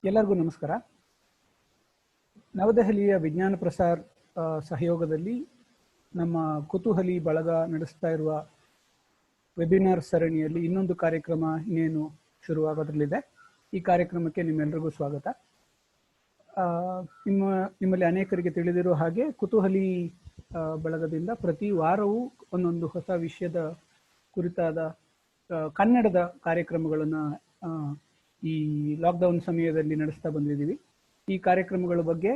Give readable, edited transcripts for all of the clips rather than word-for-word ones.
ಎಲ್ಲರಿಗೂ ನಮಸ್ಕಾರ. ನವದೆಹಲಿಯ ವಿಜ್ಞಾನ ಪ್ರಸಾರ್ ಸಹಯೋಗದಲ್ಲಿ ನಮ್ಮ ಕುತೂಹಲಿ ಬಳಗ ನಡೆಸ್ತಾ ಇರುವ ವೆಬಿನಾರ್ ಸರಣಿಯಲ್ಲಿ ಇನ್ನೊಂದು ಕಾರ್ಯಕ್ರಮ ಇನ್ನೇನು ಶುರುವಾಗೋದ್ರಲ್ಲಿದೆ. ಈ ಕಾರ್ಯಕ್ರಮಕ್ಕೆ ನಿಮ್ಮೆಲ್ಲರಿಗೂ ಸ್ವಾಗತ. ನಿಮ್ಮಲ್ಲಿ ಅನೇಕರಿಗೆ ತಿಳಿದಿರೋ ಹಾಗೆ ಕುತೂಹಲಿ ಬಳಗದಿಂದ ಪ್ರತಿ ವಾರವೂ ಒಂದೊಂದು ಹೊಸ ವಿಷಯದ ಕುರಿತಾದ ಕನ್ನಡದ ಕಾರ್ಯಕ್ರಮಗಳನ್ನು ಈ ಲಾಕ್ಡೌನ್ ಸಮಯದಲ್ಲಿ ನಡೆಸ್ತಾ ಬಂದಿದ್ದೀವಿ. ಈ ಕಾರ್ಯಕ್ರಮಗಳ ಬಗ್ಗೆ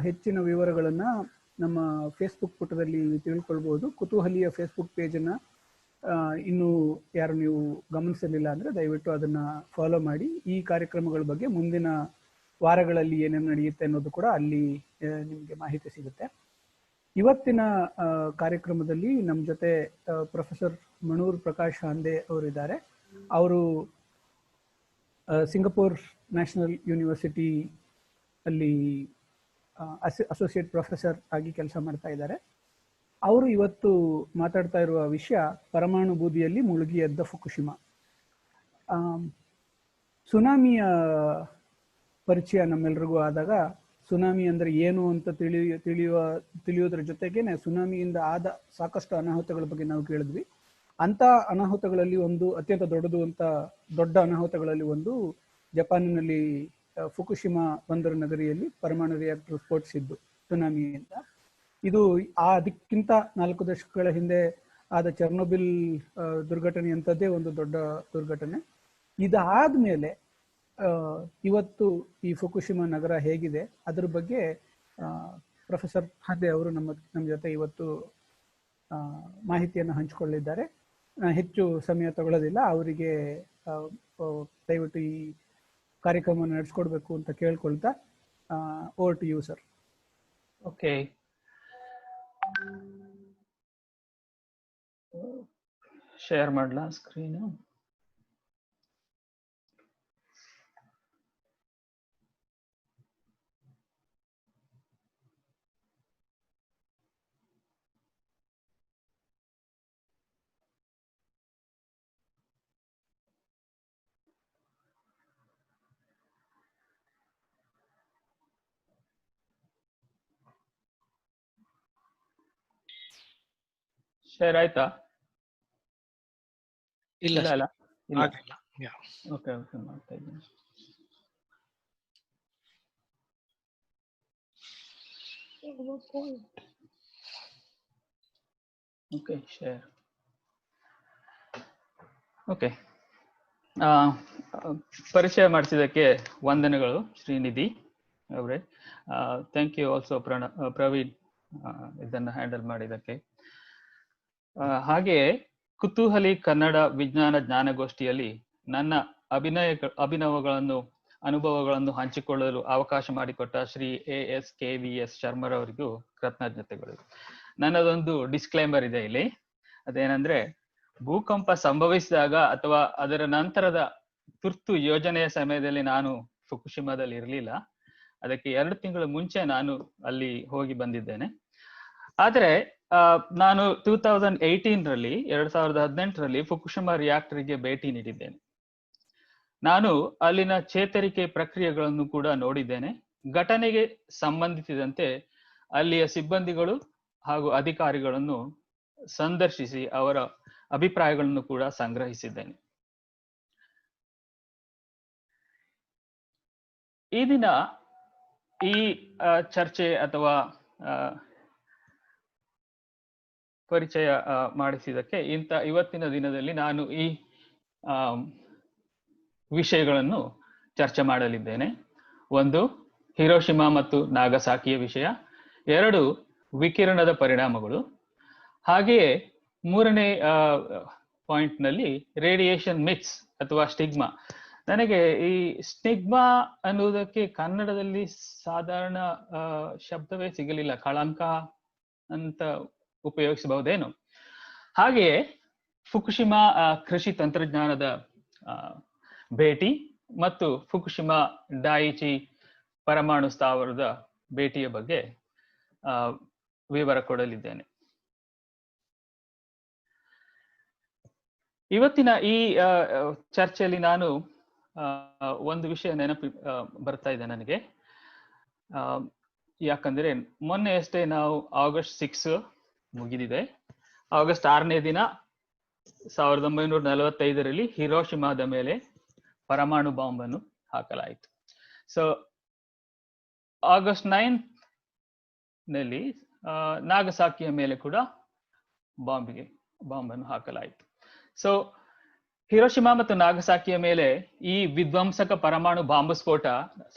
ಹೆಚ್ಚಿನ ವಿವರಗಳನ್ನು ನಮ್ಮ ಫೇಸ್ಬುಕ್ ಪುಟದಲ್ಲಿ ತಿಳ್ಕೊಳ್ಬೋದು. ಕುತೂಹಲಿಯ ಫೇಸ್ಬುಕ್ ಪೇಜನ್ನು ಇನ್ನೂ ಯಾರು ನೀವು ಗಮನಿಸಲಿಲ್ಲ ಅಂದರೆ ದಯವಿಟ್ಟು ಅದನ್ನು ಫಾಲೋ ಮಾಡಿ. ಈ ಕಾರ್ಯಕ್ರಮಗಳ ಬಗ್ಗೆ ಮುಂದಿನ ವಾರಗಳಲ್ಲಿ ಏನೇನು ನಡೆಯುತ್ತೆ ಅನ್ನೋದು ಕೂಡ ಅಲ್ಲಿ ನಿಮಗೆ ಮಾಹಿತಿ ಸಿಗುತ್ತೆ. ಇವತ್ತಿನ ಕಾರ್ಯಕ್ರಮದಲ್ಲಿ ನಮ್ಮ ಜೊತೆ ಪ್ರೊಫೆಸರ್ ಮಣೂರ್ ಪ್ರಕಾಶ್ ಹಾಂದೆ ಅವರಿದ್ದಾರೆ. ಅವರು ಸಿಂಗಪೂರ್ ನ್ಯಾಷನಲ್ ಯೂನಿವರ್ಸಿಟಿ ಅಲ್ಲಿ ಅಸೋಸಿಯೇಟ್ ಪ್ರೊಫೆಸರ್ ಆಗಿ ಕೆಲಸ ಮಾಡ್ತಾ ಇದ್ದಾರೆ. ಅವರು ಇವತ್ತು ಮಾತಾಡ್ತಾ ಇರುವ ವಿಷಯ ಪರಮಾಣು ಬೂದಿಯಲ್ಲಿ ಮುಳುಗಿ ಎದ್ದ ಫುಕುಶಿಮಾ. ಸುನಾಮಿಯ ಪರಿಚಯ ನಮ್ಮೆಲ್ರಿಗೂ ಆದಾಗ ಸುನಾಮಿ ಅಂದರೆ ಏನು ಅಂತ ತಿಳಿಯೋದ್ರ ಜೊತೆಗೇನೆ ಸುನಾಮಿಯಿಂದ ಆದ ಸಾಕಷ್ಟು ಅನಾಹುತಗಳ ಬಗ್ಗೆ ನಾವು ಕೇಳಿದ್ವಿ. ಅಂಥ ಅನಾಹುತಗಳಲ್ಲಿ ಒಂದು ಅತ್ಯಂತ ದೊಡ್ಡ ಅನಾಹುತಗಳಲ್ಲಿ ಒಂದು ಜಪಾನಿನಲ್ಲಿ ಫುಕುಶಿಮಾ ಬಂದರು ನಗರಿಯಲ್ಲಿ ಪರಮಾಣು ರಿಯಾಕ್ಟರ್ ಸ್ಫೋಟಿಸಿದ್ದು ಸುನಾಮಿಯಿಂದ. ಇದು ಅದಕ್ಕಿಂತ 4 ದಶಕಗಳ ಹಿಂದೆ ಆದ ಚೆರ್ನೋಬಿಲ್ ದುರ್ಘಟನೆಯಂಥದ್ದೇ ಒಂದು ದೊಡ್ಡ ದುರ್ಘಟನೆ. ಇದಾದ್ಮೇಲೆ ಇವತ್ತು ಈ ಫುಕುಶಿಮಾ ನಗರ ಹೇಗಿದೆ ಅದ್ರ ಬಗ್ಗೆ ಪ್ರೊಫೆಸರ್ ಹಾಂದೆ ಅವರು ನಮ್ಮ ಜೊತೆ ಇವತ್ತು ಮಾಹಿತಿಯನ್ನು ಹಂಚಿಕೊಳ್ಳಿದ್ದಾರೆ. ಹೆಚ್ಚು ಸಮಯ ತಗೊಳ್ಳೋದಿಲ್ಲ. ಅವರಿಗೆ ದಯವಿಟ್ಟು ಈ ಕಾರ್ಯಕ್ರಮವನ್ನು ನಡೆಸ್ಕೊಡ್ಬೇಕು ಅಂತ ಕೇಳ್ಕೊಳ್ತಾ over to you sir. Okay, share ಮಾಡ್ಲಾ ಸ್ಕ್ರೀನು? ಶೇರ್ ಆಯ್ತಾ? ಇಲ್ಲ ಇಲ್ಲ. ಓಕೆ, ಮಾಡ್ತಾ ಇದ್ದೀನಿ. Okay, share. ಓಕೆ, ಪರಿಚಯ ಮಾಡಿಸಿದ್ದಕ್ಕೆ ವಂದನೆಗಳು ಶ್ರೀನಿಧಿ ಅವರೇ. ಥ್ಯಾಂಕ್ ಯು ಆಲ್ಸೋ ಪ್ರವೀಣ್ ಇದನ್ನು ಹ್ಯಾಂಡಲ್ ಮಾಡಿದ್ದಕ್ಕೆ. ಹಾಗೆ ಕುತೂಹಲಿ ಕನ್ನಡ ವಿಜ್ಞಾನ ಜ್ಞಾನಗೋಷ್ಠಿಯಲ್ಲಿ ನನ್ನ ಅಭಿನವಗಳನ್ನು ಅನುಭವಗಳನ್ನು ಹಂಚಿಕೊಳ್ಳಲು ಅವಕಾಶ ಮಾಡಿಕೊಟ್ಟ ಶ್ರೀ ASKVS ಶರ್ಮರವರಿಗೂ ಕೃತಜ್ಞತೆಗಳು. ನನ್ನದೊಂದು ಡಿಸ್ಕ್ಲೇಮರ್ ಇದೆ ಇಲ್ಲಿ. ಅದೇನಂದ್ರೆ, ಭೂಕಂಪ ಸಂಭವಿಸಿದಾಗ ಅಥವಾ ಅದರ ನಂತರದ ತುರ್ತು ಯೋಜನೆಯ ಸಮಯದಲ್ಲಿ ನಾನು ಫುಕುಶಿಮಾದಲ್ಲಿ ಇರಲಿಲ್ಲ. ಅದಕ್ಕೆ 2 ತಿಂಗಳ ಮುಂಚೆ ನಾನು ಅಲ್ಲಿ ಹೋಗಿ ಬಂದಿದ್ದೇನೆ. ಆದರೆ ನಾನು 2018ರಲ್ಲಿ ಫುಕುಶಿಮಾ ರಿಯಾಕ್ಟರ್ಗೆ ಭೇಟಿ ನೀಡಿದ್ದೇನೆ. ನಾನು ಅಲ್ಲಿನ ಚೇತರಿಕೆ ಪ್ರಕ್ರಿಯೆಗಳನ್ನು ಕೂಡ ನೋಡಿದ್ದೇನೆ. ಘಟನೆಗೆ ಸಂಬಂಧಿಸಿದಂತೆ ಅಲ್ಲಿಯ ಸಿಬ್ಬಂದಿಗಳು ಹಾಗೂ ಅಧಿಕಾರಿಗಳನ್ನು ಸಂದರ್ಶಿಸಿ ಅವರ ಅಭಿಪ್ರಾಯಗಳನ್ನು ಕೂಡ ಸಂಗ್ರಹಿಸಿದ್ದೇನೆ. ಈ ದಿನ ಈ ಚರ್ಚೆ ಅಥವಾ ಪರಿಚಯ ಮಾಡಿಸಿದ್ದಕ್ಕೆ ಇವತ್ತಿನ ದಿನದಲ್ಲಿ ನಾನು ಈ ವಿಷಯಗಳನ್ನು ಚರ್ಚೆ ಮಾಡಲಿದ್ದೇನೆ. 1, ಹಿರೋಶಿಮಾ ಮತ್ತು ನಾಗಸಾಕಿಯ ವಿಷಯ. 2, ವಿಕಿರಣದ ಪರಿಣಾಮಗಳು. ಹಾಗೆಯೇ 3ನೇ ಪಾಯಿಂಟ್ ನಲ್ಲಿ ರೇಡಿಯೇಷನ್ ಮಿತ್ಸ್ ಅಥವಾ ಸ್ಟಿಗ್ಮಾ. ನನಗೆ ಈ ಸ್ಟಿಗ್ಮಾ ಅನ್ನುವುದಕ್ಕೆ ಕನ್ನಡದಲ್ಲಿ ಸಾಧಾರಣ ಶಬ್ದವೇ ಸಿಗಲಿಲ್ಲ. ಕಳಂಕ ಅಂತ ಉಪಯೋಗಿಸಬಹುದೇನು? ಹಾಗೆಯೇ ಫುಕುಶಿಮಾ ಕೃಷಿ ತಂತ್ರಜ್ಞಾನದ ಭೇಟಿ ಮತ್ತು ಫುಕುಶಿಮಾ ಡಾಯಿಚಿ ಪರಮಾಣು ಸ್ಥಾವರದ ಭೇಟಿಯ ಬಗ್ಗೆ ವಿವರ ಕೊಡಲಿದ್ದೇನೆ. ಇವತ್ತಿನ ಈ ಚರ್ಚೆಯಲ್ಲಿ ನಾನು ಒಂದು ವಿಷಯ ನೆನಪು ಬರ್ತಾ ಇದೆ ನನಗೆ. ಯಾಕಂದ್ರೆ ಮೊನ್ನೆ ಅಷ್ಟೇ ನಾವು August 6 ಮುಗಿದಿದೆ. August 6ನೇ ದಿನ 1945ರಲ್ಲಿ ಹಿರೋಶಿಮಾದ ಮೇಲೆ ಪರಮಾಣು ಬಾಂಬ್ ಅನ್ನು ಹಾಕಲಾಯಿತು. ಸೊ August 9 ನಲ್ಲಿ ನಾಗಸಾಕಿಯ ಮೇಲೆ ಕೂಡ ಬಾಂಬ್ ಅನ್ನು ಹಾಕಲಾಯಿತು. ಸೊ ಹಿರೋಶಿಮಾ ಮತ್ತು ನಾಗಸಾಕಿಯ ಮೇಲೆ ಈ ವಿಧ್ವಂಸಕ ಪರಮಾಣು ಬಾಂಬ್ ಸ್ಫೋಟ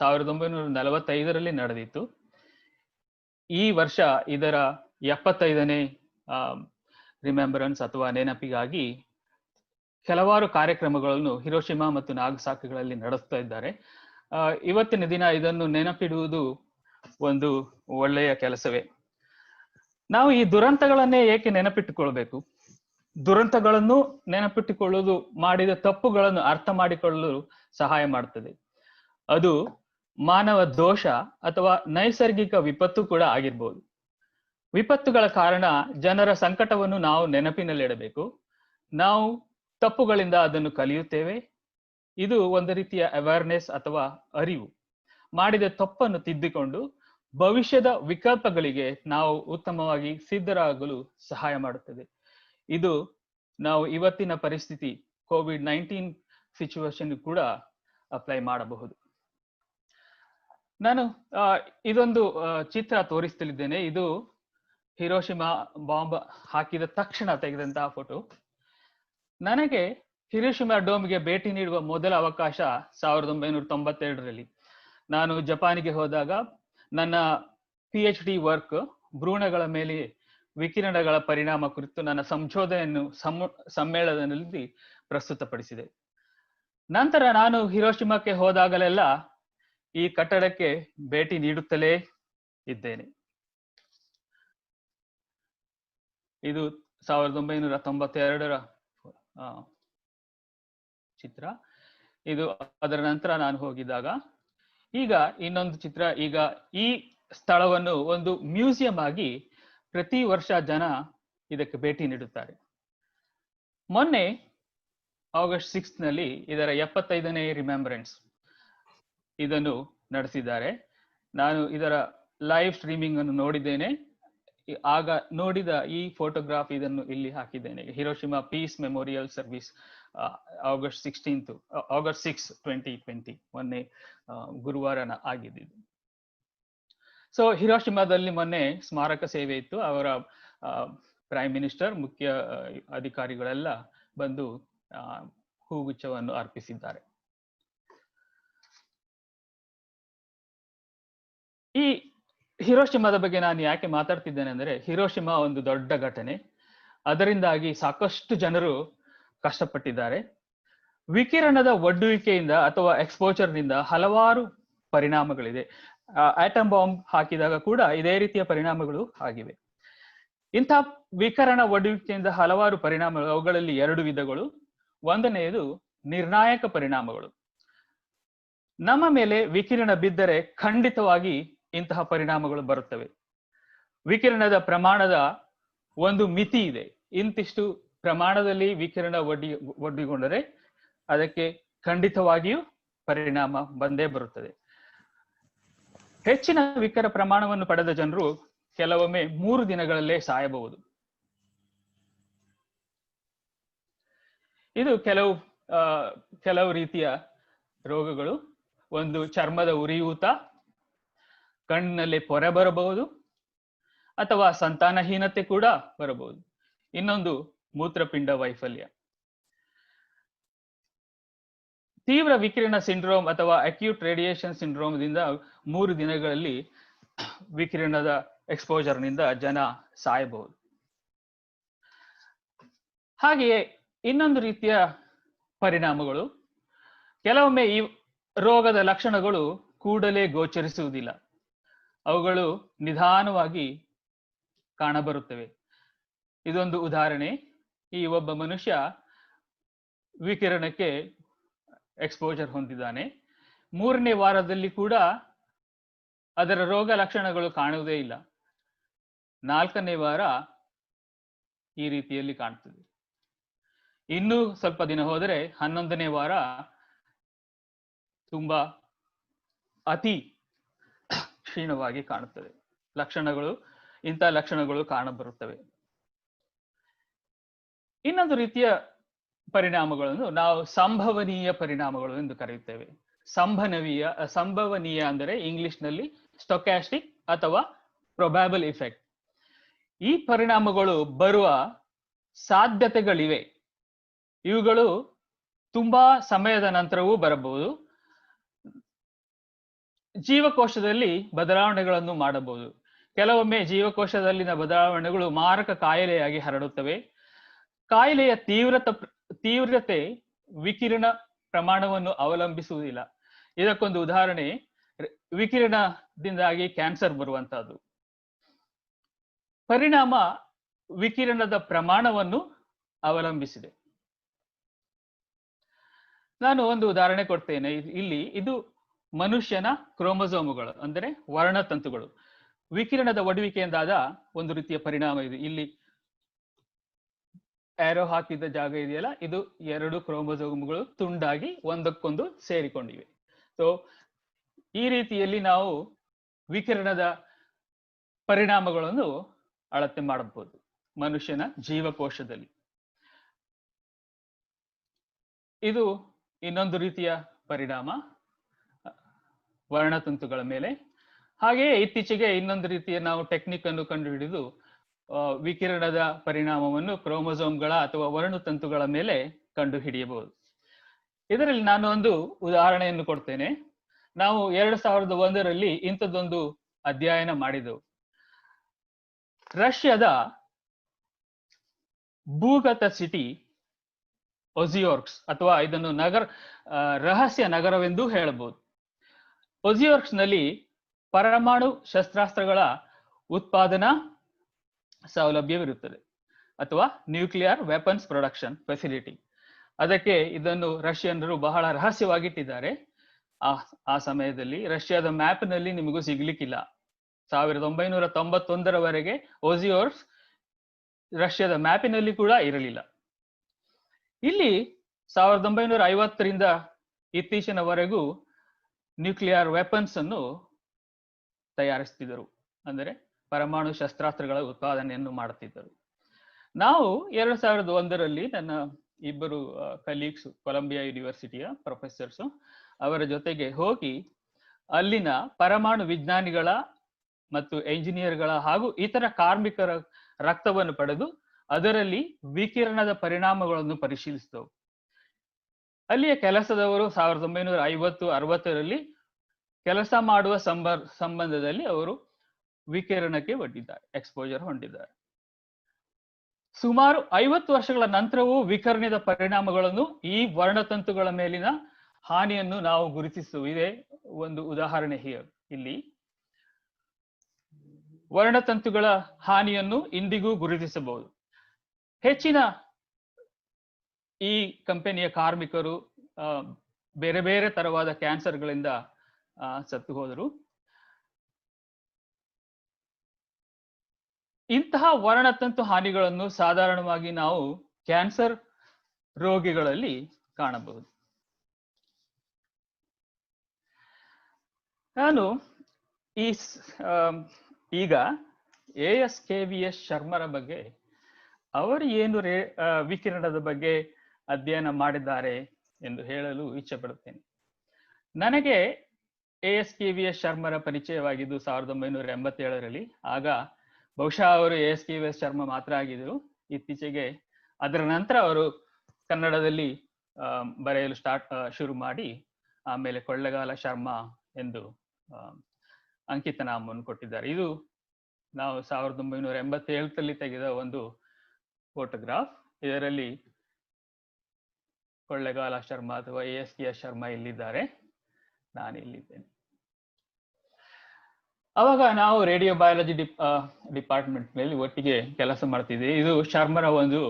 1945ರಲ್ಲಿ ನಡೆದಿತ್ತು. ಈ ವರ್ಷ ಇದರ 75ನೇ ರಿಮೆಂಬರೆನ್ಸ್ ಅಥವಾ ನೆನಪಿಗಾಗಿ ಕೆಲವಾರು ಕಾರ್ಯಕ್ರಮಗಳನ್ನು ಹಿರೋಶಿಮಾ ಮತ್ತು ನಾಗಸಾಕಿಗಳಲ್ಲಿ ನಡೆಸ್ತಾ ಇದ್ದಾರೆ. ಇವತ್ತಿನ ದಿನ ಇದನ್ನು ನೆನಪಿಡುವುದು ಒಂದು ಒಳ್ಳೆಯ ಕೆಲಸವೇ. ನಾವು ಈ ದುರಂತಗಳನ್ನೇ ಏಕೆ ನೆನಪಿಟ್ಟುಕೊಳ್ಬೇಕು? ದುರಂತಗಳನ್ನು ನೆನಪಿಟ್ಟುಕೊಳ್ಳುವುದು ಮಾಡಿದ ತಪ್ಪುಗಳನ್ನು ಅರ್ಥ ಮಾಡಿಕೊಳ್ಳಲು ಸಹಾಯ ಮಾಡುತ್ತದೆ. ಅದು ಮಾನವ ದೋಷ ಅಥವಾ ನೈಸರ್ಗಿಕ ವಿಪತ್ತು ಕೂಡ ಆಗಿರ್ಬೋದು. ವಿಪತ್ತುಗಳ ಕಾರಣ ಜನರ ಸಂಕಟವನ್ನು ನಾವು ನೆನಪಿನಲ್ಲಿಡಬೇಕು. ನಾವು ತಪ್ಪುಗಳಿಂದ ಅದನ್ನು ಕಲಿಯುತ್ತೇವೆ. ಇದು ಒಂದು ರೀತಿಯ ಅವೇರ್ನೆಸ್ ಅಥವಾ ಅರಿವು. ಮಾಡಿದ ತಪ್ಪನ್ನು ತಿದ್ದಿಕೊಂಡು ಭವಿಷ್ಯದ ವಿಕಲ್ಪಗಳಿಗೆ ನಾವು ಉತ್ತಮವಾಗಿ ಸಿದ್ಧರಾಗಲು ಸಹಾಯ ಮಾಡುತ್ತದೆ. ಇದು ನಾವು ಇವತ್ತಿನ ಪರಿಸ್ಥಿತಿ COVID-19 ಸಿಚುವೇಶನ್ ಕೂಡ ಅಪ್ಲೈ ಮಾಡಬಹುದು. ನಾನು ಇದೊಂದು ಚಿತ್ರ ತೋರಿಸ್ತಿದ್ದೇನೆ. ಇದು ಹಿರೋಶಿಮಾ ಬಾಂಬ್ ಹಾಕಿದ ತಕ್ಷಣ ತೆಗೆದಂತಹ ಫೋಟೋ. ನನಗೆ ಹಿರೋಶಿಮಾ ಡೋಮ್ಗೆ ಭೇಟಿ ನೀಡುವ ಮೊದಲ ಅವಕಾಶ 1992ರಲ್ಲಿ. ನಾನು ಜಪಾನಿಗೆ ಹೋದಾಗ ನನ್ನ PhD ವರ್ಕ್ ಭ್ರೂಣಗಳ ಮೇಲೆ ವಿಕಿರಣಗಳ ಪರಿಣಾಮ ಕುರಿತು ನನ್ನ ಸಂಶೋಧನೆಯನ್ನು ಸಮ್ಮೇಳನದಲ್ಲಿ ಪ್ರಸ್ತುತಪಡಿಸಿದೆ. ನಂತರ ನಾನು ಹಿರೋಶಿಮಾಕ್ಕೆ ಹೋದಾಗಲೆಲ್ಲ ಈ ಕಟ್ಟಡಕ್ಕೆ ಭೇಟಿ ನೀಡುತ್ತಲೇ ಇದ್ದೇನೆ. ಇದು 1992ರ ಚಿತ್ರ. ಇದು ಅದರ ನಂತರ ನಾನು ಹೋಗಿದ್ದಾಗ. ಈಗ ಇನ್ನೊಂದು ಚಿತ್ರ. ಈಗ ಈ ಸ್ಥಳವನ್ನು ಒಂದು ಮ್ಯೂಸಿಯಂ ಆಗಿ ಪ್ರತಿ ವರ್ಷ ಜನ ಇದಕ್ಕೆ ಭೇಟಿ ನೀಡುತ್ತಾರೆ. ಮೊನ್ನೆ August 6 ನಲ್ಲಿ ಇದರ 75ನೇ ರಿಮೆಂಬರೆನ್ಸ್ ಇದನ್ನು ನಡೆಸಿದ್ದಾರೆ. ನಾನು ಇದರ ಲೈವ್ ಸ್ಟ್ರೀಮಿಂಗ್ ಅನ್ನು ನೋಡಿದ್ದೇನೆ. ಆಗ ನೋಡಿದ ಈ ಫೋಟೋಗ್ರಾಫ್ ಇದನ್ನು ಇಲ್ಲಿ ಹಾಕಿದ್ದೇನೆ. Hiroshima peace memorial service August 6, 2020 ಮೊನ್ನೆ ಗುರುವಾರ ಆಗಿದ್ದು. ಸೊ ಹಿರೋಶಿಮಾದಲ್ಲಿ ಮೊನ್ನೆ ಸ್ಮಾರಕ ಸೇವೆ ಇತ್ತು. ಅವರ ಪ್ರೈಮ್ ಮಿನಿಸ್ಟರ್, ಮುಖ್ಯ ಅಧಿಕಾರಿಗಳೆಲ್ಲ ಬಂದು ಹೂಗುಚ್ಛವನ್ನು ಅರ್ಪಿಸಿದ್ದಾರೆ. ಈ ಹಿರೋಶಿಮಾದ ಬಗ್ಗೆ ನಾನು ಯಾಕೆ ಮಾತಾಡ್ತಿದ್ದೇನೆ ಅಂದ್ರೆ, ಹಿರೋಶಿಮಾ ಒಂದು ದೊಡ್ಡ ಘಟನೆ. ಅದರಿಂದಾಗಿ ಸಾಕಷ್ಟು ಜನರು ಕಷ್ಟಪಟ್ಟಿದ್ದಾರೆ. ವಿಕಿರಣದ ಒಡ್ಡುವಿಕೆಯಿಂದ ಅಥವಾ ಎಕ್ಸ್ಪೋಜರ್ನಿಂದ ಹಲವಾರು ಪರಿಣಾಮಗಳಿದೆ. ಆಟಮ್ ಬಾಂಬ್ ಹಾಕಿದಾಗ ಕೂಡ ಇದೇ ರೀತಿಯ ಪರಿಣಾಮಗಳು ಆಗಿವೆ. ಇಂಥ ವಿಕಿರಣ ಒಡ್ಡುವಿಕೆಯಿಂದ ಹಲವಾರು ಪರಿಣಾಮಗಳು. ಅವುಗಳಲ್ಲಿ 2 ವಿಧಗಳು. ಒಂದನೆಯದು ನಿರ್ಣಾಯಕ ಪರಿಣಾಮಗಳು. ನಮ್ಮ ಮೇಲೆ ವಿಕಿರಣ ಬಿದ್ದರೆ ಖಂಡಿತವಾಗಿ ಇಂತಹ ಪರಿಣಾಮಗಳು ಬರುತ್ತವೆ. ವಿಕಿರಣದ ಪ್ರಮಾಣದ ಒಂದು ಮಿತಿ ಇದೆ. ಇಂತಿಷ್ಟು ಪ್ರಮಾಣದಲ್ಲಿ ವಿಕಿರಣ ಒಡ್ಡಿಕೊಂಡರೆ ಅದಕ್ಕೆ ಖಂಡಿತವಾಗಿಯೂ ಪರಿಣಾಮ ಬಂದೇ ಬರುತ್ತದೆ. ಹೆಚ್ಚಿನ ವಿಕಿರಣ ಪ್ರಮಾಣವನ್ನು ಪಡೆದ ಜನರು ಕೆಲವೊಮ್ಮೆ 3 ದಿನಗಳಲ್ಲೇ ಸಾಯಬಹುದು. ಇದು ಕೆಲವು ರೀತಿಯ ರೋಗಗಳು. ಒಂದು ಚರ್ಮದ ಉರಿಯೂತ, ಕಣ್ಣಿನಲ್ಲಿ ಪೊರೆ ಬರಬಹುದು, ಅಥವಾ ಸಂತಾನಹೀನತೆ ಕೂಡ ಬರಬಹುದು. ಇನ್ನೊಂದು ಮೂತ್ರಪಿಂಡ ವೈಫಲ್ಯ. ತೀವ್ರ ವಿಕಿರಣ ಸಿಂಡ್ರೋಮ್ ಅಥವಾ ಅಕ್ಯೂಟ್ ರೇಡಿಯೇಷನ್ ಸಿಂಡ್ರೋಮ್ದಿಂದ 3 ದಿನಗಳಲ್ಲಿ ವಿಕಿರಣದ ಎಕ್ಸ್ಪೋಜರ್ನಿಂದ ಜನ ಸಾಯಬಹುದು. ಹಾಗೆಯೇ ಇನ್ನೊಂದು ರೀತಿಯ ಪರಿಣಾಮಗಳು. ಕೆಲವೊಮ್ಮೆ ಈ ರೋಗದ ಲಕ್ಷಣಗಳು ಕೂಡಲೇ ಗೋಚರಿಸುವುದಿಲ್ಲ. ಅವುಗಳು ನಿಧಾನವಾಗಿ ಕಾಣಬರುತ್ತವೆ. ಇದೊಂದು ಉದಾಹರಣೆ. ಈ ಒಬ್ಬ ಮನುಷ್ಯ ವಿಕಿರಣಕ್ಕೆ ಎಕ್ಸ್ಪೋಜರ್ ಹೊಂದಿದ್ದಾನೆ. 3ನೇ ವಾರದಲ್ಲಿ ಕೂಡ ಅದರ ರೋಗ ಲಕ್ಷಣಗಳು ಕಾಣುವುದೇ ಇಲ್ಲ. 4ನೇ ವಾರ ಈ ರೀತಿಯಲ್ಲಿ ಕಾಣ್ತದೆ. ಇನ್ನೂ ಸ್ವಲ್ಪ ದಿನ ಹೋದರೆ 11ನೇ ವಾರ ತುಂಬಾ ಅತಿ ಕ್ಷೀಣವಾಗಿ ಕಾಣುತ್ತದೆ. ಇಂತಹ ಲಕ್ಷಣಗಳು ಕಾಣಬರುತ್ತವೆ. ಇನ್ನೊಂದು ರೀತಿಯ ಪರಿಣಾಮಗಳನ್ನು ನಾವು ಸಂಭವನೀಯ ಪರಿಣಾಮಗಳು ಎಂದು ಕರೆಯುತ್ತೇವೆ. ಸಂಭವನೀಯ ಅಂದರೆ ಇಂಗ್ಲಿಷ್ ನಲ್ಲಿ ಸ್ಟೊಕ್ಯಾಸ್ಟಿಕ್ ಅಥವಾ ಪ್ರೊಬ್ಯಾಬಲ್ ಇಫೆಕ್ಟ್. ಈ ಪರಿಣಾಮಗಳು ಬರುವ ಸಾಧ್ಯತೆಗಳಿವೆ. ಇವುಗಳು ತುಂಬಾ ಸಮಯದ ನಂತರವೂ ಬರಬಹುದು. ಜೀವಕೋಶದಲ್ಲಿ ಬದಲಾವಣೆಗಳನ್ನು ಮಾಡಬಹುದು. ಕೆಲವೊಮ್ಮೆ ಜೀವಕೋಶದಲ್ಲಿನ ಬದಲಾವಣೆಗಳು ಮಾರಕ ಕಾಯಿಲೆಯಾಗಿ ಹರಡುತ್ತವೆ. ಕಾಯಿಲೆಯ ತೀವ್ರತೆ ವಿಕಿರಣ ಪ್ರಮಾಣವನ್ನು ಅವಲಂಬಿಸುವುದಿಲ್ಲ. ಇದಕ್ಕೊಂದು ಉದಾಹರಣೆ ವಿಕಿರಣದಿಂದಾಗಿ ಕ್ಯಾನ್ಸರ್ ಬರುವಂತಹದ್ದು. ಪರಿಣಾಮ ವಿಕಿರಣದ ಪ್ರಮಾಣವನ್ನು ಅವಲಂಬಿಸಿದೆ. ನಾನು ಒಂದು ಉದಾಹರಣೆ ಕೊಡ್ತೇನೆ. ಇಲ್ಲಿ ಇದು ಮನುಷ್ಯನ ಕ್ರೋಮೋಸೋಮುಗಳು ಅಂದರೆ ವರ್ಣತಂತುಗಳು. ವಿಕಿರಣದ ಒಡುವಿಕೆಯಿಂದಾದ ಒಂದು ರೀತಿಯ ಪರಿಣಾಮ ಇದು. ಇಲ್ಲಿ ಆರೋ ಹಾಕಿದ ಜಾಗ ಇದೆಯಲ್ಲ, ಇದು 2 ಕ್ರೋಮೋಸೋಮ್ಗಳು ತುಂಡಾಗಿ ಒಂದಕ್ಕೊಂದು ಸೇರಿಕೊಂಡಿವೆ. ಸೊ ಈ ರೀತಿಯಲ್ಲಿ ನಾವು ವಿಕಿರಣದ ಪರಿಣಾಮಗಳನ್ನು ಅಳತೆ ಮಾಡಬಹುದು ಮನುಷ್ಯನ ಜೀವಕೋಶದಲ್ಲಿ. ಇದು ಇನ್ನೊಂದು ರೀತಿಯ ಪರಿಣಾಮ ವರ್ಣತಂತುಗಳ ಮೇಲೆ. ಹಾಗೆಯೇ ಇತ್ತೀಚೆಗೆ ಇನ್ನೊಂದು ರೀತಿಯ ನಾವು ಟೆಕ್ನಿಕ್ ಅನ್ನು ಕಂಡುಹಿಡಿದು ವಿಕಿರಣದ ಪರಿಣಾಮವನ್ನು ಕ್ರೋಮೋಸೋಮ್ಗಳ ಅಥವಾ ವರ್ಣತಂತುಗಳ ಮೇಲೆ ಕಂಡುಹಿಡಿಯಬಹುದು. ಇದರಲ್ಲಿ ನಾನು ಒಂದು ಉದಾಹರಣೆಯನ್ನು ಕೊಡ್ತೇನೆ. ನಾವು 2001ರಲ್ಲಿ ಇಂಥದ್ದೊಂದು ಅಧ್ಯಯನ ಮಾಡಿದೆವು. ರಷ್ಯಾದ ಭೂಗತ ಸಿಟಿ ಒಜಿಯೋರ್ಕ್ಸ್, ಅಥವಾ ಇದನ್ನು ರಹಸ್ಯ ನಗರವೆಂದು ಹೇಳಬಹುದು. ಒಜಿಯೋರ್ಕ್ಸ್ ನಲ್ಲಿ ಪರಮಾಣು ಶಸ್ತ್ರಾಸ್ತ್ರಗಳ ಉತ್ಪಾದನಾ ಸೌಲಭ್ಯವಿರುತ್ತದೆ, ಅಥವಾ ನ್ಯೂಕ್ಲಿಯರ್ ವೆಪನ್ಸ್ ಪ್ರೊಡಕ್ಷನ್ ಫೆಸಿಲಿಟಿ. ಅದಕ್ಕೆ ಇದನ್ನು ರಷ್ಯನ್ನರು ಬಹಳ ರಹಸ್ಯವಾಗಿಟ್ಟಿದ್ದಾರೆ. ಆ ಸಮಯದಲ್ಲಿ ರಷ್ಯಾದ ಮ್ಯಾಪ್ ನಲ್ಲಿ ನಿಮಗೂ ಸಿಗ್ಲಿಕ್ಕಿಲ್ಲ. 1991ರವರೆಗೆ ಒಜಿಯೋರ್ಕ್ಸ್ ರಷ್ಯಾದ ಮ್ಯಾಪಿನಲ್ಲಿ ಕೂಡ ಇರಲಿಲ್ಲ. ಇಲ್ಲಿ 1950ರಿಂದ ಇತ್ತೀಚಿನವರೆಗೂ ನ್ಯೂಕ್ಲಿಯರ್ ವೆಪನ್ಸ್ ಅನ್ನು ತಯಾರಿಸುತ್ತಿದ್ದರು, ಅಂದರೆ ಪರಮಾಣು ಶಸ್ತ್ರಾಸ್ತ್ರಗಳ ಉತ್ಪಾದನೆಯನ್ನು ಮಾಡುತ್ತಿದ್ದರು. ನಾವು 2001ರಲ್ಲಿ ನನ್ನ ಇಬ್ಬರು ಕಲೀಗ್ಸ್, ಕೊಲಂಬಿಯಾ ಯೂನಿವರ್ಸಿಟಿಯ ಪ್ರೊಫೆಸರ್ಸ್, ಅವರ ಜೊತೆಗೆ ಹೋಗಿ ಅಲ್ಲಿನ ಪರಮಾಣು ವಿಜ್ಞಾನಿಗಳ ಮತ್ತು ಎಂಜಿನಿಯರ್ಗಳ ಹಾಗೂ ಇತರ ಕಾರ್ಮಿಕರ ರಕ್ತವನ್ನು ಪಡೆದು ಅದರಲ್ಲಿ ವಿಕಿರಣದ ಪರಿಣಾಮಗಳನ್ನು ಪರಿಶೀಲಿಸಿದವು. ಅಲ್ಲಿಯ ಕೆಲಸದವರು 1950-60ರಲ್ಲಿ ಕೆಲಸ ಮಾಡುವ ಸಂಬಂಧದಲ್ಲಿ ಅವರು ವಿಕಿರಣಕ್ಕೆ ಎಕ್ಸ್ಪೋಜರ್ ಹೊಂದಿದ್ದಾರೆ. ಸುಮಾರು 50 ವರ್ಷಗಳ ನಂತರವೂ ವಿಕಿರಣದ ಪರಿಣಾಮಗಳನ್ನು, ಈ ವರ್ಣತಂತುಗಳ ಮೇಲಿನ ಹಾನಿಯನ್ನು ನಾವು ಗುರುತಿಸುವುದೇ ಒಂದು ಉದಾಹರಣೆ. ಇಲ್ಲಿ ವರ್ಣತಂತುಗಳ ಹಾನಿಯನ್ನು ಇಂದಿಗೂ ಗುರುತಿಸಬಹುದು. ಹೆಚ್ಚಿನ ಈ ಕಂಪನಿಯ ಕಾರ್ಮಿಕರು ಬೇರೆ ಬೇರೆ ತರವಾದ ಕ್ಯಾನ್ಸರ್ಗಳಿಂದ ಸತ್ತು ಹೋದರು. ಇಂತಹ ವರ್ಣತಂತು ಹಾನಿಗಳನ್ನು ಸಾಧಾರಣವಾಗಿ ನಾವು ಕ್ಯಾನ್ಸರ್ ರೋಗಿಗಳಲ್ಲಿ ಕಾಣಬಹುದು. ನಾನು ಈಗ ASKVS ಶರ್ಮರ ಬಗ್ಗೆ, ಅವರು ಏನು ವಿಕಿರಣದ ಬಗ್ಗೆ ಅಧ್ಯಯನ ಮಾಡಿದ್ದಾರೆ ಎಂದು ಹೇಳಲು ಇಚ್ಛೆ ಪಡುತ್ತೇನೆ. ನನಗೆ ASKVS ಶರ್ಮರ ಪರಿಚಯವಾಗಿದ್ದು 1987ರಲ್ಲಿ. ಆಗ ಬಹುಶಃ ಅವರು ASKVS ಶರ್ಮ ಮಾತ್ರ ಆಗಿದ್ರು. ಇತ್ತೀಚೆಗೆ ಅದರ ನಂತರ ಅವರು ಕನ್ನಡದಲ್ಲಿ ಬರೆಯಲು ಶುರು ಮಾಡಿ ಆಮೇಲೆ ಕೊಳ್ಳೆಗಾಲ ಶರ್ಮಾ ಎಂದು ಅಂಕಿತ ನಾಮವನ್ನು ಕೊಟ್ಟಿದ್ದಾರೆ. ಇದು ನಾವು 1987ರಲ್ಲಿ ತೆಗೆದ ಒಂದು ಫೋಟೋಗ್ರಾಫ್. ಇದರಲ್ಲಿ ಕೊಳ್ಳೆಗಾಲ ಶರ್ಮಾ ಅಥವಾ ASKVS ಶರ್ಮಾ ಇಲ್ಲಿದ್ದಾರೆ, ನಾನು ಇಲ್ಲಿದ್ದೇನೆ. ಅವಾಗ ನಾವು ರೇಡಿಯೋ ಬಯಾಲಜಿ ಡಿಪಾರ್ಟ್ಮೆಂಟ್ ನಲ್ಲಿ ಒಟ್ಟಿಗೆ ಕೆಲಸ ಮಾಡ್ತಿದ್ವಿ. ಇದು ಶರ್ಮರ ಒಂದು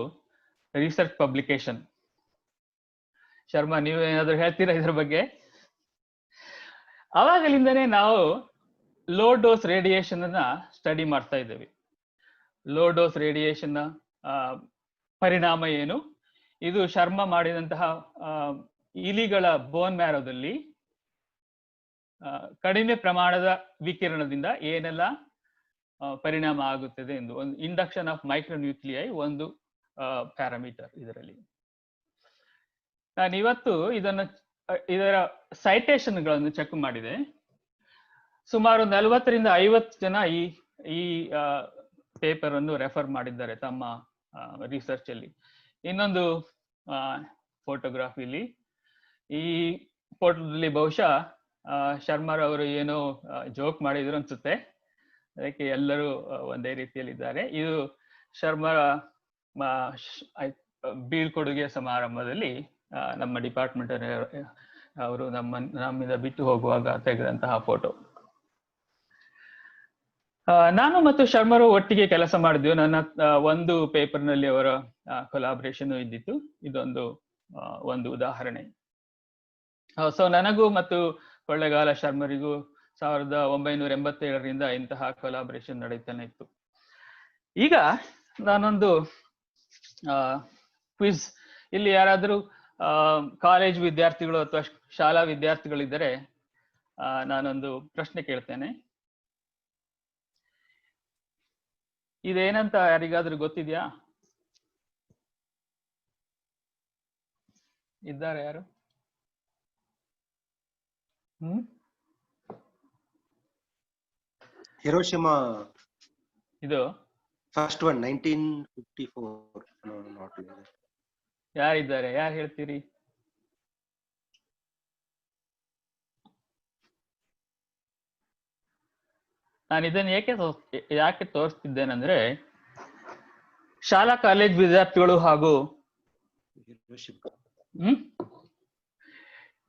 ರಿಸರ್ಚ್ ಪಬ್ಲಿಕೇಶನ್. ಶರ್ಮಾ, ನೀವು ಏನಾದ್ರು ಹೇಳ್ತೀರಾ ಇದ್ರ ಬಗ್ಗೆ? ಅವಾಗಲಿಂದನೇ ನಾವು ಲೋ ಡೋಸ್ ರೇಡಿಯೇಷನ್ ಅನ್ನ ಸ್ಟಡಿ ಮಾಡ್ತಾ ಇದ್ದೇವೆ. ಲೋ ಡೋಸ್ ರೇಡಿಯೇಷನ್ ಪರಿಣಾಮ ಏನು? ಇದು ಶರ್ಮಾ ಮಾಡಿದಂತಹ ಇಲಿಗಳ ಬೋನ್ ಮ್ಯಾರೋದಲ್ಲಿ ಕಡಿಮೆ ಪ್ರಮಾಣದ ವಿಕಿರಣದಿಂದ ಏನೆಲ್ಲ ಪರಿಣಾಮ ಆಗುತ್ತದೆ ಎಂದು ಒಂದು ಇಂಡಕ್ಷನ್ ಆಫ್ ಮೈಕ್ರೋನ್ಯೂಕ್ಲಿಯೈ ಒಂದು ಪ್ಯಾರಾಮೀಟರ್ ಇದರಲ್ಲಿ. ನಾನು ಇವತ್ತು ಇದರ ಸೈಟೇಷನ್ಗಳನ್ನು ಚೆಕ್ ಮಾಡಿದೆ. ಸುಮಾರು 40ರಿಂದ 50 ಜನ ಈ ಪೇಪರ್ ಅನ್ನು ರೆಫರ್ ಮಾಡಿದ್ದಾರೆ ತಮ್ಮ ರಿಸರ್ಚ್ ಅಲ್ಲಿ. ಇನ್ನೊಂದು ಫೋಟೋಗ್ರಾಫ್ ಇಲ್ಲಿ, ಈ ಫೋಟೋದಲ್ಲಿ ಬಹುಶಃ ಶರ್ಮರ್ ಅವರು ಏನೋ ಜೋಕ್ ಮಾಡಿದ್ರು ಅನ್ಸುತ್ತೆ, ಅದಕ್ಕೆ ಎಲ್ಲರೂ ಒಂದೇ ರೀತಿಯಲ್ಲಿ ಇದ್ದಾರೆ. ಇದು ಶರ್ಮರ ಬೀಳ್ಕೊಡುಗೆ ಸಮಾರಂಭದಲ್ಲಿ ನಮ್ಮ ಡಿಪಾರ್ಟ್ಮೆಂಟ್ ಅವರು ನಮ್ಮಿಂದ ಬಿಟ್ಟು ಹೋಗುವಾಗ ತೆಗೆದಂತಹ ಫೋಟೋ. ನಾನು ಮತ್ತು ಶರ್ಮರು ಒಟ್ಟಿಗೆ ಕೆಲಸ ಮಾಡಿದ್ವಿ. ನನ್ನ ಒಂದು ಪೇಪರ್ ನಲ್ಲಿ ಅವರ ಕೊಲಾಬ್ರೇಷನ್ ಇದ್ದಿತ್ತು. ಇದೊಂದು ಒಂದು ಉದಾಹರಣೆ. ಸೊ ನನಗೂ ಮತ್ತು ಕೊಳ್ಳೆಗಾಲ ಶರ್ಮರಿಗೂ 1987ರಿಂದ ಇಂತಹ ಕೊಲಾಬ್ರೇಷನ್ ನಡೀತಾನೆ ಇತ್ತು. ಈಗ ನಾನೊಂದು ಕ್ವಿಜ್, ಇಲ್ಲಿ ಯಾರಾದರೂ ಕಾಲೇಜ್ ವಿದ್ಯಾರ್ಥಿಗಳು ಅಥವಾ ಶಾಲಾ ವಿದ್ಯಾರ್ಥಿಗಳಿದ್ದರೆ ನಾನೊಂದು ಪ್ರಶ್ನೆ ಕೇಳ್ತೇನೆ. ಇದೇನಂತ ಯಾರಿಗಾದ್ರೂ ಗೊತ್ತಿದ್ಯಾ? ಇದ್ದಾರೆ ಯಾರು? ಹಿರೋಶಿಮಾ. ಇದು ಫಸ್ಟ್ ಒನ್ 1954. ಯಾರಿದ್ದಾರೆ? ಯಾರು ಹೇಳ್ತೀರಿ? ನಾನು ಇದನ್ನು ಯಾಕೆ ತೋರಿಸ್ತಿದ್ದೇನೆಂದ್ರೆ, ಶಾಲಾ ಕಾಲೇಜ್ ವಿದ್ಯಾರ್ಥಿಗಳು ಹಾಗೂ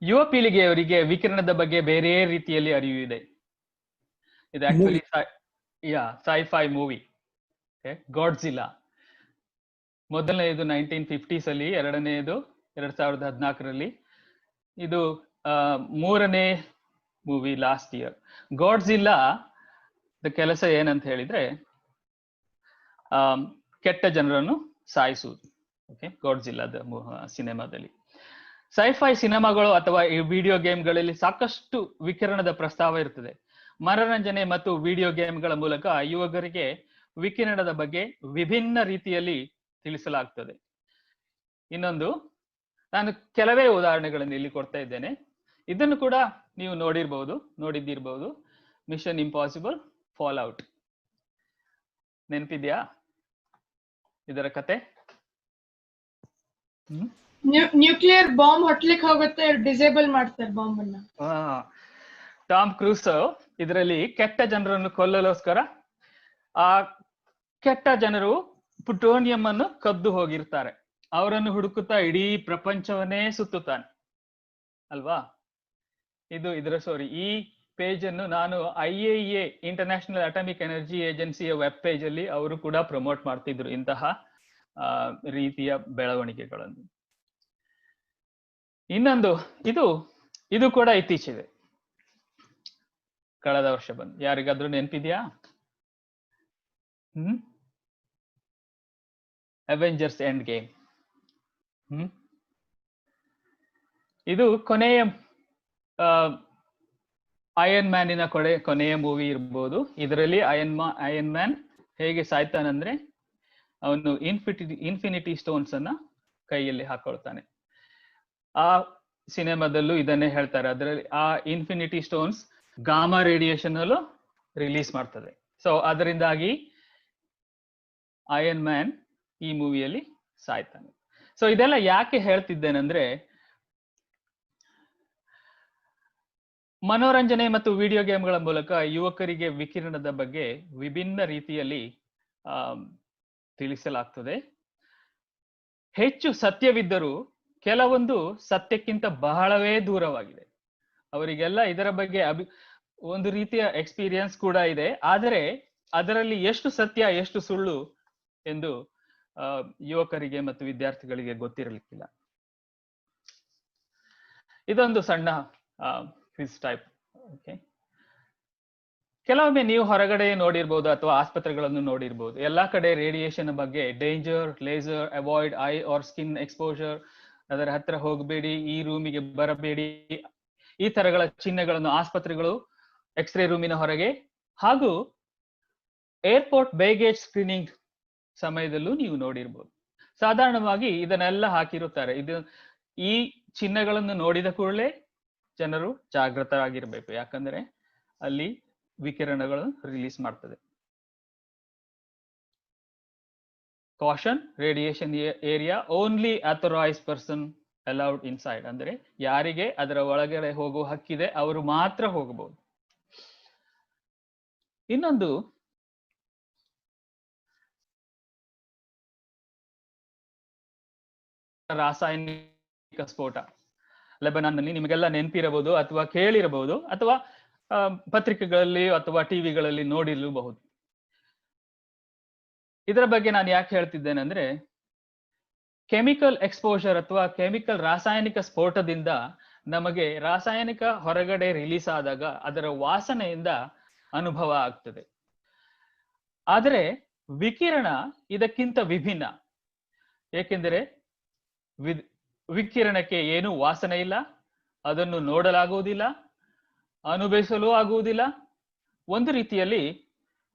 ಯುವ ಪೀಳಿಗೆಯವರಿಗೆ ವಿಕಿರಣದ ಬಗ್ಗೆ ಬೇರೆ ರೀತಿಯಲ್ಲಿ ಅರಿವು ಇದೆ. ಇದು ಆಕ್ಚುಲಿ ಸೈ-ಫೈ ಮೂವಿ ಗಾಡ್ಜಿಲ್ಲಾ. ಮೊದಲನೆಯದು 1950s ಅಲ್ಲಿ, ಎರಡನೆಯದು 2014ರಲ್ಲಿ, ಇದು ಮೂರನೇ ಮೂವಿ ಲಾಸ್ಟ್ ಇಯರ್. ಗಾಡ್ಜಿಲ್ಲಾ ಕೆಲಸ ಏನಂತ ಹೇಳಿದ್ರೆ ಕೆಟ್ಟ ಜನರನ್ನು ಸಾಯಿಸುವುದು. ಗಾಡ್ಜಿಲ್ಲಾದ ಸಿನಿಮಾದಲ್ಲಿ. ಸೈ-ಫೈ ಸಿನಿಮಾಗಳು ಅಥವಾ ಈ ವಿಡಿಯೋ ಗೇಮ್ಗಳಲ್ಲಿ ಸಾಕಷ್ಟು ವಿಕಿರಣದ ಪ್ರಸ್ತಾವ ಇರ್ತದೆ. ಮನರಂಜನೆ ಮತ್ತು ವಿಡಿಯೋ ಗೇಮ್ಗಳ ಮೂಲಕ ಯುವಕರಿಗೆ ವಿಕಿರಣದ ಬಗ್ಗೆ ವಿಭಿನ್ನ ರೀತಿಯಲ್ಲಿ ತಿಳಿಸಲಾಗ್ತದೆ. ಇನ್ನೊಂದು, ನಾನು ಕೆಲವೇ ಉದಾಹರಣೆಗಳನ್ನು ಇಲ್ಲಿ ಕೊಡ್ತಾ ಇದ್ದೇನೆ. ಇದನ್ನು ಕೂಡ ನೀವು ನೋಡಿದ್ದಿರ್ಬಹುದು. Mission Impossible Fallout. ನೆನಪಿದ್ಯಾ ಇದರ ಕತೆ? ನ್ಯೂಕ್ಲಿಯರ್ ಬಾಂಬ್ ಹೊಟ್ಲಿಕ್ಕೆ ಹೋಗುತ್ತೆ, ಡಿಸೇಬಲ್ ಮಾಡ್ತಾರೆ ಬಾಂಬ್ ಅನ್ನ. ಟಾಮ್ ಕ್ರೂಸ್ ಇದರಲ್ಲಿ ಕೆಟ್ಟ ಜನರನ್ನು ಕೊಲ್ಲಲೋಸ್ಕರ ಆ ಕೆಟ್ಟ ಜನರು ಪ್ಲುಟೋನಿಯಂ ಅನ್ನು ಕದ್ದು ಹೋಗಿರ್ತಾರೆ. ಅವರನ್ನು ಹುಡುಕುತ್ತಾ ಇಡೀ ಪ್ರಪಂಚವನ್ನೇ ಸುತ್ತುತ್ತಾನೆ ಅಲ್ವಾ? ಇದರ ಈ ಪೇಜ್ ಅನ್ನು ನಾನು IAEA ಇಂಟರ್ನ್ಯಾಷನಲ್ ಅಟಾಮಿಕ್ ಎನರ್ಜಿ ಏಜೆನ್ಸಿಯ ವೆಬ್ ಪೇಜ್ ಅಲ್ಲಿ ಅವರು ಕೂಡ ಪ್ರಮೋಟ್ ಮಾಡ್ತಿದ್ರು ಇಂತಹ ರೀತಿಯ ಬೆಳವಣಿಗೆಗಳನ್ನು. ಇನ್ನೊಂದು, ಇದು ಕೂಡ ಇತ್ತೀಚೆಗೆ ಕಳೆದ ವರ್ಷ ಬಂದು, ಯಾರಿಗಾದ್ರೂ ನೆನಪಿದ್ಯಾ? Avengers end game. ಇದು ಕೊನೆಯ ಐರನ್ ಮ್ಯಾನಿನ ಕೊನೆಯ ಮೂವಿ ಇರ್ಬೋದು. ಇದರಲ್ಲಿ ಐರನ್ ಮ್ಯಾನ್ ಹೇಗೆ ಸಾಯ್ತಾನಂದ್ರೆ, ಅವನು ಇನ್ಫಿನಿಟಿ ಸ್ಟೋನ್ಸ್ ಅನ್ನ ಕೈಯಲ್ಲಿ ಹಾಕೊಳ್ತಾನೆ. ಆ ಸಿನಿಮಾದಲ್ಲೂ ಇದನ್ನೇ ಹೇಳ್ತಾರೆ. ಅದರಲ್ಲಿ ಆ ಇನ್ಫಿನಿಟಿ ಸ್ಟೋನ್ಸ್ ಗಾಮಾ ರೇಡಿಯೇಷನ್ ಅಲ್ಲೂ ರಿಲೀಸ್ ಮಾಡ್ತದೆ. ಸೊ ಅದರಿಂದಾಗಿ ಐರನ್ ಮ್ಯಾನ್ ಈ ಮೂವಿಯಲ್ಲಿ ಸಾಯ್ತಾನೆ. ಸೊ ಇದೆಲ್ಲ ಯಾಕೆ ಹೇಳ್ತಿದ್ದೇನೆಂದ್ರೆ, ಮನೋರಂಜನೆ ಮತ್ತು ವಿಡಿಯೋ ಗೇಮ್ಗಳ ಮೂಲಕ ಯುವಕರಿಗೆ ವಿಕಿರಣದ ಬಗ್ಗೆ ವಿಭಿನ್ನ ರೀತಿಯಲ್ಲಿ ತಿಳಿಸಲಾಗ್ತದೆ. ಹೆಚ್ಚು ಸತ್ಯವಿದ್ದರೂ ಕೆಲವೊಂದು ಸತ್ಯಕ್ಕಿಂತ ಬಹಳವೇ ದೂರವಾಗಿದೆ. ಅವರಿಗೆಲ್ಲ ಇದರ ಬಗ್ಗೆ ಒಂದು ರೀತಿಯ ಎಕ್ಸ್ಪೀರಿಯನ್ಸ್ ಕೂಡ ಇದೆ, ಆದರೆ ಅದರಲ್ಲಿ ಎಷ್ಟು ಸತ್ಯ ಎಷ್ಟು ಸುಳ್ಳು ಎಂದು ಯುವಕರಿಗೆ ಮತ್ತು ವಿದ್ಯಾರ್ಥಿಗಳಿಗೆ ಗೊತ್ತಿರಲಿಕ್ಕಿಲ್ಲ. ಇದೊಂದು ಸಣ್ಣ ಕ್ವಿಜ್ ಟೈಪ್. ಕೆಲವೊಮ್ಮೆ ನೀವು ಹೊರಗಡೆ ನೋಡಿರ್ಬೋದು ಅಥವಾ ಆಸ್ಪತ್ರೆಗಳನ್ನು ನೋಡಿರ್ಬೋದು. ಎಲ್ಲಾ ಕಡೆ ರೇಡಿಯೇಷನ್ ಬಗ್ಗೆ danger, laser, avoid eye or skin exposure, ಅದರ ಹತ್ರ ಹೋಗಬೇಡಿ, ಈ ರೂಮಿಗೆ ಬರಬೇಡಿ, ಈ ತರಗಳ ಚಿಹ್ನೆಗಳನ್ನು ಆಸ್ಪತ್ರೆಗಳು, ಎಕ್ಸ್ರೇ ರೂಮಿನ ಹೊರಗೆ ಹಾಗೂ ಏರ್ಪೋರ್ಟ್ ಬೇಗೇಜ್ ಸ್ಕ್ರೀನಿಂಗ್ ಸಮಯದಲ್ಲೂ ನೀವು ನೋಡಿರ್ಬೋದು. ಸಾಧಾರಣವಾಗಿ ಇದನ್ನೆಲ್ಲ ಹಾಕಿರುತ್ತಾರೆ. ಈ ಚಿಹ್ನೆಗಳನ್ನು ನೋಡಿದ ಕೂಡಲೇ ಜನರು ಜಾಗೃತರಾಗಿರ್ಬೇಕು, ಯಾಕಂದ್ರೆ ಅಲ್ಲಿ ವಿಕಿರಣಗಳು ರಿಲೀಸ್ ಮಾಡ್ತದೆ. Caution, radiation area, only authorised person allowed inside. ಅಂದ್ರೆ ಯಾರಿಗೆ ಅದರ ಒಳಗಡೆ ಹೋಗುವ ಹಕ್ಕಿದೆ ಅವರು ಮಾತ್ರ ಹೋಗಬಹುದು. ಇನ್ನೊಂದು ರಾಸಾಯನಿಕ ಸ್ಫೋಟ. ಲೆಬನಾನ್ ನಲ್ಲಿ ನಿಮಗೆಲ್ಲ ನೆನಪಿರಬಹುದು ಅಥವಾ ಕೇಳಿರಬಹುದು ಅಥವಾ ಪತ್ರಿಕೆಗಳಲ್ಲಿ ಅಥವಾ ಟಿವಿಗಳಲ್ಲಿ ನೋಡಿರಬಹುದು. ಇದರ ಬಗ್ಗೆ ನಾನು ಯಾಕೆ ಹೇಳ್ತಿದ್ದೇನೆ ಅಂದ್ರೆ, ಕೆಮಿಕಲ್ ಎಕ್ಸ್ಪೋಜರ್ ಅಥವಾ ಕೆಮಿಕಲ್ ರಾಸಾಯನಿಕ ಸ್ಫೋಟದಿಂದ ನಮಗೆ ರಾಸಾಯನಿಕ ಹೊರಗಡೆ ರಿಲೀಸ್ ಆದಾಗ ಅದರ ವಾಸನೆಯಿಂದ ಅನುಭವ ಆಗ್ತದೆ. ಆದರೆ ವಿಕಿರಣ ಇದಕ್ಕಿಂತ ವಿಭಿನ್ನ. ಏಕೆಂದರೆ ವಿಕಿರಣಕ್ಕೆ ಏನು ವಾಸನೆ ಇಲ್ಲ, ಅದನ್ನು ನೋಡಲಾಗುವುದಿಲ್ಲ, ಅನುಭವಿಸಲು ಆಗುವುದಿಲ್ಲ. ಒಂದು ರೀತಿಯಲ್ಲಿ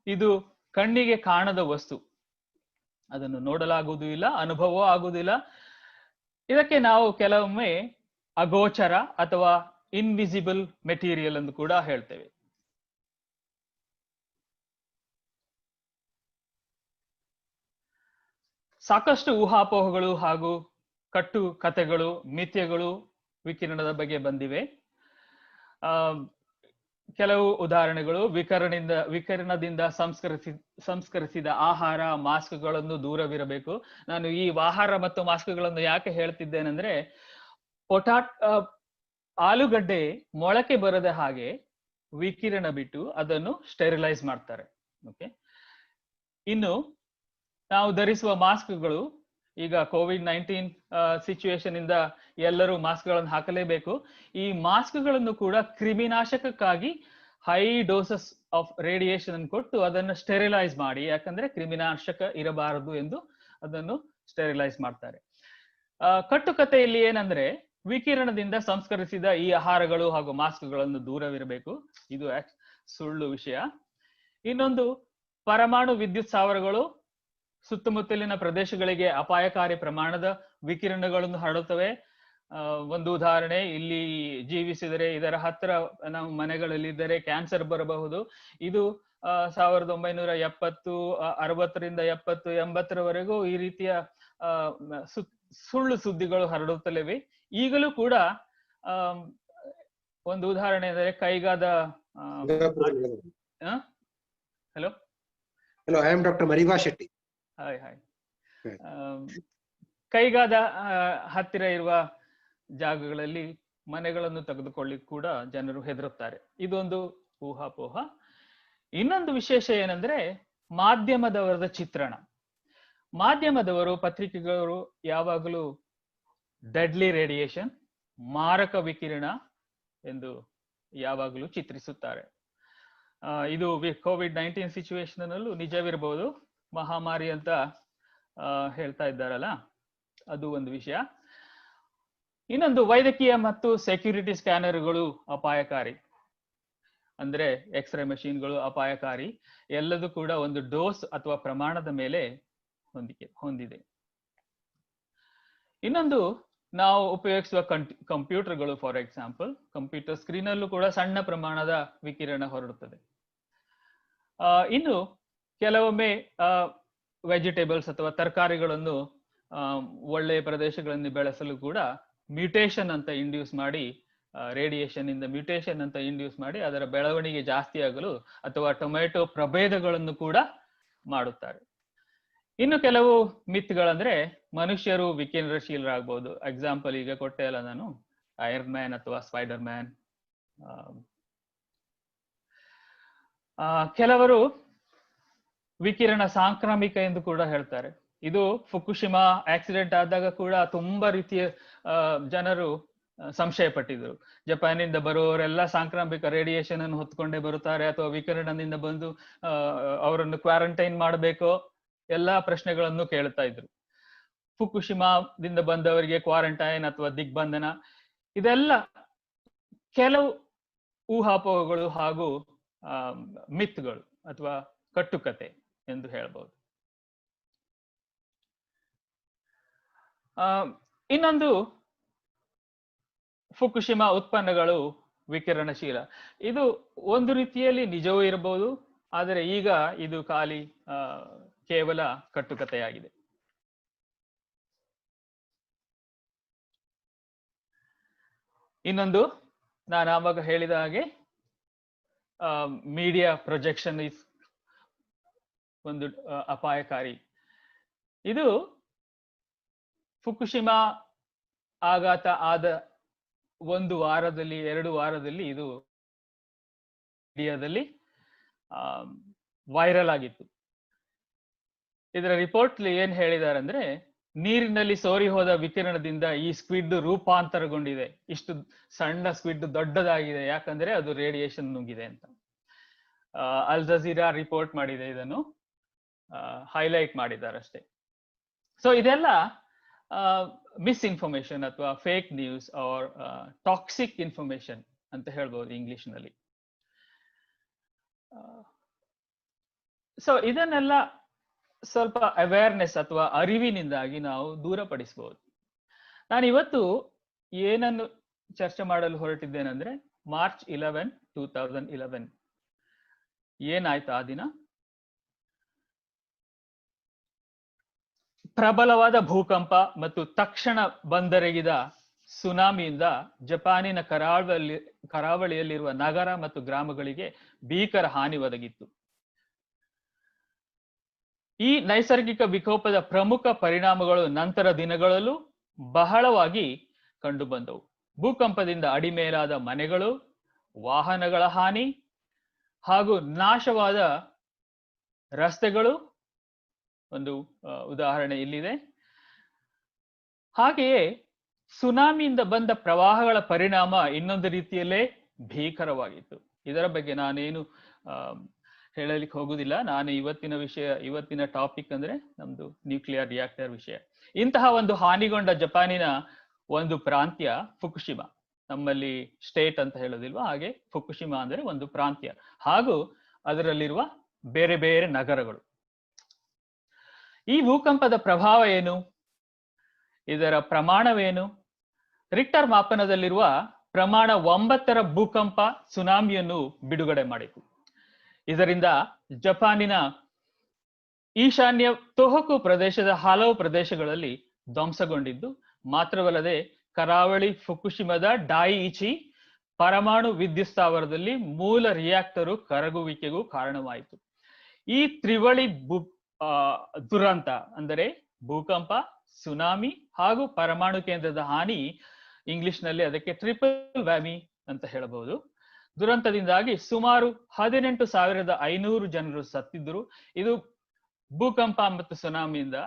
ಇದು ಕಣ್ಣಿಗೆ ಕಾಣದ ವಸ್ತು, ಅದನ್ನು ನೋಡಲಾಗುವುದೂ ಇಲ್ಲ, ಅನುಭವವೂ ಆಗುವುದಿಲ್ಲ. ಇದಕ್ಕೆ ನಾವು ಕೆಲವೊಮ್ಮೆ ಅಗೋಚರ ಅಥವಾ ಇನ್ವಿಸಿಬಲ್ ಮೆಟೀರಿಯಲ್ ಎಂದು ಕೂಡ ಹೇಳ್ತೇವೆ. ಸಾಕಷ್ಟು ಊಹಾಪೋಹಗಳು ಹಾಗೂ ಕಟ್ಟು ಕಥೆಗಳು, ಮಿಥ್ಯಗಳು ವಿಕಿರಣದ ಬಗ್ಗೆ ಬಂದಿವೆ. ಕೆಲವು ಉದಾಹರಣೆಗಳು: ವಿಕಿರಣದಿಂದ ಸಂಸ್ಕರಿಸಿದ ಆಹಾರ, ಮಾಸ್ಕ್ಗಳನ್ನು ದೂರವಿರಬೇಕು. ನಾನು ಈ ಆಹಾರ ಮತ್ತು ಮಾಸ್ಕ್ಗಳನ್ನು ಯಾಕೆ ಹೇಳ್ತಿದ್ದೇನೆಂದ್ರೆ, ಆಲೂಗಡ್ಡೆ ಮೊಳಕೆ ಬರದ ಹಾಗೆ ವಿಕಿರಣ ಬಿಟ್ಟು ಅದನ್ನು ಸ್ಟೆರಿಲೈಸ್ ಮಾಡ್ತಾರೆ. ಓಕೆ. ಇನ್ನು ನಾವು ಧರಿಸುವ ಮಾಸ್ಕ್ಗಳು, ಈಗ COVID-19 ಸಿಚುವೇಶನ್ ಇಂದ ಎಲ್ಲರೂ ಮಾಸ್ಕ್ಗಳನ್ನು ಹಾಕಲೇಬೇಕು. ಈ ಮಾಸ್ಕ್ಗಳನ್ನು ಕೂಡ ಕ್ರಿಮಿನಾಶಕಕ್ಕಾಗಿ ಹೈ ಡೋಸಸ್ ಆಫ್ ರೇಡಿಯೇಷನ್ ಅನ್ನು ಕೊಟ್ಟು ಅದನ್ನು ಸ್ಟೆರಿಲೈಸ್ ಮಾಡಿ, ಯಾಕಂದ್ರೆ ಕ್ರಿಮಿನಾಶಕ ಇರಬಾರದು ಎಂದು ಅದನ್ನು ಸ್ಟೆರಿಲೈಸ್ ಮಾಡ್ತಾರೆ. ಕಟ್ಟುಕತೆಯಲ್ಲಿ ಏನಂದ್ರೆ, ವಿಕಿರಣದಿಂದ ಸಂಸ್ಕರಿಸಿದ ಈ ಆಹಾರಗಳು ಹಾಗೂ ಮಾಸ್ಕ್ಗಳನ್ನು ದೂರವಿರಬೇಕು. ಇದು ಸುಳ್ಳು ವಿಷಯ. ಇನ್ನೊಂದು, ಪರಮಾಣು ವಿದ್ಯುತ್ ಸ್ಥಾವರಗಳು ಸುತ್ತಮುತ್ತಲಿನ ಪ್ರದೇಶಗಳಿಗೆ ಅಪಾಯಕಾರಿ ಪ್ರಮಾಣದ ವಿಕಿರಣಗಳನ್ನು ಹರಡುತ್ತವೆ. ಒಂದು ಉದಾಹರಣೆ, ಇಲ್ಲಿ ಜೀವಿಸಿದರೆ ಇದರ ಹತ್ತಿರ ನಮ್ಮ ಮನೆಗಳಲ್ಲಿ ಇದ್ದರೆ ಕ್ಯಾನ್ಸರ್ ಬರಬಹುದು. ಇದು 1970, 60ರಿಂದ 70, 80ರವರೆಗೂ ಈ ರೀತಿಯ ಸುಳ್ಳು ಸುದ್ದಿಗಳು ಹರಡುತ್ತಲಿವೆ. ಈಗಲೂ ಕೂಡ ಒಂದು ಉದಾಹರಣೆ ಅಂದರೆ ಕೈಗಾದ hello I am doctor Mariva Shetty. Hi. ಕೈಗಾದ ಹತ್ತಿರ ಇರುವ ಜಾಗಗಳಲ್ಲಿ ಮನೆಗಳನ್ನು ತೆಗೆದುಕೊಳ್ಳಿಕ್ ಕೂಡ ಜನರು ಹೆದರುತ್ತಾರೆ. ಇದೊಂದು ಊಹಾಪೋಹ. ಇನ್ನೊಂದು ವಿಶೇಷ ಏನಂದ್ರೆ, ಮಾಧ್ಯಮದವರದ ಚಿತ್ರಣ. ಮಾಧ್ಯಮದವರು, ಪತ್ರಿಕೆಗಳು ಯಾವಾಗಲೂ ಡೆಡ್ಲಿ ರೇಡಿಯೇಷನ್, ಮಾರಕ ವಿಕಿರಣ ಎಂದು ಯಾವಾಗಲೂ ಚಿತ್ರಿಸುತ್ತಾರೆ. ಇದು COVID-19 ಸಿಚುವೇಶನ್ ನಲ್ಲೂ ನಿಜವಿರಬಹುದು. ಮಹಾಮಾರಿ ಅಂತ ಹೇಳ್ತಾ ಇದ್ದಾರಲ್ಲ, ಅದು ಒಂದು ವಿಷಯ. ಇನ್ನೊಂದು, ವೈದ್ಯಕೀಯ ಮತ್ತು ಸೆಕ್ಯೂರಿಟಿ ಸ್ಕ್ಯಾನರ್ಗಳು ಅಪಾಯಕಾರಿ. ಅಂದ್ರೆ ಎಕ್ಸ್ರೇ ಮಷೀನ್ಗಳು ಅಪಾಯಕಾರಿ. ಎಲ್ಲದೂ ಕೂಡ ಒಂದು ಡೋಸ್ ಅಥವಾ ಪ್ರಮಾಣದ ಮೇಲೆ ಹೊಂದಿದೆ. ಇನ್ನೊಂದು, ನಾವು ಉಪಯೋಗಿಸುವ ಕಂಪ್ಯೂಟರ್ಗಳು, ಫಾರ್ ಎಕ್ಸಾಂಪಲ್ ಕಂಪ್ಯೂಟರ್ ಸ್ಕ್ರೀನ್ ಅಲ್ಲೂ ಕೂಡ ಸಣ್ಣ ಪ್ರಮಾಣದ ವಿಕಿರಣ ಹೊರಡುತ್ತದೆ. ಇನ್ನು ಕೆಲವೊಮ್ಮೆ ವೆಜಿಟೇಬಲ್ಸ್ ಅಥವಾ ತರಕಾರಿಗಳನ್ನು ಒಳ್ಳೆಯ ಪ್ರದೇಶಗಳಲ್ಲಿ ಬೆಳೆಸಲು ಕೂಡ ಮ್ಯೂಟೇಷನ್ ಅಂತ ಇಂಡ್ಯೂಸ್ ಮಾಡಿ, ರೇಡಿಯೇಷನ್ ಇಂದ ಮ್ಯೂಟೇಷನ್ ಅಂತ ಇಂಡ್ಯೂಸ್ ಮಾಡಿ ಅದರ ಬೆಳವಣಿಗೆ ಜಾಸ್ತಿ ಆಗಲು ಅಥವಾ ಟೊಮೆಟೊ ಪ್ರಭೇದಗಳನ್ನು ಕೂಡ ಮಾಡುತ್ತಾರೆ. ಇನ್ನು ಕೆಲವು ಮಿತ್ಗಳಂದ್ರೆ, ಮನುಷ್ಯರು ವಿಕಿರಣಶೀಲರಾಗಬಹುದು. ಎಕ್ಸಾಂಪಲ್ ಈಗ ಕೊಟ್ಟೆ ಅಲ್ಲ ನಾನು, ಐರನ್ ಮ್ಯಾನ್ ಅಥವಾ ಸ್ಪೈಡರ್ ಮ್ಯಾನ್. ಕೆಲವರು ವಿಕಿರಣ ಸಾಂಕ್ರಾಮಿಕ ಎಂದು ಕೂಡ ಹೇಳ್ತಾರೆ. ಇದು ಫುಕುಶಿಮಾ ಆಕ್ಸಿಡೆಂಟ್ ಆದಾಗ ಕೂಡ ತುಂಬಾ ರೀತಿಯ ಜನರು ಸಂಶಯ ಪಟ್ಟಿದ್ರು. ಜಪಾನಿಂದ ಬರುವವರೆಲ್ಲ ಸಾಂಕ್ರಾಮಿಕ ರೇಡಿಯೇಷನ್ ಅನ್ನು ಹೊತ್ಕೊಂಡೇ ಬರುತ್ತಾರೆ ಅಥವಾ ವಿಕಿರಣದಿಂದ ಬಂದು ಅವರನ್ನು ಕ್ವಾರಂಟೈನ್ ಮಾಡಬೇಕೋ, ಎಲ್ಲಾ ಪ್ರಶ್ನೆಗಳನ್ನು ಕೇಳ್ತಾ ಇದ್ರು. ಫುಕುಶಿಮಾದಿಂದ ಬಂದವರಿಗೆ ಕ್ವಾರಂಟೈನ್ ಅಥವಾ ದಿಗ್ಬಂಧನ, ಇದೆಲ್ಲ ಕೆಲವು ಊಹಾಪೋಹಗಳು ಹಾಗೂ ಮಿತ್ಗಳು ಅಥವಾ ಕಟ್ಟುಕತೆ ಎಂದು ಹೇಳ್ಬೋದು. ಇನ್ನೊಂದು, ಫುಕುಶಿಮಾ ಉತ್ಪನ್ನಗಳು ವಿಕಿರಣಶೀಲ. ಇದು ಒಂದು ರೀತಿಯಲ್ಲಿ ನಿಜವೂ ಇರಬಹುದು, ಆದರೆ ಈಗ ಇದು ಕೇವಲ ಕಟ್ಟುಕತೆಯಾಗಿದೆ. ಇನ್ನೊಂದು, ನಾನು ಆವಾಗ ಹೇಳಿದ ಹಾಗೆ ಮೀಡಿಯಾ ಪ್ರೊಜೆಕ್ಷನ್ ಇಸ್ ಒಂದು ಅಪಾಯಕಾರಿ. ಇದು ಫುಕುಶಿಮಾ ಆಘಾತ ಆದ 1 ವಾರದಲ್ಲಿ 2 ವಾರದಲ್ಲಿ ಇದು ಮೀಡಿಯಾದಲ್ಲಿ ವೈರಲ್ ಆಗಿತ್ತು. ಇದರ ರಿಪೋರ್ಟ್ ಏನ್ ಹೇಳಿದ್ದಾರೆ ಅಂದ್ರೆ, ನೀರಿನಲ್ಲಿ ಸೋರಿ ಹೋದ ವಿಕಿರಣದಿಂದ ಈ ಸ್ಕ್ವಿಡ್ ರೂಪಾಂತರಗೊಂಡಿದೆ. ಇಷ್ಟು ಸಣ್ಣ ಸ್ಕ್ವಿಡ್ ದೊಡ್ಡದಾಗಿದೆ, ಯಾಕಂದ್ರೆ ಅದು ರೇಡಿಯೇಷನ್ ನುಂಗಿದೆ ಅಂತ. ಅಲ್ ಜಜೀರಾ ರಿಪೋರ್ಟ್ ಮಾಡಿದೆ, ಇದನ್ನು ಹೈಲೈಟ್ ಮಾಡಿದ್ದಾರೆ ಅಷ್ಟೇ. ಸೊ ಇದೆಲ್ಲ ಮಿಸ್ಇನ್ಫಾರ್ಮೇಶನ್ ಅಥವಾ fake news or toxic information ಅಂತ ಹೇಳ್ಬೋದು ಇಂಗ್ಲಿಷ್ ನಲ್ಲಿ. ಸೊ ಇದನ್ನೆಲ್ಲ ಸ್ವಲ್ಪ ಅವೇರ್ನೆಸ್ ಅಥವಾ ಅರಿವಿನಿಂದಾಗಿ ನಾವು ದೂರಪಡಿಸಬಹುದು. ನಾನು ಇವತ್ತು ಏನನ್ನು ಚರ್ಚೆ ಮಾಡಲು ಹೊರಟಿದ್ದೇನೆಂದ್ರೆ, ಮಾರ್ಚ್ 11, 2011 ಏನಾಯ್ತು ಆ ದಿನ? ಪ್ರಬಲವಾದ ಭೂಕಂಪ ಮತ್ತು ತಕ್ಷಣ ಬಂದೆರಗಿದ ಸುನಾಮಿಯಿಂದ ಜಪಾನಿನ ಕರಾವಳಿಯಲ್ಲಿರುವ ನಗರ ಮತ್ತು ಗ್ರಾಮಗಳಿಗೆ ಭೀಕರ ಹಾನಿ ಒದಗಿತ್ತು. ಈ ನೈಸರ್ಗಿಕ ವಿಕೋಪದ ಪ್ರಮುಖ ಪರಿಣಾಮಗಳು ನಂತರ ದಿನಗಳಲ್ಲೂ ಬಹಳವಾಗಿ ಕಂಡುಬಂದವು. ಭೂಕಂಪದಿಂದ ಅಡಿಮೇಲಾದ ಮನೆಗಳು, ವಾಹನಗಳ ಹಾನಿ ಹಾಗೂ ನಾಶವಾದ ರಸ್ತೆಗಳು ಒಂದು ಉದಾಹರಣೆ ಇಲ್ಲಿದೆ. ಹಾಗೆಯೇ ಸುನಾಮಿಯಿಂದ ಬಂದ ಪ್ರವಾಹಗಳ ಪರಿಣಾಮ ಇನ್ನೊಂದು ರೀತಿಯಲ್ಲೇ ಭೀಕರವಾಗಿತ್ತು. ಇದರ ಬಗ್ಗೆ ನಾನೇನು ಹೇಳಲಿಕ್ಕೆ ಹೋಗುದಿಲ್ಲ. ನಾನು ಇವತ್ತಿನ ಟಾಪಿಕ್ ಅಂದ್ರೆ ನಮ್ದು ನ್ಯೂಕ್ಲಿಯರ್ ರಿಯಾಕ್ಟರ್ ವಿಷಯ. ಇಂತಹ ಒಂದು ಹಾನಿಗೊಂಡ ಜಪಾನಿನ ಒಂದು ಪ್ರಾಂತ್ಯ ಫುಕುಶಿಮಾ. ನಮ್ಮಲ್ಲಿ ಸ್ಟೇಟ್ ಅಂತ ಹೇಳೋದಿಲ್ವಾ, ಹಾಗೆ ಫುಕುಶಿಮಾ ಅಂದ್ರೆ ಒಂದು ಪ್ರಾಂತ್ಯ ಹಾಗೂ ಅದರಲ್ಲಿರುವ ಬೇರೆ ಬೇರೆ ನಗರಗಳು. ಈ ಭೂಕಂಪದ ಪ್ರಭಾವ ಏನು? ಇದರ ಪ್ರಮಾಣವೇನು? ರಿಕ್ಟರ್ ಮಾಪನದಲ್ಲಿರುವ ಪ್ರಮಾಣ 9ರ ಭೂಕಂಪ ಸುನಾಮಿಯನ್ನು ಬಿಡುಗಡೆ ಮಾಡಿತು. ಇದರಿಂದ ಜಪಾನಿನ ಈಶಾನ್ಯ ತೊಹಕು ಪ್ರದೇಶದ ಹಲವು ಪ್ರದೇಶಗಳಲ್ಲಿ ಧ್ವಂಸಗೊಂಡಿದ್ದು ಮಾತ್ರವಲ್ಲದೆ, ಕರಾವಳಿ ಫುಕುಶಿಮಾದ ಡಾಯಿಇಚಿ ಪರಮಾಣು ವಿದ್ಯುತ್ ಸ್ಥಾವರದಲ್ಲಿ ಮೂಲ ರಿಯಾಕ್ಟರು ಕರಗುವಿಕೆಗೂ ಕಾರಣವಾಯಿತು. ಈ ತ್ರಿವಳಿ ದುರಂತ ಅಂದರೆ ಭೂಕಂಪ, ಸುನಾಮಿ ಹಾಗೂ ಪರಮಾಣು ಕೇಂದ್ರದ ಹಾನಿ, ಇಂಗ್ಲಿಷ್ ನಲ್ಲಿ ಅದಕ್ಕೆ ಟ್ರಿಪಲ್ ವ್ಯಾಮಿ ಅಂತ ಹೇಳಬಹುದು. ದುರಂತದಿಂದಾಗಿ ಸುಮಾರು 18,500 ಜನರು ಸತ್ತಿದ್ದರು. ಇದು ಭೂಕಂಪ ಮತ್ತು ಸುನಾಮಿಯಿಂದ,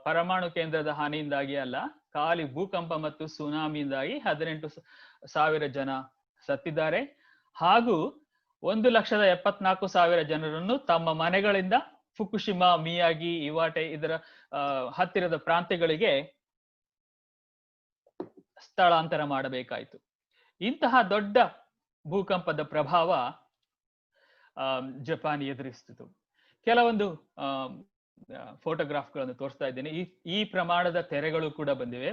ಪರಮಾಣು ಕೇಂದ್ರದ ಹಾನಿಯಿಂದಾಗಿ ಅಲ್ಲ, ಖಾಲಿ ಭೂಕಂಪ ಮತ್ತು ಸುನಾಮಿಯಿಂದಾಗಿ 18,000 ಜನ ಸತ್ತಿದ್ದಾರೆ. ಹಾಗೂ 1,74,000 ಜನರನ್ನು ತಮ್ಮ ಮನೆಗಳಿಂದ ಫುಕುಶಿಮಾ, ಮಿಯಾಗಿ, ಇವಾಟೆ ಇದರ ಹತ್ತಿರದ ಪ್ರಾಂತ್ಯಗಳಿಗೆ ಸ್ಥಳಾಂತರ ಮಾಡಬೇಕಾಯಿತು. ಇಂತಹ ದೊಡ್ಡ ಭೂಕಂಪದ ಪ್ರಭಾವ ಜಪಾನ್ ಎದುರಿಸ್ತಿತ್ತು. ಕೆಲವೊಂದು ಫೋಟೋಗ್ರಾಫ್ಗಳನ್ನು ತೋರಿಸ್ತಾ ಇದ್ದೇನೆ. ಈ ಪ್ರಮಾಣದ ತೆರೆಗಳು ಕೂಡ ಬಂದಿವೆ,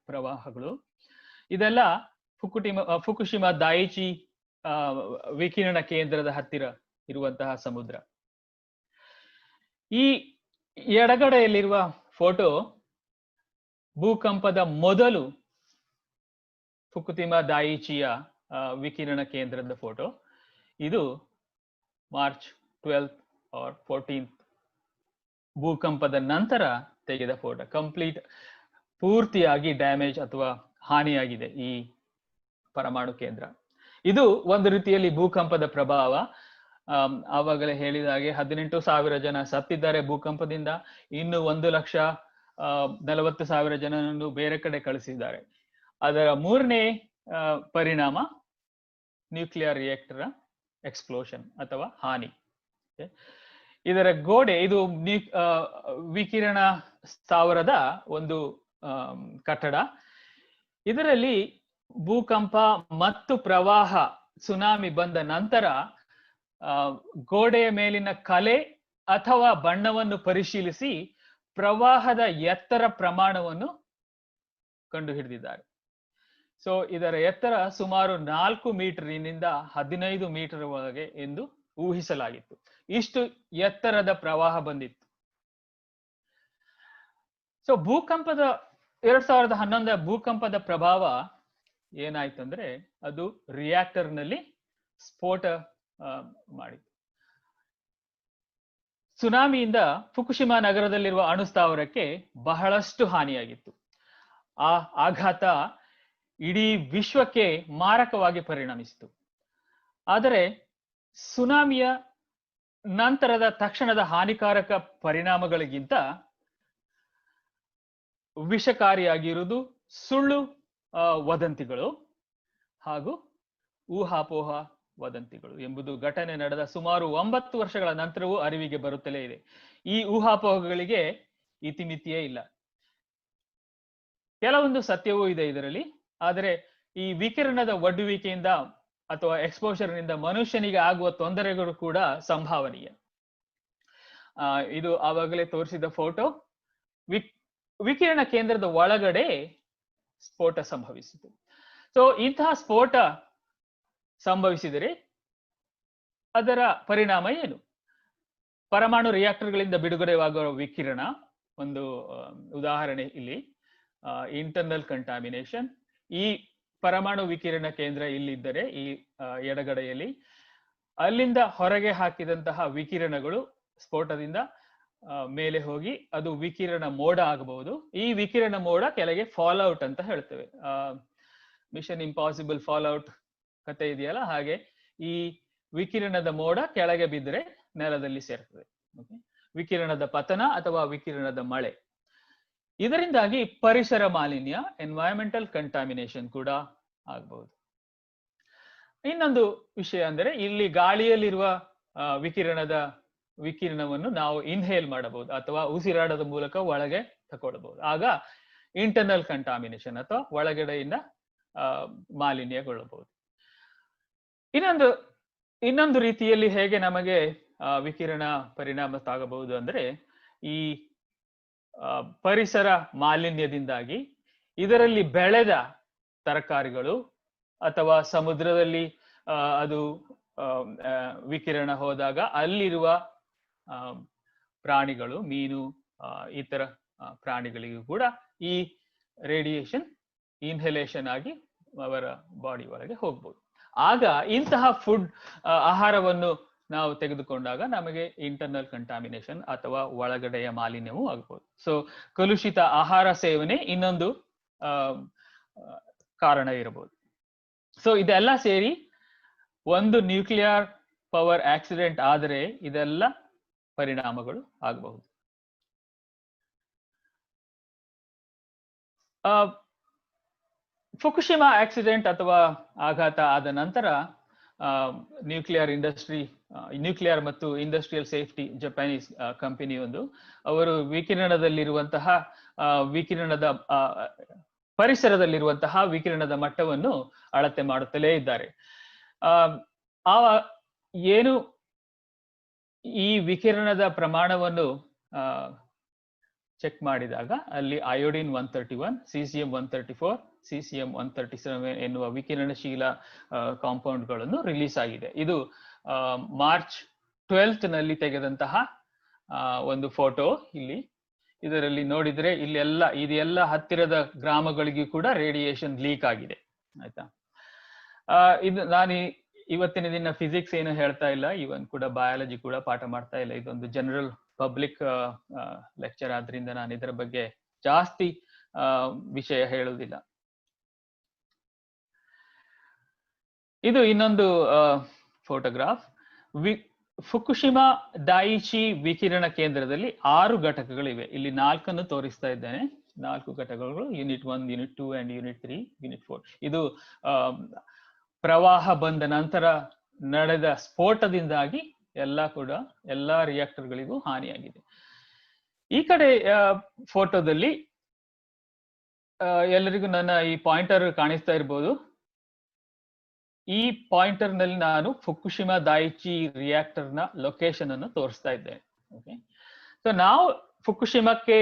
ಪ್ರವಾಹಗಳು. ಇದೆಲ್ಲ ಫುಕುಶಿಮಾ ಡಾಯಿಚಿ ವಿಕಿರಣ ಕೇಂದ್ರದ ಹತ್ತಿರ ಇರುವಂತಹ ಸಮುದ್ರ. ಈ ಎಡಗಡೆಯಲ್ಲಿರುವ ಫೋಟೋ ಭೂಕಂಪದ ಮೊದಲು ಫುಕುಶಿಮಾ ಡಾಯಿಚಿಯ ವಿಕಿರಣ ಕೇಂದ್ರದ ಫೋಟೋ. ಇದು ಮಾರ್ಚ್ 12th or 14th ಭೂಕಂಪದ ನಂತರ ತೆಗೆದ ಫೋಟೋ. ಪೂರ್ತಿಯಾಗಿ ಡ್ಯಾಮೇಜ್ ಅಥವಾ ಹಾನಿಯಾಗಿದೆ ಈ ಪರಮಾಣು ಕೇಂದ್ರ. ಇದು ಒಂದು ರೀತಿಯಲ್ಲಿ ಭೂಕಂಪದ ಪ್ರಭಾವ. ಆವಾಗಲೇ ಹೇಳಿದ ಹಾಗೆ 18,000 ಜನ ಸತ್ತಿದ್ದಾರೆ ಭೂಕಂಪದಿಂದ. ಇನ್ನು 1,40,000 ಜನರನ್ನು ಬೇರೆ ಕಡೆ ಕಳಿಸಿದ್ದಾರೆ. ಅದರ 3ನೇ ಪರಿಣಾಮ ನ್ಯೂಕ್ಲಿಯರ್ ರಿಯಾಕ್ಟರ್ ಎಕ್ಸ್ಪ್ಲೋಷನ್ ಅಥವಾ ಹಾನಿ. ಇದರ ಗೋಡೆ, ಇದು ವಿಕಿರಣ ಸ್ಥಾವರದ ಒಂದು ಕಟ್ಟಡ. ಇದರಲ್ಲಿ ಭೂಕಂಪ ಮತ್ತು ಪ್ರವಾಹ ಸುನಾಮಿ ಬಂದ ನಂತರ ಗೋಡೆಯ ಮೇಲಿನ ಕಲೆ ಅಥವಾ ಬಣ್ಣವನ್ನು ಪರಿಶೀಲಿಸಿ ಪ್ರವಾಹದ ಎತ್ತರ ಪ್ರಮಾಣವನ್ನು ಕಂಡುಹಿಡಿದಿದ್ದಾರೆ. ಸೊ ಇದರ ಎತ್ತರ ಸುಮಾರು 4 ಮೀಟರಿನಿಂದ 15 ಮೀಟರ್ ಒಳಗೆ ಎಂದು ಊಹಿಸಲಾಗಿತ್ತು. ಇಷ್ಟು ಎತ್ತರದ ಪ್ರವಾಹ ಬಂದಿತ್ತು. ಸೊ 2011 ಭೂಕಂಪದ ಪ್ರಭಾವ ಏನಾಯ್ತು ಅಂದ್ರೆ ಅದು ರಿಯಾಕ್ಟರ್ ನಲ್ಲಿ ಸ್ಫೋಟ ಮಾಡಿತು. ಸುನಾಮಿಯಿಂದ ಫುಕುಶಿಮಾ ನಗರದಲ್ಲಿರುವ ಅಣುಸ್ಥಾವರಕ್ಕೆ ಬಹಳಷ್ಟು ಹಾನಿಯಾಗಿತ್ತು. ಆ ಆಘಾತ ಇಡೀ ವಿಶ್ವಕ್ಕೆ ಮಾರಕವಾಗಿ ಪರಿಣಮಿಸಿತು. ಆದರೆ ಸುನಾಮಿಯ ನಂತರದ ತಕ್ಷಣದ ಹಾನಿಕಾರಕ ಪರಿಣಾಮಗಳಿಗಿಂತ ವಿಷಕಾರಿಯಾಗಿರುವುದು ಸುಳ್ಳು ವದಂತಿಗಳು ಹಾಗೂ ಊಹಾಪೋಹ ವದಂತಿಗಳು ಎಂಬುದು ಘಟನೆ ನಡೆದ ಸುಮಾರು 9 ವರ್ಷಗಳ ನಂತರವೂ ಅರಿವಿಗೆ ಬರುತ್ತಲೇ ಇದೆ. ಈ ಊಹಾಪೋಹಗಳಿಗೆ ಇತಿಮಿತಿಯೇ ಇಲ್ಲ. ಕೆಲವೊಂದು ಸತ್ಯವೂ ಇದೆ ಇದರಲ್ಲಿ. ಆದರೆ ಈ ವಿಕಿರಣದ ಒಡ್ಡುವಿಕೆಯಿಂದ ಅಥವಾ ಎಕ್ಸ್ಪೋಷರ್ನಿಂದ ಮನುಷ್ಯನಿಗೆ ಆಗುವ ತೊಂದರೆಗಳು ಕೂಡ ಸಂಭಾವನೀಯ. ಇದು ಆವಾಗಲೇ ತೋರಿಸಿದ ಫೋಟೋ. ವಿಕಿರಣ ಕೇಂದ್ರದ ಒಳಗಡೆ ಸ್ಫೋಟ ಸಂಭವಿಸಿತು. ಸೊ ಇಂತಹ ಸ್ಫೋಟ ಸಂಭವಿಸಿದರೆ ಅದರ ಪರಿಣಾಮ ಏನು? ಪರಮಾಣು ರಿಯಾಕ್ಟರ್ಗಳಿಂದ ಬಿಡುಗಡೆಯಾಗುವ ವಿಕಿರಣ ಒಂದು ಉದಾಹರಣೆ ಇಲ್ಲಿ. Internal contamination. ಈ ಪರಮಾಣು ವಿಕಿರಣ ಕೇಂದ್ರ ಇಲ್ಲಿದ್ದರೆ ಈ ಎಡಗಡೆಯಲ್ಲಿ, ಅಲ್ಲಿಂದ ಹೊರಗೆ ಹಾಕಿದಂತಹ ವಿಕಿರಣಗಳು ಸ್ಫೋಟದಿಂದ ಮೇಲೆ ಹೋಗಿ ಅದು ವಿಕಿರಣ ಮೋಡ ಆಗಬಹುದು. ಈ ವಿಕಿರಣ ಮೋಡ ಕೆಳಗೆ ಫಾಲ್ಔಟ್ ಅಂತ ಹೇಳ್ತೇವೆ. ಮಿಷನ್ ಇಂಪಾಸಿಬಲ್ ಫಾಲ್ಔಟ್ ಕತೆ ಇದೆಯಲ್ಲ, ಹಾಗೆ ಈ ವಿಕಿರಣದ ಮೋಡ ಕೆಳಗೆ ಬಿದ್ದರೆ ನೆಲದಲ್ಲಿ ಸೇರ್ತದೆ. ವಿಕಿರಣದ ಪತನ ಅಥವಾ ವಿಕಿರಣದ ಮಳೆ. ಇದರಿಂದಾಗಿ ಪರಿಸರ ಮಾಲಿನ್ಯ, ಎನ್ವೈರನ್ಮೆಂಟಲ್ ಕಂಟಾಮಿನೇಷನ್ ಕೂಡ ಆಗಬಹುದು. ಇನ್ನೊಂದು ವಿಷಯ ಅಂದರೆ ಇಲ್ಲಿ ಗಾಳಿಯಲ್ಲಿರುವ ವಿಕಿರಣವನ್ನು ನಾವು ಇನ್ಹೇಲ್ ಮಾಡಬಹುದು ಅಥವಾ ಉಸಿರಾಡದ ಮೂಲಕ ಒಳಗೆ ತಗೊಳ್ಬಹುದು. ಆಗ ಇಂಟರ್ನಲ್ ಕಂಟಾಮಿನೇಷನ್ ಅಥವಾ ಒಳಗಡೆಯಿಂದ ಮಾಲಿನ್ಯಗೊಳ್ಳಬಹುದು. ಇನ್ನೊಂದು ರೀತಿಯಲ್ಲಿ ಹೇಗೆ ನಮಗೆ ವಿಕಿರಣ ಪರಿಣಾಮ ತಾಗಬಹುದು ಅಂದ್ರೆ, ಈ ಪರಿಸರ ಮಾಲಿನ್ಯದಿಂದಾಗಿ ಇದರಲ್ಲಿ ಬೆಳೆದ ತರಕಾರಿಗಳು ಅಥವಾ ಸಮುದ್ರದಲ್ಲಿ ಅದು ವಿಕಿರಣ ಹೋದಾಗ ಅಲ್ಲಿರುವ ಪ್ರಾಣಿಗಳು, ಮೀನು, ಇತರ ಪ್ರಾಣಿಗಳಿಗೂ ಕೂಡ ಈ ರೇಡಿಯೇಷನ್ ಇನ್ಹಲೇಷನ್ ಆಗಿ ಅವರ ಬಾಡಿ ಒಳಗೆ ಹೋಗ್ಬೋದು. ಆಗ ಇಂತಹ ಆಹಾರವನ್ನು ನಾವು ತೆಗೆದುಕೊಂಡಾಗ ನಮಗೆ ಇಂಟರ್ನಲ್ ಕಂಟಾಮಿನೇಷನ್ ಅಥವಾ ಒಳಗಡೆಯ ಮಾಲಿನ್ಯವೂ ಆಗ್ಬೋದು. ಸೊ ಕಲುಷಿತ ಆಹಾರ ಸೇವನೆ ಇನ್ನೊಂದು ಕಾರಣ ಇರಬಹುದು. ಸೊ ಇದೆಲ್ಲ ಸೇರಿ ಒಂದು ನ್ಯೂಕ್ಲಿಯರ್ ಪವರ್ ಆಕ್ಸಿಡೆಂಟ್ ಆದರೆ ಇದೆಲ್ಲ ಪರಿಣಾಮಗಳು ಆಗಬಹುದು. ಫುಕುಶಿಮಾ ಆಕ್ಸಿಡೆಂಟ್ ಅಥವಾ ಆಘಾತ ಆದ ನಂತರ ನ್ಯೂಕ್ಲಿಯರ್ ಮತ್ತು ಇಂಡಸ್ಟ್ರಿಯಲ್ ಸೇಫ್ಟಿ ಜಪಾನೀಸ್ ಕಂಪನಿ ಅವರು ವಿಕಿರಣದಲ್ಲಿರುವಂತಹ ಪರಿಸರದಲ್ಲಿರುವಂತಹ ವಿಕಿರಣದ ಮಟ್ಟವನ್ನು ಅಳತೆ ಮಾಡುತ್ತಲೇ ಇದ್ದಾರೆ. ಏನು ಈ ವಿಕಿರಣದ ಪ್ರಮಾಣವನ್ನು ಚೆಕ್ ಮಾಡಿದಾಗ ಅಲ್ಲಿ ಅಯೋಡಿನ್ 131, cesium 134, cesium 137 ಎನ್ನುವ ವಿಕಿರಣಶೀಲ ಕಾಂಪೌಂಡ್ಗಳನ್ನು ರಿಲೀಸ್ ಆಗಿದೆ. ಇದು ಮಾರ್ಚ್ 12 ನಲ್ಲಿ ತೆಗೆದಂತಹ ಒಂದು ಫೋಟೋ. ಇದರಲ್ಲಿ ನೋಡಿದ್ರೆ ಇದೆಲ್ಲ ಹತ್ತಿರದ ಗ್ರಾಮಗಳಿಗೂ ಕೂಡ ರೇಡಿಯೇಷನ್ ಲೀಕ್ ಆಗಿದೆ. ಆಯ್ತಾ? ಇದು ನಾನು ಇವತ್ತಿನ ದಿನ ಫಿಸಿಕ್ಸ್ ಏನು ಹೇಳ್ತಾ ಇಲ್ಲ, ಇವನ್ ಕೂಡ ಬಯಾಲಜಿ ಕೂಡ ಪಾಠ ಮಾಡ್ತಾ ಇಲ್ಲ. ಇದೊಂದು ಜನರಲ್ ಪಬ್ಲಿಕ್ ಲೆಕ್ಚರ್ ಆದ್ರಿಂದ ನಾನು ಇದರ ಬಗ್ಗೆ ಜಾಸ್ತಿ ವಿಷಯ ಹೇಳುವುದಿಲ್ಲ. ಇದು ಇನ್ನೊಂದು ಫೋಟೋಗ್ರಾಫ್. ಫುಕುಶಿಮಾ ಡೈಚಿ ವಿಕಿರಣ ಕೇಂದ್ರದಲ್ಲಿ 6 ಘಟಕಗಳಿವೆ. ಇಲ್ಲಿ 4 ತೋರಿಸ್ತಾ ಇದ್ದೇನೆ. 4 ಘಟಕಗಳು, unit 1, unit 2 and unit 3, unit 4. ಇದು ಪ್ರವಾಹ ಬಂದ ನಂತರ ನಡೆದ ಸ್ಫೋಟದಿಂದಾಗಿ ಎಲ್ಲಾ ರಿಯಾಕ್ಟರ್ಗಳಿಗೂ ಹಾನಿಯಾಗಿದೆ. ಈ ಕಡೆ ಫೋಟೋದಲ್ಲಿ ಎಲ್ಲರಿಗೂ ನನ್ನ ಈ ಪಾಯಿಂಟರ್ ಕಾಣಿಸ್ತಾ ಇರ್ಬೋದು. ಈ ಪಾಯಿಂಟರ್ ನಲ್ಲಿ ನಾನು ಫುಕುಶಿಮಾ ದೈಚಿ ರಿಯಾಕ್ಟರ್ ನ ಲೊಕೇಶನ್ ಅನ್ನು ತೋರಿಸ್ತಾ ಇದ್ದೇನೆ. ಓಕೆ, ಸೊ ನಾವು ಫುಕುಶಿಮಾಕ್ಕೆ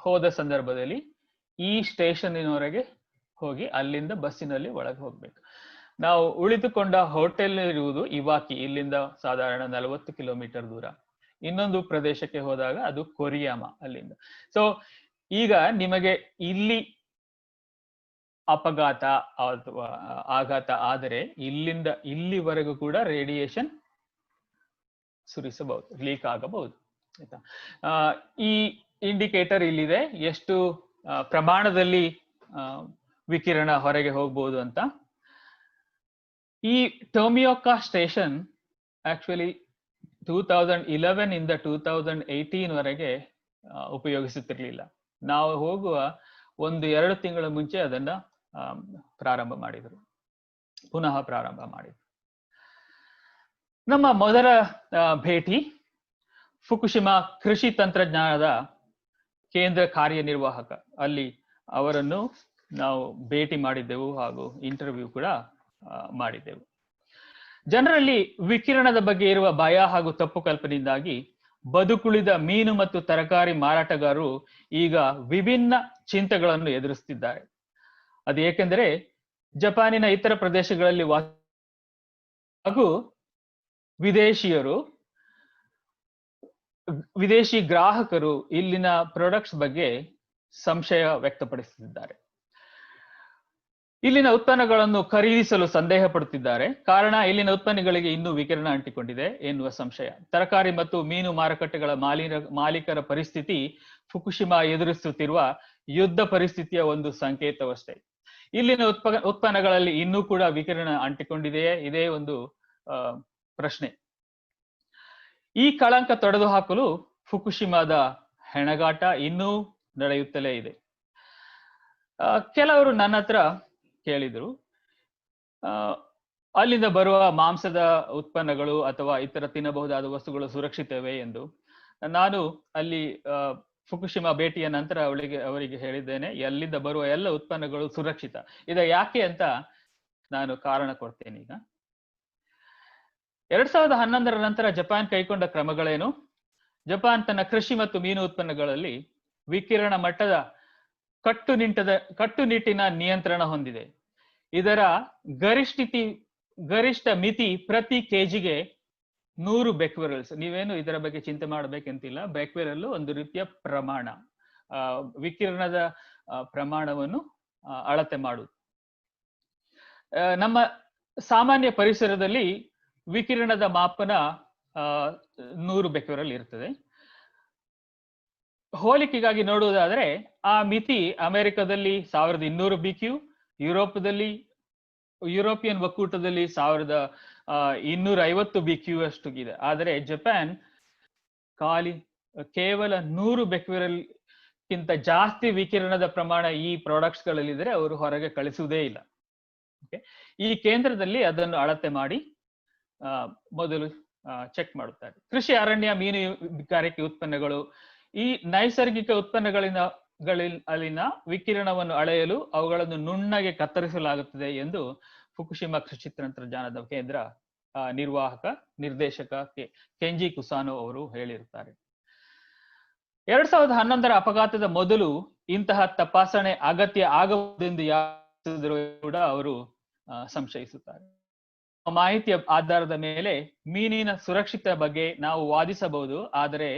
ಹೋದ ಸಂದರ್ಭದಲ್ಲಿ ಈ ಸ್ಟೇಷನ್ವರೆಗೆ ಹೋಗಿ ಅಲ್ಲಿಂದ ಬಸ್ಸಿನಲ್ಲಿ ಒಳಗೆ ಹೋಗ್ಬೇಕು. ನಾವು ಉಳಿದುಕೊಂಡ ಹೋಟೆಲ್ ಇರುವುದು ಇವಾಕಿ, ಇಲ್ಲಿಂದ ಸಾಧಾರಣ 40 ಕಿಲೋಮೀಟರ್ ದೂರ. ಇನ್ನೊಂದು ಪ್ರದೇಶಕ್ಕೆ ಹೋದಾಗ ಅದು ಕೊರಿಯಾಮಾ ಅಲ್ಲಿಂದ. ಸೊ ಈಗ ನಿಮಗೆ ಇಲ್ಲಿ ಅಪಘಾತ ಅಥವಾ ಆಘಾತ ಆದರೆ ಇಲ್ಲಿಂದ ಇಲ್ಲಿವರೆಗೂ ಕೂಡ ರೇಡಿಯೇಷನ್ ಸುರಿಸಬಹುದು, ಲೀಕ್ ಆಗಬಹುದು. ಆಯ್ತಾ, ಈ ಇಂಡಿಕೇಟರ್ ಇಲ್ಲಿದೆ ಎಷ್ಟು ಪ್ರಮಾಣದಲ್ಲಿ ವಿಕಿರಣ ಹೊರಗೆ ಹೋಗ್ಬೋದು ಅಂತ. ಈ ಟೊಮಿಯೋಕಾ ಸ್ಟೇಷನ್ ಆಕ್ಚುಲಿ 2011 ಇಂದ 2018 ವರೆಗೆ ಉಪಯೋಗಿಸುತ್ತಿರ್ಲಿಲ್ಲ. ನಾವು ಹೋಗುವ 1-2 ತಿಂಗಳ ಮುಂಚೆ ಅದನ್ನ ಪ್ರಾರಂಭ ಮಾಡಿದ್ರು, ಪುನಃ ಪ್ರಾರಂಭ ಮಾಡಿದ್ರು. ನಮ್ಮ ಮೊದಲ ಭೇಟಿ ಫುಕುಶಿಮಾ ಕೃಷಿ ತಂತ್ರಜ್ಞಾನದ ಕೇಂದ್ರ ಕಾರ್ಯನಿರ್ವಾಹಕ, ಅಲ್ಲಿ ಅವರನ್ನು ನಾವು ಭೇಟಿ ಮಾಡಿದ್ದೆವು ಹಾಗೂ ಇಂಟರ್ವ್ಯೂ ಕೂಡ ಮಾಡಿದ್ದೆವು. ಜನರಲ್ಲಿ ವಿಕಿರಣದ ಬಗ್ಗೆ ಇರುವ ಭಯ ಹಾಗೂ ತಪ್ಪು ಕಲ್ಪನೆಯಿಂದಾಗಿ ಬದುಕುಳಿದ ಮೀನು ಮತ್ತು ತರಕಾರಿ ಮಾರಾಟಗಾರರು ಈಗ ವಿಭಿನ್ನ ಚಿಂತೆಗಳನ್ನು ಎದುರಿಸುತ್ತಿದ್ದಾರೆ. ಅದು ಏಕೆಂದರೆ ಜಪಾನಿನ ಇತರ ಪ್ರದೇಶಗಳಲ್ಲಿ ಹಾಗೂ ವಿದೇಶಿ ಗ್ರಾಹಕರು ಇಲ್ಲಿನ ಪ್ರಾಡಕ್ಟ್ಸ್ ಬಗ್ಗೆ ಸಂಶಯ ವ್ಯಕ್ತಪಡಿಸುತ್ತಿದ್ದಾರೆ. ಇಲ್ಲಿನ ಉತ್ಪನ್ನಗಳನ್ನು ಖರೀದಿಸಲು ಸಂದೇಹ ಪಡುತ್ತಿದ್ದಾರೆ. ಕಾರಣ ಇಲ್ಲಿನ ಉತ್ಪನ್ನಗಳಿಗೆ ಇನ್ನೂ ವಿಕಿರಣ ಅಂಟಿಕೊಂಡಿದೆ ಎನ್ನುವ ಸಂಶಯ. ತರಕಾರಿ ಮತ್ತು ಮೀನು ಮಾರುಕಟ್ಟೆಗಳ ಮಾಲೀಕರ ಪರಿಸ್ಥಿತಿ ಫುಕುಶಿಮಾ ಎದುರಿಸುತ್ತಿರುವ ಯುದ್ಧ ಪರಿಸ್ಥಿತಿಯ ಒಂದು ಸಂಕೇತವಷ್ಟೇ. ಇಲ್ಲಿನ ಉತ್ಪನ್ನಗಳಲ್ಲಿ ಇನ್ನೂ ಕೂಡ ವಿಕಿರಣ ಅಂಟಿಕೊಂಡಿದೆಯೇ? ಇದೇ ಒಂದು ಪ್ರಶ್ನೆ. ಈ ಕಳಂಕ ತೊಡೆದು ಹಾಕಲು ಫುಕುಶಿಮಾದ ಹೆಣಗಾಟ ಇನ್ನೂ ನಡೆಯುತ್ತಲೇ ಇದೆ. ಕೆಲವರು ನನ್ನ ಹತ್ರ ಕೇಳಿದ್ರು, ಅಲ್ಲಿಂದ ಬರುವ ಮಾಂಸದ ಉತ್ಪನ್ನಗಳು ಅಥವಾ ಇತರ ತಿನ್ನಬಹುದಾದ ವಸ್ತುಗಳು ಸುರಕ್ಷಿತವೇ ಎಂದು. ನಾನು ಅಲ್ಲಿ ಫುಕುಶಿಮಾ ಭೇಟಿಯ ನಂತರ ಅವರಿಗೆ ಹೇಳಿದ್ದೇನೆ, ಅಲ್ಲಿಂದ ಬರುವ ಎಲ್ಲ ಉತ್ಪನ್ನಗಳು ಸುರಕ್ಷಿತ. ಇದು ಯಾಕೆ ಅಂತ ನಾನು ಕಾರಣ ಕೊಡ್ತೇನೆ. ಈಗ 2011 ನಂತರ ಜಪಾನ್ ಕೈಗೊಂಡ ಕ್ರಮಗಳೇನು? ಜಪಾನ್ ತನ್ನ ಕೃಷಿ ಮತ್ತು ಮೀನು ಉತ್ಪನ್ನಗಳಲ್ಲಿ ವಿಕಿರಣ ಮಟ್ಟದ ಕಟ್ಟುನಿಟ್ಟಿನ ನಿಯಂತ್ರಣ ಹೊಂದಿದೆ. ಇದರ ಗರಿಷ್ಠ ಮಿತಿ ಪ್ರತಿ ಕೆಜಿಗೆ 100 ಬೆಕ್ವೆರಲ್ಸ್. ನೀವೇನು ಇದರ ಬಗ್ಗೆ ಚಿಂತೆ ಮಾಡಬೇಕಂತಿಲ್ಲ. ಬೆಕ್ವೆರಲ್ ಒಂದು ರೀತಿಯ ಪ್ರಮಾಣ, ವಿಕಿರಣದ ಪ್ರಮಾಣವನ್ನು ಅಳತೆ ಮಾಡುವುದು. ನಮ್ಮ ಸಾಮಾನ್ಯ ಪರಿಸರದಲ್ಲಿ ವಿಕಿರಣದ ಮಾಪನ 100 ಬೆಕ್ವೆರಲ್ ಇರ್ತದೆ. ಹೋಲಿಕೆಗಾಗಿ ನೋಡುವುದಾದರೆ ಆ ಮಿತಿ ಅಮೆರಿಕದಲ್ಲಿ 1200 BQ, ಯುರೋಪಿಯನ್ ಒಕ್ಕೂಟದಲ್ಲಿ 1250 BQ ಅಷ್ಟು ಇದೆ. ಆದರೆ ಜಪಾನ್ ಕೇವಲ 100 ಬೆಕ್ವೆರಲ್ ಗಿಂತ ಜಾಸ್ತಿ ವಿಕಿರಣದ ಪ್ರಮಾಣ ಈ ಪ್ರಾಡಕ್ಟ್ಸ್ ಗಳಲ್ಲಿದ್ರೆ ಅವರು ಹೊರಗೆ ಕಳಿಸುವುದೇ ಇಲ್ಲ. ಈ ಕೇಂದ್ರದಲ್ಲಿ ಅದನ್ನು ಅಳತೆ ಮಾಡಿ ಮೊದಲು ಚೆಕ್ ಮಾಡುತ್ತಾರೆ. ಕೃಷಿ, ಅರಣ್ಯ, ಮೀನುಗಾರಿಕೆ ಉತ್ಪನ್ನಗಳು, ಈ ನೈಸರ್ಗಿಕ ಅಲ್ಲಿನ ವಿಕಿರಣವನ್ನು ಅಳೆಯಲು ಅವುಗಳನ್ನು ನುಣ್ಣಗೆ ಕತ್ತರಿಸಲಾಗುತ್ತದೆ ಎಂದು ಫುಕುಶಿಮಾ ಕೃಷಿ ತಂತ್ರಜ್ಞಾನದ ಕೇಂದ್ರ ನಿರ್ದೇಶಕ ಕೆಂಜಿ ಕುಸಾನೋ ಅವರು ಹೇಳಿರುತ್ತಾರೆ. 2011 ಅಪಘಾತದ ಮೊದಲು ಇಂತಹ ತಪಾಸಣೆ ಅಗತ್ಯ ಆಗಬಹುದೆಂದು ಕೂಡ ಅವರು ಸಂಶಯಿಸುತ್ತಾರೆ. ಮಾಹಿತಿಯ ಆಧಾರದ ಮೇಲೆ ಮೀನಿನ ಸುರಕ್ಷತೆ ಬಗ್ಗೆ ನಾವು ವಾದಿಸಬಹುದು, ಆದರೆ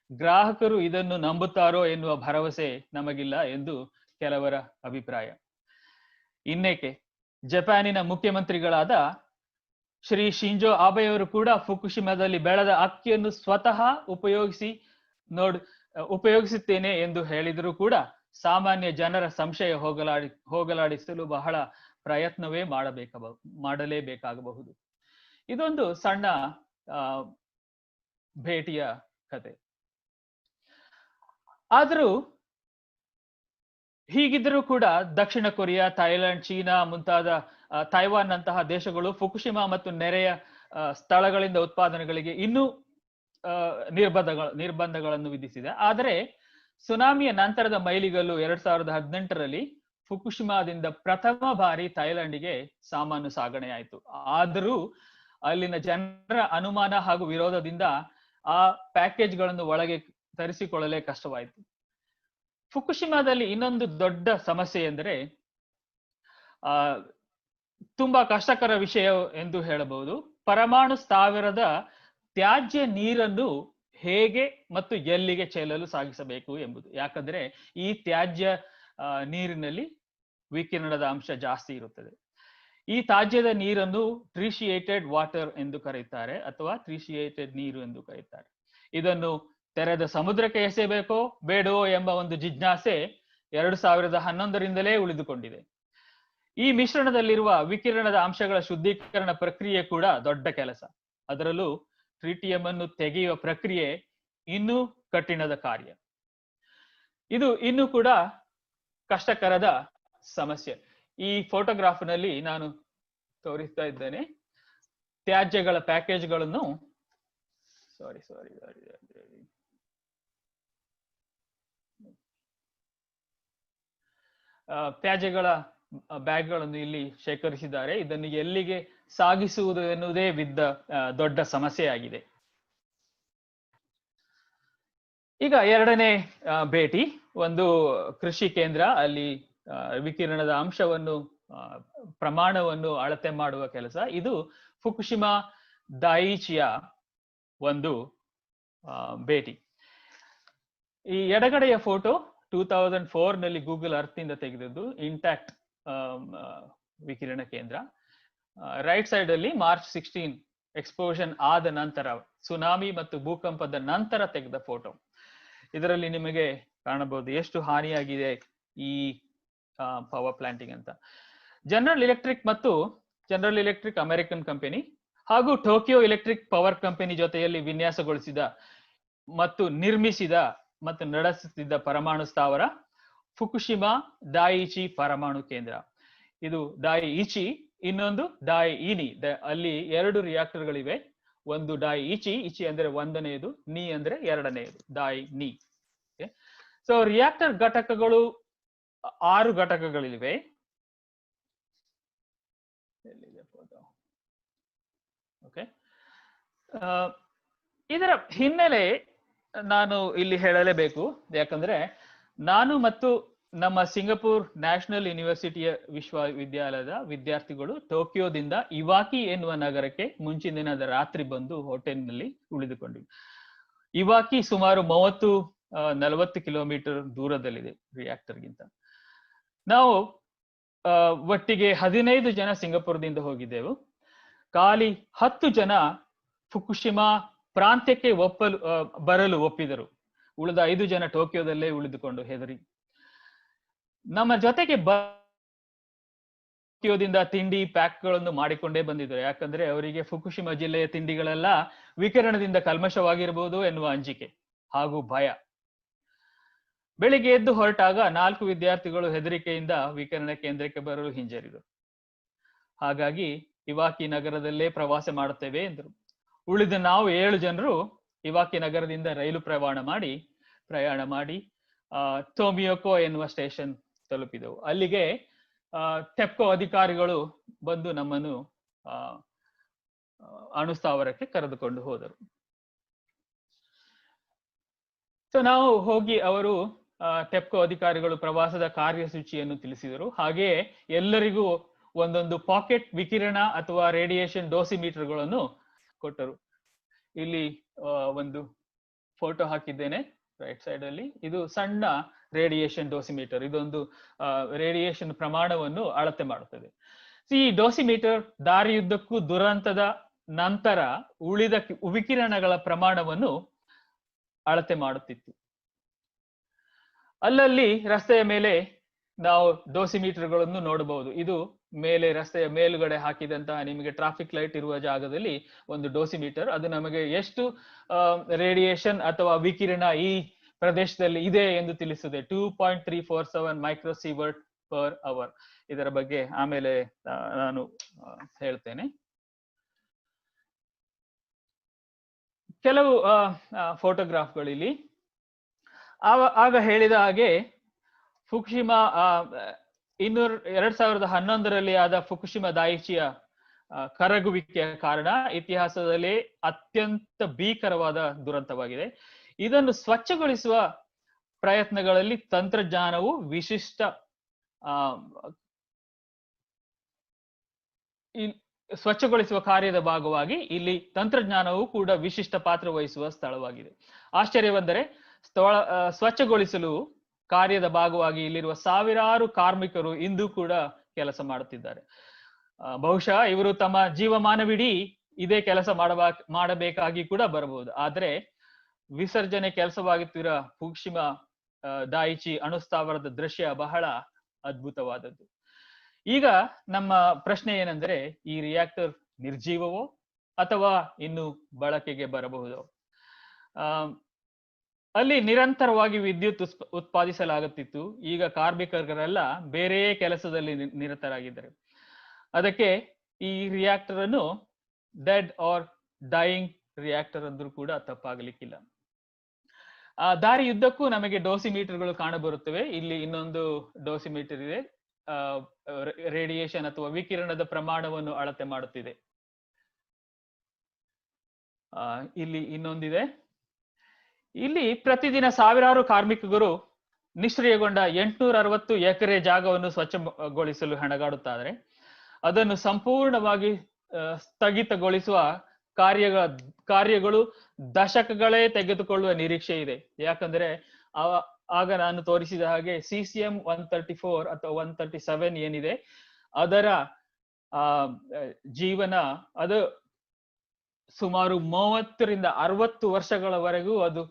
ಗ್ರಾಹಕರು ಇದನ್ನು ನಂಬುತ್ತಾರೋ ಎನ್ನುವ ಭರವಸೆ ನಮಗಿಲ್ಲ ಎಂದು ಕೆಲವರ ಅಭಿಪ್ರಾಯ. ಇನ್ನೇಕೆ, ಜಪಾನಿನ ಮುಖ್ಯಮಂತ್ರಿಗಳಾದ ಶ್ರೀ ಶಿಂಜೋ ಆಬೆ ಅವರು ಕೂಡ ಫುಕುಶಿಮಾದಲ್ಲಿ ಬೆಳೆದ ಅಕ್ಕಿಯನ್ನು ಸ್ವತಃ ಉಪಯೋಗಿಸುತ್ತೇನೆ ಎಂದು ಹೇಳಿದರೂ ಕೂಡ ಸಾಮಾನ್ಯ ಜನರ ಸಂಶಯ ಹೋಗಲಾಡಿಸಲು ಬಹಳ ಪ್ರಯತ್ನವೇ ಮಾಡಲೇಬೇಕಾಗಬಹುದು. ಇದೊಂದು ಸಣ್ಣ ಭೇಟಿಯ ಕತೆ. ಆದರೂ ಹೀಗಿದ್ದರೂ ಕೂಡ ದಕ್ಷಿಣ ಕೊರಿಯಾ, ಥೈಲ್ಯಾಂಡ್, ಚೀನಾ ಮುಂತಾದ ತೈವಾನ್ ನಂತಹ ದೇಶಗಳು ಫುಕುಶಿಮಾ ಮತ್ತು ನೆರೆಯ ಸ್ಥಳಗಳಿಂದ ಉತ್ಪಾದನೆಗಳಿಗೆ ಇನ್ನೂ ನಿರ್ಬಂಧಗಳನ್ನು ವಿಧಿಸಿದೆ. ಆದರೆ ಸುನಾಮಿಯ ನಂತರದ ಮೈಲಿಗಲ್ಲು 2018ರಲ್ಲಿ ಫುಕುಶಿಮಾದಿಂದ ಪ್ರಥಮ ಬಾರಿ ಥೈಲ್ಯಾಂಡ್ಗೆ ಸಾಮಾನು ಸಾಗಣೆ ಆಯಿತು. ಆದರೂ ಅಲ್ಲಿನ ಜನರ ಅನುಮಾನ ಹಾಗೂ ವಿರೋಧದಿಂದ ಆ ಪ್ಯಾಕೇಜ್ಗಳನ್ನು ಒಳಗೆ ತರಿಸಿಕೊಳ್ಳಲೇ ಕಷ್ಟವಾಯಿತು. ಫುಕುಶಿಮಾದಲ್ಲಿ ಇನ್ನೊಂದು ದೊಡ್ಡ ಸಮಸ್ಯೆ ಎಂದರೆ ತುಂಬಾ ಕಷ್ಟಕರ ವಿಷಯ ಎಂದು ಹೇಳಬಹುದು. ಪರಮಾಣು ಸ್ಥಾವರದ ತ್ಯಾಜ್ಯ ನೀರನ್ನು ಹೇಗೆ ಮತ್ತು ಎಲ್ಲಿಗೆ ಚೆಲ್ಲಲು ಸಾಗಿಸಬೇಕು ಎಂಬುದು. ಯಾಕಂದ್ರೆ ಈ ತ್ಯಾಜ್ಯ ನೀರಿನಲ್ಲಿ ವಿಕಿರಣದ ಅಂಶ ಜಾಸ್ತಿ ಇರುತ್ತದೆ. ಈ ತ್ಯಾಜ್ಯದ ನೀರನ್ನು ಟ್ರೀಶಿಯೇಟೆಡ್ ವಾಟರ್ ಎಂದು ಕರೆಯುತ್ತಾರೆ ಅಥವಾ ಟ್ರೀಶಿಯೇಟೆಡ್ ನೀರು ಎಂದು ಕರೆಯುತ್ತಾರೆ. ಇದನ್ನು ತೆರೆದ ಸಮುದ್ರಕ್ಕೆ ಎಸೆಯಬೇಕೋ ಬೇಡವೋ ಎಂಬ ಒಂದು ಜಿಜ್ಞಾಸೆ 2011ರಿಂದಲೇ ಉಳಿದುಕೊಂಡಿದೆ. ಈ ಮಿಶ್ರಣದಲ್ಲಿರುವ ವಿಕಿರಣದ ಅಂಶಗಳ ಶುದ್ಧೀಕರಣ ಪ್ರಕ್ರಿಯೆ ಕೂಡ ದೊಡ್ಡ ಕೆಲಸ. ಅದರಲ್ಲೂ ಟ್ರಿಟಿಯಂ ಅನ್ನು ತೆಗೆಯುವ ಪ್ರಕ್ರಿಯೆ ಇನ್ನೂ ಕಠಿಣದ ಕಾರ್ಯ. ಇದು ಇನ್ನೂ ಕೂಡ ಕಷ್ಟಕರದ ಸಮಸ್ಯೆ. ಈ ಫೋಟೋಗ್ರಾಫ್ನಲ್ಲಿ ನಾನು ತೋರಿಸ್ತಾ ಇದ್ದೇನೆ ತ್ಯಾಜ್ಯಗಳ ಪ್ಯಾಕೇಜ್ಗಳನ್ನು. ತ್ಯಾಜ್ಯಗಳ ಬ್ಯಾಗ್ಗಳನ್ನು ಇಲ್ಲಿ ಶೇಖರಿಸಿದ್ದಾರೆ. ಇದನ್ನು ಎಲ್ಲಿಗೆ ಸಾಗಿಸುವುದು ಎನ್ನುವುದೇ ದೊಡ್ಡ ಸಮಸ್ಯೆಯಾಗಿದೆ. ಈಗ ಎರಡನೇ ಭೇಟಿ ಒಂದು ಕೃಷಿ ಕೇಂದ್ರ. ಅಲ್ಲಿ ವಿಕಿರಣದ ಅಂಶವನ್ನು ಪ್ರಮಾಣವನ್ನು ಅಳತೆ ಮಾಡುವ ಕೆಲಸ. ಇದು ಫುಕುಶಿಮಾ ದಾಯಿಚಿಯ ಒಂದು ಭೇಟಿ. ಈ ಎಡಗಡೆಯ ಫೋಟೋ 2004ನಲ್ಲಿ ಗೂಗಲ್ ಅರ್ತ್ ಇಂದ ತೆಗೆದದ್ದು, ಇಂಟ್ಯಾಕ್ಟ್ ವಿಕಿರಣ ಕೇಂದ್ರ. ರೈಟ್ ಸೈಡ್ ಅಲ್ಲಿ ಮಾರ್ಚ್ 16 ಎಕ್ಸ್ಪೋಷನ್ ಆದ ನಂತರ, ಸುನಾಮಿ ಮತ್ತು ಭೂಕಂಪದ ನಂತರ ತೆಗೆದ ಫೋಟೋ. ಇದರಲ್ಲಿ ನಿಮಗೆ ಕಾಣಬಹುದು ಎಷ್ಟು ಹಾನಿಯಾಗಿದೆ ಈ ಪವರ್ ಪ್ಲಾಂಟಿಂಗ್ ಅಂತ. ಜನರಲ್ ಎಲೆಕ್ಟ್ರಿಕ್ ಅಮೆರಿಕನ್ ಕಂಪನಿ ಹಾಗೂ ಟೋಕಿಯೋ ಎಲೆಕ್ಟ್ರಿಕ್ ಪವರ್ ಕಂಪನಿ ಜೊತೆಯಲ್ಲಿ ವಿನ್ಯಾಸಗೊಳಿಸಿದ ಮತ್ತು ನಿರ್ಮಿಸಿದ ಮತ್ತು ನಡೆಸುತ್ತಿದ್ದ ಪರಮಾಣು ಸ್ಥಾವರ ಫುಕುಶಿಮಾ ದಾಯಿಚಿ ಪರಮಾಣು ಕೇಂದ್ರ. ಇದು ದಾಯಿಚಿ, ಇನ್ನೊಂದು ದಾಯಿನಿ. ಅಲ್ಲಿ 2 ರಿಯಾಕ್ಟರ್ಗಳಿವೆ. ಒಂದು ದಾಯಿಚಿ, ಇಚಿ ಅಂದ್ರೆ ಒಂದನೆಯದು, ನೀ ಅಂದ್ರೆ ಎರಡನೆಯದು, ದಾಯಿನಿ. ಸೊ ರಿಯಾಕ್ಟರ್ ಘಟಕಗಳು 6 ಘಟಕಗಳಿವೆ. ಓಕೆ, ಇದರ ಹಿನ್ನೆಲೆ ನಾನು ಇಲ್ಲಿ ಹೇಳಲೇಬೇಕು. ಯಾಕಂದ್ರೆ ನಾನು ಮತ್ತು ನಮ್ಮ ಸಿಂಗಪೂರ್ ನ್ಯಾಷನಲ್ ಯೂನಿವರ್ಸಿಟಿಯ ವಿಶ್ವವಿದ್ಯಾಲಯದ ವಿದ್ಯಾರ್ಥಿಗಳು ಟೋಕಿಯೋದಿಂದ ಇವಾಕಿ ಎನ್ನುವ ನಗರಕ್ಕೆ ಮುಂಚಿನ ದಿನದ ರಾತ್ರಿ ಬಂದು ಹೋಟೆಲ್ನಲ್ಲಿ ಉಳಿದುಕೊಂಡಿವಿ. ಇವಾಕಿ ಸುಮಾರು 30-40 ಕಿಲೋಮೀಟರ್ ದೂರದಲ್ಲಿದೆ ರಿಯಾಕ್ಟರ್ಗಿಂತ. ನಾವು ಒಟ್ಟಿಗೆ 15 ಜನ ಸಿಂಗಪುರದಿಂದ ಹೋಗಿದ್ದೆವು. ಖಾಲಿ 10 ಜನ ಫುಕುಶಿಮಾ ಪ್ರಾಂತ್ಯಕ್ಕೆ ಬರಲು ಒಪ್ಪಿದರು. ಉಳಿದ 5 ಜನ ಟೋಕಿಯೋದಲ್ಲೇ ಉಳಿದುಕೊಂಡು ಹೆದರಿ. ನಮ್ಮ ಜೊತೆಗೆ ಟೋಕಿಯೋದಿಂದ ತಿಂಡಿ ಪ್ಯಾಕ್ಗಳನ್ನು ಮಾಡಿಕೊಂಡೇ ಬಂದಿದ್ರು. ಯಾಕಂದ್ರೆ ಅವರಿಗೆ ಫುಕುಶಿಮಾ ಜಿಲ್ಲೆಯ ತಿಂಡಿಗಳೆಲ್ಲ ವಿಕಿರಣದಿಂದ ಕಲ್ಮಶವಾಗಿರಬಹುದು ಎನ್ನುವ ಅಂಜಿಕೆ ಹಾಗೂ ಭಯ. ಬೆಳಿಗ್ಗೆ ಎದ್ದು ಹೊರಟಾಗ 4 ವಿದ್ಯಾರ್ಥಿಗಳು ಹೆದರಿಕೆಯಿಂದ ವಿಕಿರಣ ಕೇಂದ್ರಕ್ಕೆ ಬರಲು ಹಿಂಜರಿದರು. ಹಾಗಾಗಿ ಇವಾಕಿ ನಗರದಲ್ಲೇ ಪ್ರವಾಸ ಮಾಡುತ್ತೇವೆ ಎಂದರು. ಉಳಿದ ನಾವು 7 ಜನರು ಇವಾಕಿ ನಗರದಿಂದ ರೈಲು ಪ್ರಯಾಣ ಮಾಡಿ ಟೋಮಿಯೋಕೋ ಎನ್ನುವ ಸ್ಟೇಷನ್ ತಲುಪಿದೆವು. ಅಲ್ಲಿಗೆ ಟೆಪ್ಕೋ ಅಧಿಕಾರಿಗಳು ಬಂದು ನಮ್ಮನ್ನು ಅಣುಸ್ಥಾವರಕ್ಕೆ ಕರೆದುಕೊಂಡು ಹೋದರು. ಸೊ ನಾವು ಹೋಗಿ ಅವರು ಟೆಪ್ಕೋ ಅಧಿಕಾರಿಗಳು ಪ್ರವಾಸದ ಕಾರ್ಯಸೂಚಿಯನ್ನು ತಿಳಿಸಿದರು. ಹಾಗೆಯೇ ಎಲ್ಲರಿಗೂ ಒಂದೊಂದು ಪಾಕೆಟ್ ವಿಕಿರಣ ಅಥವಾ ರೇಡಿಯೇಷನ್ ಡೋಸಿಮೀಟರ್ಗಳನ್ನು ಕೊಟ್ಟರು. ಇಲ್ಲಿ ಒಂದು ಫೋಟೋ ಹಾಕಿದ್ದೇನೆ ರೈಟ್ ಸೈಡ್ ಅಲ್ಲಿ. ಇದು ಸಣ್ಣ ರೇಡಿಯೇಷನ್ ಡೋಸಿಮೀಟರ್. ಇದೊಂದು ರೇಡಿಯೇಷನ್ ಪ್ರಮಾಣವನ್ನು ಅಳತೆ ಮಾಡುತ್ತದೆ. ಈ ಡೋಸಿಮೀಟರ್ ದಾರಿಯುದ್ದಕ್ಕೂ ದುರಂತದ ನಂತರ ಉಳಿದ ವಿಕಿರಣಗಳ ಪ್ರಮಾಣವನ್ನು ಅಳತೆ ಮಾಡುತ್ತಿತ್ತು. ಅಲ್ಲಲ್ಲಿ ರಸ್ತೆಯ ಮೇಲೆ ನಾವು ಡೋಸಿಮೀಟರ್ಗಳನ್ನು ನೋಡಬಹುದು. ಇದು ಮೇಲೆ ರಸ್ತೆಯ ಮೇಲುಗಡೆ ಹಾಕಿದಂತಹ ನಿಮಗೆ ಟ್ರಾಫಿಕ್ ಲೈಟ್ ಇರುವ ಜಾಗದಲ್ಲಿ ಒಂದು ಡೋಸಿಮೀಟರ್. ಅದು ನಮಗೆ ಎಷ್ಟು ರೇಡಿಯೇಷನ್ ಅಥವಾ ವಿಕಿರಣ ಈ ಪ್ರದೇಶದಲ್ಲಿ ಇದೆ ಎಂದು ತಿಳಿಸುತ್ತದೆ. 2.347 ಮೈಕ್ರೋಸೀವರ್ಟ್ ಪರ್ ಅವರ್. ಇದರ ಬಗ್ಗೆ ಆಮೇಲೆ ನಾನು ಹೇಳ್ತೇನೆ. ಕೆಲವು ಫೋಟೋಗ್ರಾಫ್ಗಳಲ್ಲಿ ಆಗ ಹೇಳಿದ ಹಾಗೆ ಫುಕುಶಿಮಾ 2011ರಲ್ಲಿ ಆದ ಫುಕುಶಿಮಾ ದಾಯಿಚಿಯ ಕರಗುವಿಕೆಯ ಕಾರಣ ಇತಿಹಾಸದಲ್ಲಿ ಅತ್ಯಂತ ಭೀಕರವಾದ ದುರಂತವಾಗಿದೆ. ಇದನ್ನು ಸ್ವಚ್ಛಗೊಳಿಸುವ ಪ್ರಯತ್ನಗಳಲ್ಲಿ ತಂತ್ರಜ್ಞಾನವು ವಿಶಿಷ್ಟ ಸ್ವಚ್ಛಗೊಳಿಸುವ ಕಾರ್ಯದ ಭಾಗವಾಗಿ ಇಲ್ಲಿ ತಂತ್ರಜ್ಞಾನವು ಕೂಡ ವಿಶಿಷ್ಟ ಪಾತ್ರ ವಹಿಸುವ ಸ್ಥಳವಾಗಿದೆ. ಆಶ್ಚರ್ಯವೆಂದರೆ ಸ್ವಚ್ಛಗೊಳಿಸಲು ಕಾರ್ಯದ ಭಾಗವಾಗಿ ಇಲ್ಲಿರುವ ಸಾವಿರಾರು ಕಾರ್ಮಿಕರು ಇಂದು ಕೂಡ ಕೆಲಸ ಮಾಡುತ್ತಿದ್ದಾರೆ. ಬಹುಶಃ ಇವರು ತಮ್ಮ ಜೀವಮಾನವಿಡೀ ಇದೇ ಕೆಲಸ ಮಾಡಬೇಕಾಗಿ ಕೂಡ ಬರಬಹುದು. ಆದ್ರೆ ವಿಸರ್ಜನೆ ಕೆಲಸವಾಗುತ್ತಿರುವ ಫುಕುಶಿಮಾ ದಾಯಿಚಿ ಅಣುಸ್ಥಾವರದ ದೃಶ್ಯ ಬಹಳ ಅದ್ಭುತವಾದದ್ದು. ಈಗ ನಮ್ಮ ಪ್ರಶ್ನೆ ಏನೆಂದರೆ, ಈ ರಿಯಾಕ್ಟರ್ ನಿರ್ಜೀವವೋ ಅಥವಾ ಇನ್ನು ಬಳಕೆಗೆ ಬರಬಹುದೋ? ಅಲ್ಲಿ ನಿರಂತರವಾಗಿ ವಿದ್ಯುತ್ ಉತ್ಪಾದಿಸಲಾಗುತ್ತಿತ್ತು. ಈಗ ಕಾರ್ಮಿಕರೆಲ್ಲ ಬೇರೆ ಕೆಲಸದಲ್ಲಿ ನಿರತರಾಗಿದ್ದಾರೆ. ಅದಕ್ಕೆ ಈ ರಿಯಾಕ್ಟರ್ ಅನ್ನು ಡೆಡ್ ಆರ್ ಡೈಯಿಂಗ್ ರಿಯಾಕ್ಟರ್ ಅಂದ್ರೂ ಕೂಡ ತಪ್ಪಾಗಲಿಕ್ಕಿಲ್ಲ. ದಾರಿಯುದ್ದಕ್ಕೂ ನಮಗೆ ಡೋಸಿಮೀಟರ್ಗಳು ಕಾಣಬರುತ್ತವೆ. ಇಲ್ಲಿ ಇನ್ನೊಂದು ಡೋಸಿಮೀಟರ್ ಇದೆ, ರೇಡಿಯೇಷನ್ ಅಥವಾ ವಿಕಿರಣದ ಪ್ರಮಾಣವನ್ನು ಅಳತೆ ಮಾಡುತ್ತಿದೆ. ಇಲ್ಲಿ ಇನ್ನೊಂದಿದೆ. ಇಲ್ಲಿ ಪ್ರತಿದಿನ ಸಾವಿರಾರು ಕಾರ್ಮಿಕರು ನಿಷ್ಕ್ರಿಯಗೊಂಡ 860 ಎಕರೆ ಜಾಗವನ್ನು ಸ್ವಚ್ಛಗೊಳಿಸಲು ಹೆಣಗಾಡುತ್ತಾರೆ. ಅದನ್ನು ಸಂಪೂರ್ಣವಾಗಿ ಸ್ಥಗಿತಗೊಳಿಸುವ ಕಾರ್ಯಗಳು ದಶಕಗಳೇ ತೆಗೆದುಕೊಳ್ಳುವ ನಿರೀಕ್ಷೆ ಇದೆ. ಯಾಕಂದ್ರೆ ಆಗ ನಾನು ತೋರಿಸಿದ ಹಾಗೆ CCM 134 ಅಥವಾ 137 ಏನಿದೆ ಅದರ ಜೀವನ ಅದು ಸುಮಾರು 30 ರಿಂದ 60 ವರ್ಷಗಳವರೆಗೂ ಅದು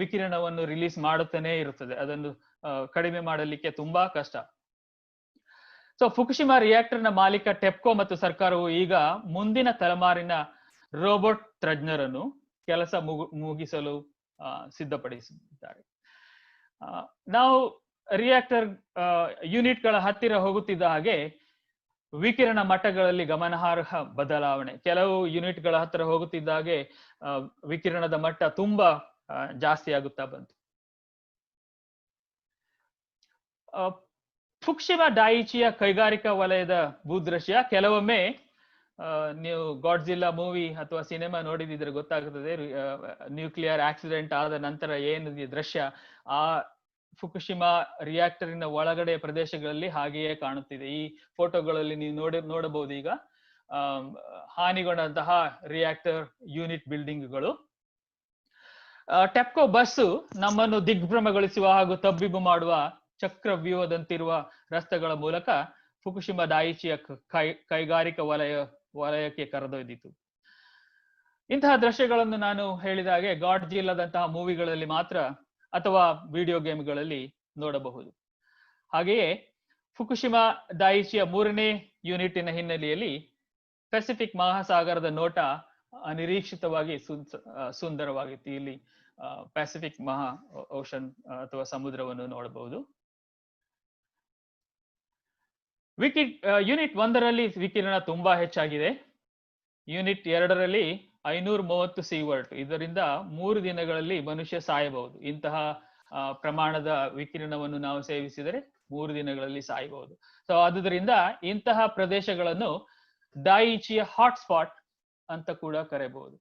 ವಿಕಿರಣವನ್ನು ರಿಲೀಸ್ ಮಾಡುತ್ತಾನೆ ಇರುತ್ತದೆ. ಅದನ್ನು ಕಡಿಮೆ ಮಾಡಲಿಕ್ಕೆ ತುಂಬಾ ಕಷ್ಟ. ಸೊ ಫುಕುಶಿಮಾ ರಿಯಾಕ್ಟರ್ನ ಮಾಲೀಕ ಟೆಪ್ಕೋ ಮತ್ತು ಸರ್ಕಾರವು ಈಗ ಮುಂದಿನ ತಲೆಮಾರಿನ ರೋಬೋಟ್ ತಜ್ಞರನ್ನು ಕೆಲಸ ಮುಗಿಸಲು ಸಿದ್ಧಪಡಿಸಿದ್ದಾರೆ. ನಾವು ರಿಯಾಕ್ಟರ್ ಯೂನಿಟ್ಗಳ ಹತ್ತಿರ ಹೋಗುತ್ತಿದ್ದ ಹಾಗೆ ವಿಕಿರಣ ಮಟ್ಟಗಳಲ್ಲಿ ಗಮನಾರ್ಹ ಬದಲಾವಣೆ. ಕೆಲವು ಯೂನಿಟ್ಗಳ ಹತ್ತಿರ ಹೋಗುತ್ತಿದ್ದ ಹಾಗೆ ವಿಕಿರಣದ ಮಟ್ಟ ತುಂಬಾ ಜಾಸ್ತಿ ಆಗುತ್ತಾ ಬಂತು. ಫುಕುಶಿಮಾ ದಾಯಿಚಿಯ ಕೈಗಾರಿಕಾ ವಲಯದ ಭೂದೃಶ್ಯ. ಕೆಲವೊಮ್ಮೆ ನೀವು ಗಾಡ್ಜಿಲ್ಲಾ ಮೂವಿ ಅಥವಾ ಸಿನಿಮಾ ನೋಡಿದಿದ್ರೆ ಗೊತ್ತಾಗುತ್ತದೆ, ನ್ಯೂಕ್ಲಿಯರ್ ಆಕ್ಸಿಡೆಂಟ್ ಆದ ನಂತರ ಏನು ದೃಶ್ಯ ಆ ಫುಕುಶಿಮಾ ರಿಯಾಕ್ಟರಿನ ಒಳಗಡೆ ಪ್ರದೇಶಗಳಲ್ಲಿ ಹಾಗೆಯೇ ಕಾಣುತ್ತಿದೆ. ಈ ಫೋಟೋಗಳಲ್ಲಿ ನೀವು ನೋಡಬಹುದು. ಈಗ ಹಾನಿಗೊಂಡಂತಹ ರಿಯಾಕ್ಟರ್ ಯೂನಿಟ್ ಬಿಲ್ಡಿಂಗ್ಗಳು. ಟೆಪ್ಕೋ ಬಸ್ಸು ನಮ್ಮನ್ನು ದಿಗ್ಭ್ರಮೆಗೊಳಿಸುವ ಹಾಗೂ ತಬ್ಬಿಬ್ಬು ಮಾಡುವ ಚಕ್ರವ್ಯೂಹದಂತಿರುವ ರಸ್ತೆಗಳ ಮೂಲಕ ಫುಕುಶಿಮಾ ದಾಯಿಚಿಯ ಕೈಗಾರಿಕಾ ವಲಯಕ್ಕೆ ಕರೆದೊಯ್ದಿತು. ಇಂತಹ ದೃಶ್ಯಗಳನ್ನು ನಾನು ಹೇಳಿದ ಹಾಗೆ ಗಾಡ್ಜಿಲ್ಲಾದಂತಹ ಮೂವಿಗಳಲ್ಲಿ ಮಾತ್ರ ಅಥವಾ ವಿಡಿಯೋ ಗೇಮ್ಗಳಲ್ಲಿ ನೋಡಬಹುದು. ಹಾಗೆಯೇ ಫುಕುಶಿಮಾ ದಾಯಿಚಿಯ 3ನೇ ಯೂನಿಟಿನ ಹಿನ್ನೆಲೆಯಲ್ಲಿ ಪೆಸಿಫಿಕ್ ಮಹಾಸಾಗರದ ನೋಟ ಅನಿರೀಕ್ಷಿತವಾಗಿ ಸುಂದರವಾಗಿತ್ತು. ಇಲ್ಲಿ ಪೆಸಿಫಿಕ್ ಓಷನ್ ಅಥವಾ ಸಮುದ್ರವನ್ನು ನೋಡಬಹುದು. ಯೂನಿಟ್ 1ರಲ್ಲಿ ವಿಕಿರಣ ತುಂಬಾ ಹೆಚ್ಚಾಗಿದೆ. ಯೂನಿಟ್ 2ರಲ್ಲಿ 530 ಸೀವರ್ಟ್. ಇದರಿಂದ 3 ದಿನಗಳಲ್ಲಿ ಮನುಷ್ಯ ಸಾಯಬಹುದು. ಇಂತಹ ಪ್ರಮಾಣದ ವಿಕಿರಣವನ್ನು ನಾವು ಸೇವಿಸಿದರೆ 3 ದಿನಗಳಲ್ಲಿ ಸಾಯಬಹುದು. ಸೊ ಆದುದರಿಂದ ಇಂತಹ ಪ್ರದೇಶಗಳನ್ನು ದಾಯಿಚಿಯ ಹಾಟ್ಸ್ಪಾಟ್ ಅಂತ ಕೂಡ ಕರೆಯಬಹುದು.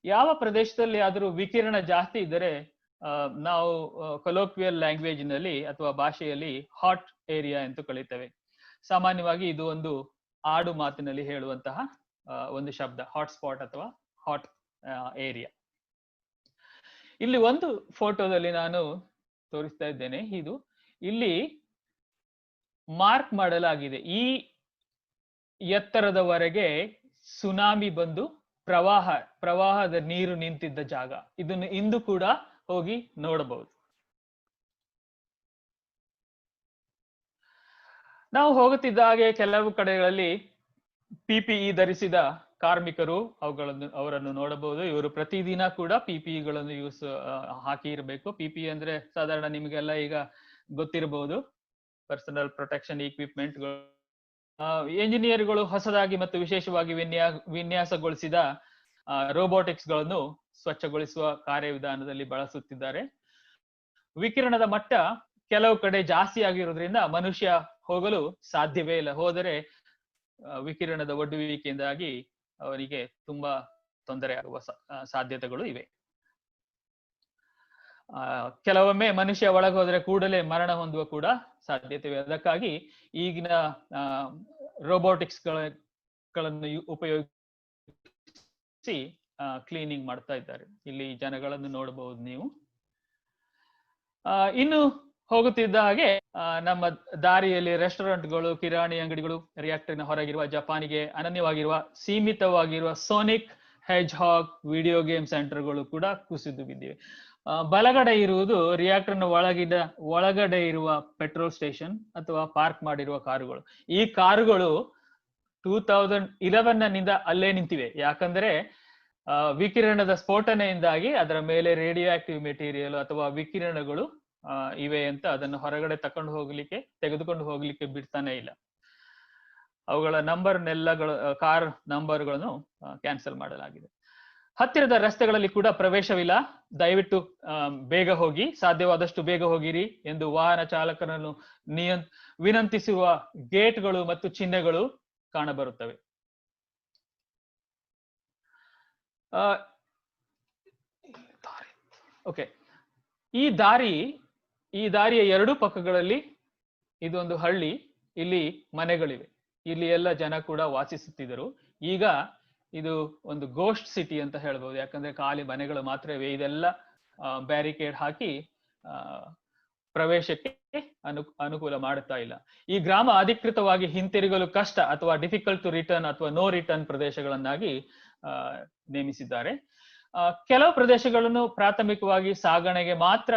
ಯಾವ ಪ್ರದೇಶದಲ್ಲಿ ಆದರೂ ವಿಕಿರಣ ಜಾಸ್ತಿ ಇದ್ದರೆ ನಾವು ಕೊಲೋಕ್ವಿಯಲ್ ಲ್ಯಾಂಗ್ವೇಜ್ ನಲ್ಲಿ ಅಥವಾ ಭಾಷೆಯಲ್ಲಿ ಹಾಟ್ ಏರಿಯಾ ಎಂದು ಕರೀತೇವೆ. ಸಾಮಾನ್ಯವಾಗಿ ಇದು ಒಂದು ಆಡು ಮಾತಿನಲ್ಲಿ ಹೇಳುವಂತಹ ಒಂದು ಶಬ್ದ, ಹಾಟ್ಸ್ಪಾಟ್ ಅಥವಾ ಹಾಟ್ ಏರಿಯಾ. ಇಲ್ಲಿ ಒಂದು ಫೋಟೋದಲ್ಲಿ ನಾನು ತೋರಿಸ್ತಾ ಇದ್ದೇನೆ. ಇದು ಇಲ್ಲಿ ಮಾರ್ಕ್ ಮಾಡಲಾಗಿದೆ. ಈ ಎತ್ತರದವರೆಗೆ ಸುನಾಮಿ ಬಂದು ಪ್ರವಾಹದ ನೀರು ನಿಂತಿದ್ದ ಜಾಗ. ಇದನ್ನು ಇಂದು ಕೂಡ ಹೋಗಿ ನೋಡಬಹುದು. ನಾವು ಹೋಗುತ್ತಿದ್ದ ಹಾಗೆ ಕೆಲವು ಕಡೆಗಳಲ್ಲಿ PPE ಧರಿಸಿದ ಕಾರ್ಮಿಕರು ಅವರನ್ನು ನೋಡಬಹುದು. ಇವರು ಪ್ರತಿದಿನ ಕೂಡ PPEಗಳನ್ನು ಹಾಕಿ ಇರಬೇಕು. PPE ಅಂದ್ರೆ ಸಾಧಾರಣ ನಿಮಗೆಲ್ಲ ಈಗ ಗೊತ್ತಿರಬಹುದು, ಪರ್ಸನಲ್ ಪ್ರೊಟೆಕ್ಷನ್ ಇಕ್ವಿಪ್ಮೆಂಟ್ಗಳು. ಎಂಜಿನಿಯರ್ಗಳು ಹೊಸದಾಗಿ ಮತ್ತು ವಿಶೇಷವಾಗಿ ವಿನ್ಯಾಸಗೊಳಿಸಿದ ರೋಬೋಟಿಕ್ಸ್ ಗಳನ್ನು ಸ್ವಚ್ಛಗೊಳಿಸುವ ಕಾರ್ಯವಿಧಾನದಲ್ಲಿ ಬಳಸುತ್ತಿದ್ದಾರೆ. ವಿಕಿರಣದ ಮಟ್ಟ ಕೆಲವು ಕಡೆ ಜಾಸ್ತಿ ಆಗಿರೋದ್ರಿಂದ ಮನುಷ್ಯ ಹೋಗಲು ಸಾಧ್ಯವೇ ಇಲ್ಲ. ಹೋದರೆ ವಿಕಿರಣದ ಒಡ್ಡುವಿಕೆಯಿಂದಾಗಿ ಅವರಿಗೆ ತುಂಬಾ ತೊಂದರೆ ಆಗುವ ಸಾಧ್ಯತೆಗಳು ಇವೆ. ಕೆಲವೊಮ್ಮೆ ಮನುಷ್ಯ ಒಳಗೆ ಹೋದ್ರೆ ಕೂಡಲೇ ಮರಣ ಹೊಂದುವ ಕೂಡ ಸಾಧ್ಯತೆ. ಅದಕ್ಕಾಗಿ ಈಗಿನ ರೋಬೋಟಿಕ್ಸ್ ಗಳನ್ನು ಉಪಯೋಗಿಸಿ ಕ್ಲೀನಿಂಗ್ ಮಾಡ್ತಾ ಇದ್ದಾರೆ. ಇಲ್ಲಿ ಜನಗಳನ್ನು ನೋಡಬಹುದು ನೀವು. ಇನ್ನು ಹೋಗುತ್ತಿದ್ದ ಹಾಗೆ ನಮ್ಮ ದಾರಿಯಲ್ಲಿ ರೆಸ್ಟೋರೆಂಟ್ಗಳು, ಕಿರಾಣಿ ಅಂಗಡಿಗಳು, ರಿಯಾಕ್ಟರ್ನ ಹೊರಗಿರುವ ಜಪಾನಿಗೆ ಅನನ್ಯವಾಗಿರುವ ಸೀಮಿತವಾಗಿರುವ ಸೋನಿಕ್ ಹೆಜ್ಹಾಗ್ ವಿಡಿಯೋ ಗೇಮ್ ಸೆಂಟರ್ಗಳು ಕೂಡ ಕುಸಿದು ಬಿದ್ದಿವೆ. ಬಲಗಡೆ ಇರುವುದು ರಿಯಾಕ್ಟರ್ನ ಒಳಗಡೆ ಇರುವ ಪೆಟ್ರೋಲ್ ಸ್ಟೇಷನ್ ಅಥವಾ ಪಾರ್ಕ್ ಮಾಡಿರುವ ಕಾರುಗಳು. ಈ ಕಾರುಗಳು 2011ನಿಂದ ಅಲ್ಲೇ ನಿಂತಿವೆ. ಯಾಕಂದ್ರೆ ವಿಕಿರಣದ ಸ್ಫೋಟನೆಯಿಂದಾಗಿ ಅದರ ಮೇಲೆ ರೇಡಿಯೋ ಆಕ್ಟಿವ್ ಮೆಟೀರಿಯಲ್ ಅಥವಾ ವಿಕಿರಣಗಳು ಇವೆ ಅಂತ ಅದನ್ನು ಹೊರಗಡೆ ತೆಗೆದುಕೊಂಡು ಹೋಗ್ಲಿಕ್ಕೆ ಬಿಡ್ತಾನೆ ಇಲ್ಲ. ಅವುಗಳ ಕಾರ್ ನಂಬರ್ಗಳನ್ನು ಕ್ಯಾನ್ಸಲ್ ಮಾಡಲಾಗಿದೆ. ಹತ್ತಿರದ ರಸ್ತೆಗಳಲ್ಲಿ ಕೂಡ ಪ್ರವೇಶವಿಲ್ಲ. ದಯವಿಟ್ಟು ಬೇಗ ಹೋಗಿ, ಸಾಧ್ಯವಾದಷ್ಟು ಬೇಗ ಹೋಗಿರಿ ಎಂದು ವಾಹನ ಚಾಲಕರನ್ನು ವಿನಂತಿಸುವ ಗೇಟ್ಗಳು ಮತ್ತು ಚಿಹ್ನೆಗಳು ಕಾಣಬರುತ್ತವೆ. ಓಕೆ, ಈ ದಾರಿಯ ಎರಡೂ ಪಕ್ಕಗಳಲ್ಲಿ ಇದೊಂದು ಹಳ್ಳಿ. ಇಲ್ಲಿ ಮನೆಗಳಿವೆ. ಇಲ್ಲಿ ಎಲ್ಲ ಜನ ಕೂಡ ವಾಸಿಸುತ್ತಿದ್ದರು. ಈಗ ಇದು ಒಂದು ಗೋಸ್ಟ್ ಸಿಟಿ ಅಂತ ಹೇಳ್ಬೋದು. ಯಾಕಂದ್ರೆ ಖಾಲಿ ಮನೆಗಳು ಮಾತ್ರ ಇವೆ. ಇದೆಲ್ಲ ಬ್ಯಾರಿಕೇಡ್ ಹಾಕಿ ಪ್ರವೇಶಕ್ಕೆ ಅನುಕೂಲ ಮಾಡುತ್ತಾ ಇಲ್ಲ. ಈ ಗ್ರಾಮ ಅಧಿಕೃತವಾಗಿ ಹಿಂತಿರುಗಲು ಕಷ್ಟ ಅಥವಾ ಡಿಫಿಕಲ್ಟ್ ಟು ರಿಟರ್ನ್ ಅಥವಾ ನೋ ರಿಟರ್ನ್ ಪ್ರದೇಶಗಳನ್ನಾಗಿ ನೇಮಿಸಿದ್ದಾರೆ. ಕೆಲವು ಪ್ರದೇಶಗಳನ್ನು ಪ್ರಾಥಮಿಕವಾಗಿ ಸಾಗಣೆಗೆ ಮಾತ್ರ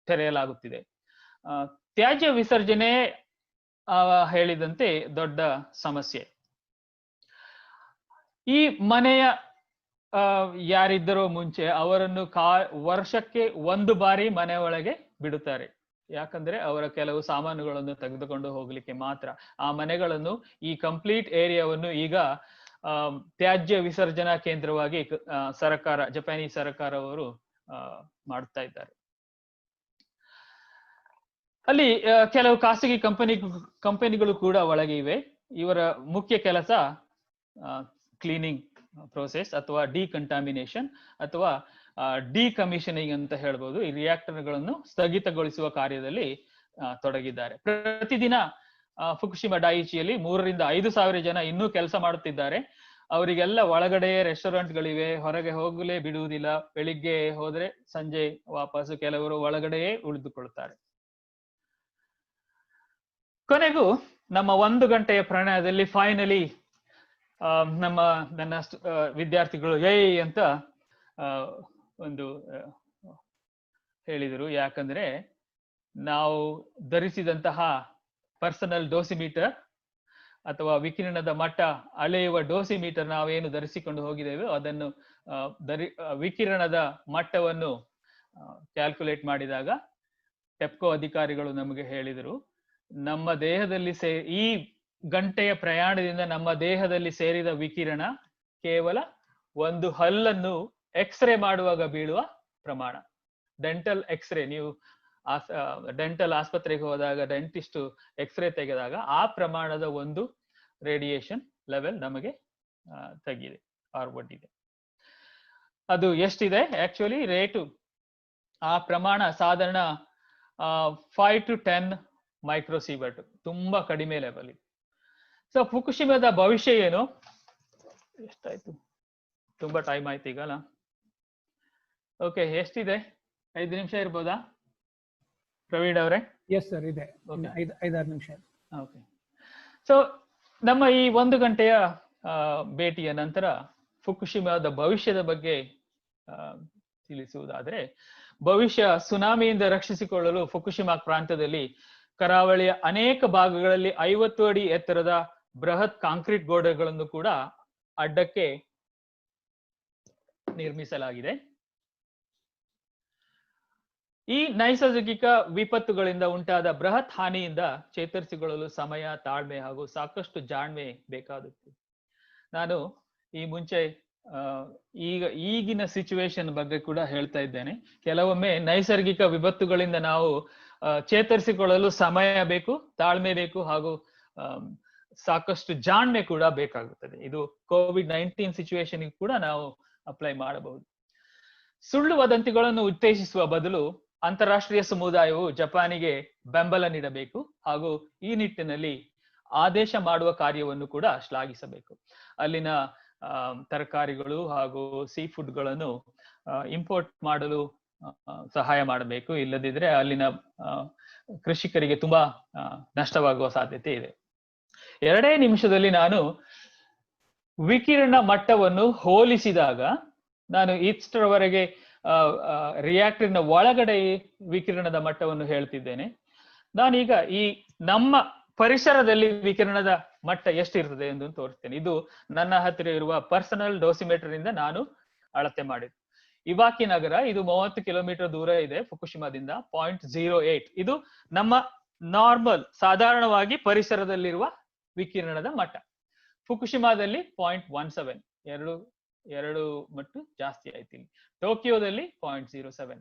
ತೆರೆಯಲಾಗುತ್ತಿದೆ. ತ್ಯಾಜ್ಯ ವಿಸರ್ಜನೆ ಹೇಳಿದಂತೆ ದೊಡ್ಡ ಸಮಸ್ಯೆ. ಈ ಮನೆಯ ಯಾರಿದ್ದರೋ ಮುಂಚೆ ಅವರನ್ನು ವರ್ಷಕ್ಕೆ ಒಂದು ಬಾರಿ ಮನೆ ಒಳಗೆ ಬಿಡುತ್ತಾರೆ. ಯಾಕಂದ್ರೆ ಅವರ ಕೆಲವು ಸಾಮಾನುಗಳನ್ನು ತೆಗೆದುಕೊಂಡು ಹೋಗ್ಲಿಕ್ಕೆ ಮಾತ್ರ. ಆ ಮನೆಗಳನ್ನು, ಈ ಕಂಪ್ಲೀಟ್ ಏರಿಯಾವನ್ನು ಈಗ ತ್ಯಾಜ್ಯ ವಿಸರ್ಜನಾ ಕೇಂದ್ರವಾಗಿ ಜಪಾನೀಸ್ ಸರ್ಕಾರವರು ಮಾಡ್ತಾ ಇದ್ದಾರೆ. ಅಲ್ಲಿ ಕೆಲವು ಖಾಸಗಿ ಕಂಪನಿಗಳು ಕೂಡ ಒಳಗೆ ಇವೆ. ಇವರ ಮುಖ್ಯ ಕೆಲಸ ಕ್ಲೀನಿಂಗ್ ಪ್ರೋಸೆಸ್ ಅಥವಾ ಡಿಕಂಟಾಮಿನೇಷನ್ ಅಥವಾ ಡಿಕಮಿಷನಿಂಗ್ ಅಂತ ಹೇಳ್ಬೋದು. ಈ ರಿಯಾಕ್ಟರ್ಗಳನ್ನು ಸ್ಥಗಿತಗೊಳಿಸುವ ಕಾರ್ಯದಲ್ಲಿ ತೊಡಗಿದ್ದಾರೆ. ಪ್ರತಿದಿನ ಫುಕುಶಿಮಾ ಡೈಯಿಚಿಯಲ್ಲಿ 3,000 ರಿಂದ 5,000 ಜನ ಇನ್ನೂ ಕೆಲಸ ಮಾಡುತ್ತಿದ್ದಾರೆ. ಅವರಿಗೆಲ್ಲ ಒಳಗಡೆ ರೆಸ್ಟೋರೆಂಟ್ಗಳಿವೆ, ಹೊರಗೆ ಹೋಗಲೇ ಬಿಡುವುದಿಲ್ಲ. ಬೆಳಿಗ್ಗೆ ಹೋದ್ರೆ ಸಂಜೆ ವಾಪಸ್ಸು. ಕೆಲವರು ಒಳಗಡೆಯೇ ಉಳಿದುಕೊಳ್ಳುತ್ತಾರೆ. ಕೊನೆಗೂ ನಮ್ಮ 1 ಗಂಟೆಯ ಪ್ರಯಾಣದಲ್ಲಿ ಫೈನಲಿ ನನ್ನ ವಿದ್ಯಾರ್ಥಿಗಳು ಅಂತ ಒಂದು ಹೇಳಿದರು. ಯಾಕಂದ್ರೆ ನಾವು ಧರಿಸಿದಂತಹ ಪರ್ಸನಲ್ ಡೋಸಿಮೀಟರ್ ಅಥವಾ ವಿಕಿರಣದ ಮಟ್ಟ ಅಳೆಯುವ ಡೋಸಿಮೀಟರ್ ನಾವೇನು ಧರಿಸಿಕೊಂಡು ಹೋಗಿದ್ದೇವೆ ಅದನ್ನು ವಿಕಿರಣದ ಮಟ್ಟವನ್ನು ಕ್ಯಾಲ್ಕುಲೇಟ್ ಮಾಡಿದಾಗ ಟೆಪ್ಕೋ ಅಧಿಕಾರಿಗಳು ನಮಗೆ ಹೇಳಿದರು, ನಮ್ಮ ದೇಹದಲ್ಲಿ ಈ ಗಂಟೆಯ ಪ್ರಯಾಣದಿಂದ ನಮ್ಮ ದೇಹದಲ್ಲಿ ಸೇರಿದ ವಿಕಿರಣ ಕೇವಲ ಒಂದು ಹಲ್ಲನ್ನು ಎಕ್ಸ್ರೇ ಮಾಡುವಾಗ ಬೀಳುವ ಪ್ರಮಾಣ. ಡೆಂಟಲ್ ಎಕ್ಸ್ರೇ, ನೀವು ಡೆಂಟಲ್ ಆಸ್ಪತ್ರೆಗೆ ಹೋದಾಗ ಡೆಂಟಿಸ್ಟ್ ಎಕ್ಸ್ರೇ ತೆಗೆದಾಗ ಆ ಪ್ರಮಾಣದ ಒಂದು ರೇಡಿಯೇಷನ್ ಲೆವೆಲ್ ನಮಗೆ ತಗಿದೆ ಒಡ್ಡಿದೆ. ಅದು ಎಷ್ಟಿದೆ ಆಕ್ಚುಲಿ ರೇಟು? ಆ ಪ್ರಮಾಣ ಸಾಧಾರಣ 5 to 10 ಮೈಕ್ರೋಸೀವರ್ಟ್, ತುಂಬಾ ಕಡಿಮೆ ಲೆವೆಲ್ ಇದೆ. ಸೊ ಫುಕುಶಿಮಾದ ಭವಿಷ್ಯ ಏನು? ಎಷ್ಟಾಯ್ತು? ತುಂಬಾ ಟೈಮ್ ಆಯ್ತು ಈಗ ಅಲ್ಲ? ಓಕೆ, ಎಷ್ಟಿದೆ? 5 ನಿಮಿಷ ಇರ್ಬೋದಾ ಪ್ರವೀಣ್ ಅವರೇ? ಎಸ್ ಸರ್, ಇದೆ. 5-6 ನಿಮಿಷ. ಓಕೆ. ಸೊ ನಮ್ಮ ಈ 1 ಗಂಟೆಯ ಭೇಟಿಯ ನಂತರ ಫುಕುಶಿಮಾದ ಭವಿಷ್ಯದ ಬಗ್ಗೆ ತಿಳಿಸುವುದಾದ್ರೆ, ಭವಿಷ್ಯ ಸುನಾಮಿಯಿಂದ ರಕ್ಷಿಸಿಕೊಳ್ಳಲು ಫುಕುಶಿಮಾ ಪ್ರಾಂತ್ಯದಲ್ಲಿ ಕರಾವಳಿಯ ಅನೇಕ ಭಾಗಗಳಲ್ಲಿ 50 ಅಡಿ ಎತ್ತರದ ಬೃಹತ್ ಕಾಂಕ್ರೀಟ್ ಗೋಡೆಗಳನ್ನು ಕೂಡ ಅಡ್ಡಕ್ಕೆ ನಿರ್ಮಿಸಲಾಗಿದೆ. ಈ ನೈಸರ್ಗಿಕ ವಿಪತ್ತುಗಳಿಂದ ಉಂಟಾದ ಬೃಹತ್ ಹಾನಿಯಿಂದ ಚೇತರಿಸಿಕೊಳ್ಳಲು ಸಮಯ, ತಾಳ್ಮೆ ಹಾಗೂ ಸಾಕಷ್ಟು ಜಾಣ್ಮೆ ಬೇಕಾಗುತ್ತೆ. ನಾನು ಈ ಮುಂಚೆ ಈಗಿನ ಸಿಚುವೇಶನ್ ಬಗ್ಗೆ ಕೂಡ ಹೇಳ್ತಾ ಇದ್ದೇನೆ. ಕೆಲವೊಮ್ಮೆ ನೈಸರ್ಗಿಕ ವಿಪತ್ತುಗಳಿಂದ ನಾವು ಚೇತರಿಸಿಕೊಳ್ಳಲು ಸಮಯ ಬೇಕು, ತಾಳ್ಮೆ ಬೇಕು, ಹಾಗೂ ಸಾಕಷ್ಟು ಜಾಣ್ಮೆ ಕೂಡ ಬೇಕಾಗುತ್ತದೆ. ಇದು COVID-19 ಸಿಚುವೇಶನ್ ಕೂಡ ನಾವು ಅಪ್ಲೈ ಮಾಡಬಹುದು. ಸುಳ್ಳು ವದಂತಿಗಳನ್ನು ಉತ್ತೇಜಿಸುವ ಬದಲು ಅಂತಾರಾಷ್ಟ್ರೀಯ ಸಮುದಾಯವು ಜಪಾನಿಗೆ ಬೆಂಬಲ ನೀಡಬೇಕು ಹಾಗೂ ಈ ನಿಟ್ಟಿನಲ್ಲಿ ಆದೇಶ ಮಾಡುವ ಕಾರ್ಯವನ್ನು ಕೂಡ ಶ್ಲಾಘಿಸಬೇಕು. ಅಲ್ಲಿನ ತರಕಾರಿಗಳು ಹಾಗೂ ಸೀ ಫುಡ್ಗಳನ್ನು ಇಂಪೋರ್ಟ್ ಮಾಡಲು ಸಹಾಯ ಮಾಡಬೇಕು. ಇಲ್ಲದಿದ್ರೆ ಅಲ್ಲಿನ ಕೃಷಿಕರಿಗೆ ತುಂಬಾ ನಷ್ಟವಾಗುವ ಸಾಧ್ಯತೆ ಇದೆ. 2 ನಿಮಿಷದಲ್ಲಿ ನಾನು ವಿಕಿರಣ ಮಟ್ಟವನ್ನು ಹೋಲಿಸಿದಾಗ ನಾನು ಇಷ್ಟರವರೆಗೆ ರಿಯಾಕ್ಟರ್ನ ಒಳಗಡೆ ವಿಕಿರಣದ ಮಟ್ಟವನ್ನು ಹೇಳ್ತಿದ್ದೇನೆ. ನಾನೀಗ ಈ ನಮ್ಮ ಪರಿಸರದಲ್ಲಿ ವಿಕಿರಣದ ಮಟ್ಟ ಎಷ್ಟಿರ್ತದೆ ಎಂದು ತೋರಿಸ್ತೇನೆ. ಇದು ನನ್ನ ಹತ್ತಿರ ಇರುವ ಪರ್ಸನಲ್ ಡೋಸಿಮೀಟರ್ ಇಂದ ನಾನು ಅಳತೆ ಮಾಡಿದ್ದು. ಇವಾಕಿ ನಗರ, ಇದು 30 ಕಿಲೋಮೀಟರ್ ದೂರ ಇದೆ ಫುಕುಶಿಮಾದಿಂದ. 0.08 ಇದು ನಮ್ಮ ನಾರ್ಮಲ್ ಸಾಧಾರಣವಾಗಿ ಪರಿಸರದಲ್ಲಿರುವ ವಿಕಿರಣದ ಮಟ್ಟ. ಫುಕುಶಿಮಾದಲ್ಲಿ 0.17 ಎರಡು ಮಟ್ಟು ಜಾಸ್ತಿ ಆಯ್ತು ಇಲ್ಲಿ. ಟೋಕಿಯೋದಲ್ಲಿ 0.07,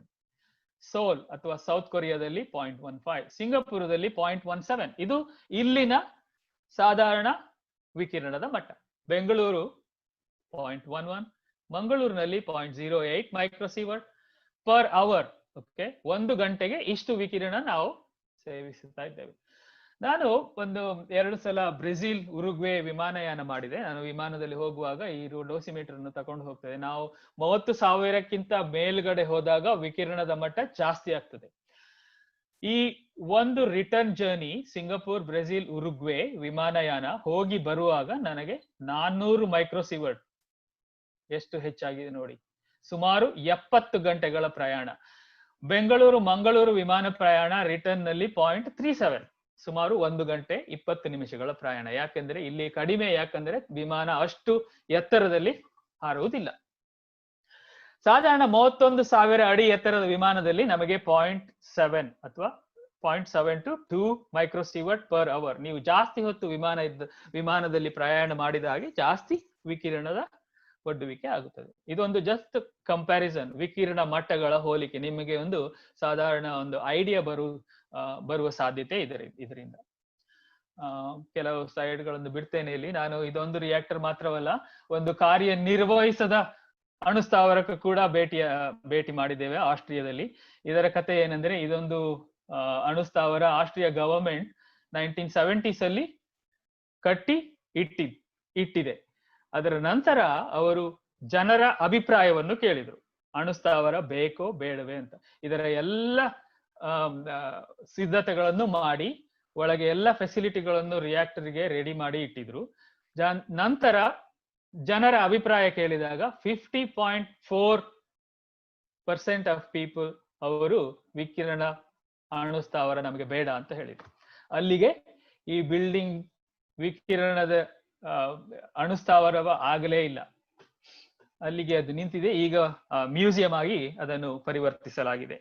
ಸೋಲ್ ಅಥವಾ ಸೌತ್ ಕೊರಿಯಾದಲ್ಲಿ 0.15, ಸಿಂಗಾಪುರದಲ್ಲಿ 0.17 ಇದು ಇಲ್ಲಿನ ಸಾಧಾರಣ ವಿಕಿರಣದ ಮಟ್ಟ. ಬೆಂಗಳೂರು 0.11, ಮಂಗಳೂರಿನಲ್ಲಿ 0.08 ಮೈಕ್ರೋಸೀವರ್ಟ್ ಪರ್ ಅವರ್. ಓಕೆ, 1 ಗಂಟೆಗೆ ಇಷ್ಟು ವಿಕಿರಣ ನಾವು ಸೇವಿಸುತ್ತಾ ಇದ್ದೇವೆ. ನಾನು 2 ಸಲ ಬ್ರೆಜಿಲ್, ಉರುಗ್ವೆ ವಿಮಾನಯಾನ ಮಾಡಿದೆ. ನಾನು ವಿಮಾನದಲ್ಲಿ ಹೋಗುವಾಗ ಈ ಡೋಸಿಮೀಟರ್ ಅನ್ನು ತಕೊಂಡು ಹೋಗ್ತದೆ. ನಾವು 30,000ಕ್ಕಿಂತ ಮೇಲ್ಗಡೆ ಹೋದಾಗ ವಿಕಿರಣದ ಮಟ್ಟ ಜಾಸ್ತಿ ಆಗ್ತದೆ. ಈ ಒಂದು return journey Singapore, Brazil, Uruguay ವಿಮಾನಯಾನ ಹೋಗಿ ಬರುವಾಗ ನನಗೆ 400 ಮೈಕ್ರೋಸೀವರ್ಟ್ ಎಷ್ಟು ಹೆಚ್ಚಾಗಿದೆ ನೋಡಿ. ಸುಮಾರು 70 ಗಂಟೆಗಳ ಪ್ರಯಾಣ. ಬೆಂಗಳೂರು, ಮಂಗಳೂರು ವಿಮಾನ ಪ್ರಯಾಣ ರಿಟರ್ನ್ ನಲ್ಲಿ 0.37, ಸುಮಾರು 1 ಗಂಟೆ 20 ನಿಮಿಷಗಳ ಪ್ರಯಾಣ. ಯಾಕೆಂದ್ರೆ ಇಲ್ಲಿ ಕಡಿಮೆ, ಯಾಕಂದ್ರೆ ವಿಮಾನ ಅಷ್ಟು ಎತ್ತರದಲ್ಲಿ ಹಾರುವುದಿಲ್ಲ. ಸಾಧಾರಣ 31,000 ಅಡಿ ಎತ್ತರದ ವಿಮಾನದಲ್ಲಿ ನಮಗೆ 0.7 ಅಥವಾ 0.7 to 2 ಮೈಕ್ರೋಸೀವರ್ಟ್ ಪರ್ ಅವರ್. ನೀವು ಜಾಸ್ತಿ ಹೊತ್ತು ವಿಮಾನದಲ್ಲಿ ಪ್ರಯಾಣ ಮಾಡಿದ ಹಾಗೆ ಜಾಸ್ತಿ ವಿಕಿರಣದ ಒಡ್ಡುವಿಕೆ ಆಗುತ್ತದೆ. ಇದೊಂದು ಜಸ್ಟ್ ಕಂಪ್ಯಾರಿಸನ್, ವಿಕಿರಣ ಮಟ್ಟಗಳ ಹೋಲಿಕೆ. ನಿಮಗೆ ಒಂದು ಸಾಧಾರಣ ಒಂದು ಐಡಿಯಾ ಬರುವ ಸಾಧ್ಯತೆ ಇದರಿಂದ. ಕೆಲವು ಸ್ಲೈಡ್ಗಳನ್ನು ಬಿಡ್ತೇನೆ ಇಲ್ಲಿ. ನಾನು ಇದೊಂದು ರಿಯಾಕ್ಟರ್ ಮಾತ್ರವಲ್ಲ, ಒಂದು ಕಾರ್ಯನಿರ್ವಹಿಸದ ಅಣುಸ್ಥಾವರಕ್ಕೂ ಕೂಡ ಭೇಟಿ ಮಾಡಿದ್ದೇವೆ ಆಸ್ಟ್ರಿಯಾದಲ್ಲಿ. ಇದರ ಕಥೆ ಏನಂದ್ರೆ, ಇದೊಂದು ಅಣುಸ್ಥಾವರ ಆಸ್ಟ್ರಿಯಾ ಗವರ್ಮೆಂಟ್ 1970s ಅಲ್ಲಿ ಕಟ್ಟಿ ಇಟ್ಟಿದೆ. ಅದರ ನಂತರ ಅವರು ಜನರ ಅಭಿಪ್ರಾಯವನ್ನು ಕೇಳಿದ್ರು, ಅಣುಸ್ಥಾವರ ಬೇಕೋ ಬೇಡವೇ ಅಂತ. ಇದರ ಎಲ್ಲ ಸಿದ್ಧತೆಗಳನ್ನು ಮಾಡಿ ಒಳಗೆ ಎಲ್ಲ ಫೆಸಿಲಿಟಿಗಳನ್ನು ರಿಯಾಕ್ಟರ್ಗೆ ರೆಡಿ ಮಾಡಿ ಇಟ್ಟಿದ್ರು. ನಂತರ ಜನರ ಅಭಿಪ್ರಾಯ ಕೇಳಿದಾಗ 50.4% ಆಫ್ ಪೀಪಲ್ ಅವರು ವಿಕಿರಣ ಅಣುಸ್ಥಾವರ ನಮಗೆ ಬೇಡ ಅಂತ ಹೇಳಿದ್ರು. ಅಲ್ಲಿಗೆ ಈ ಬಿಲ್ಡಿಂಗ್ ವಿಕಿರಣದ ಅಣುಸ್ಥಾವರ ಆಗಲೇ ಇಲ್ಲ, ಅಲ್ಲಿಗೆ ಅದು ನಿಂತಿದೆ. ಈಗ ಮ್ಯೂಸಿಯಂ ಆಗಿ ಅದನ್ನು ಪರಿವರ್ತಿಸಲಾಗಿದೆ.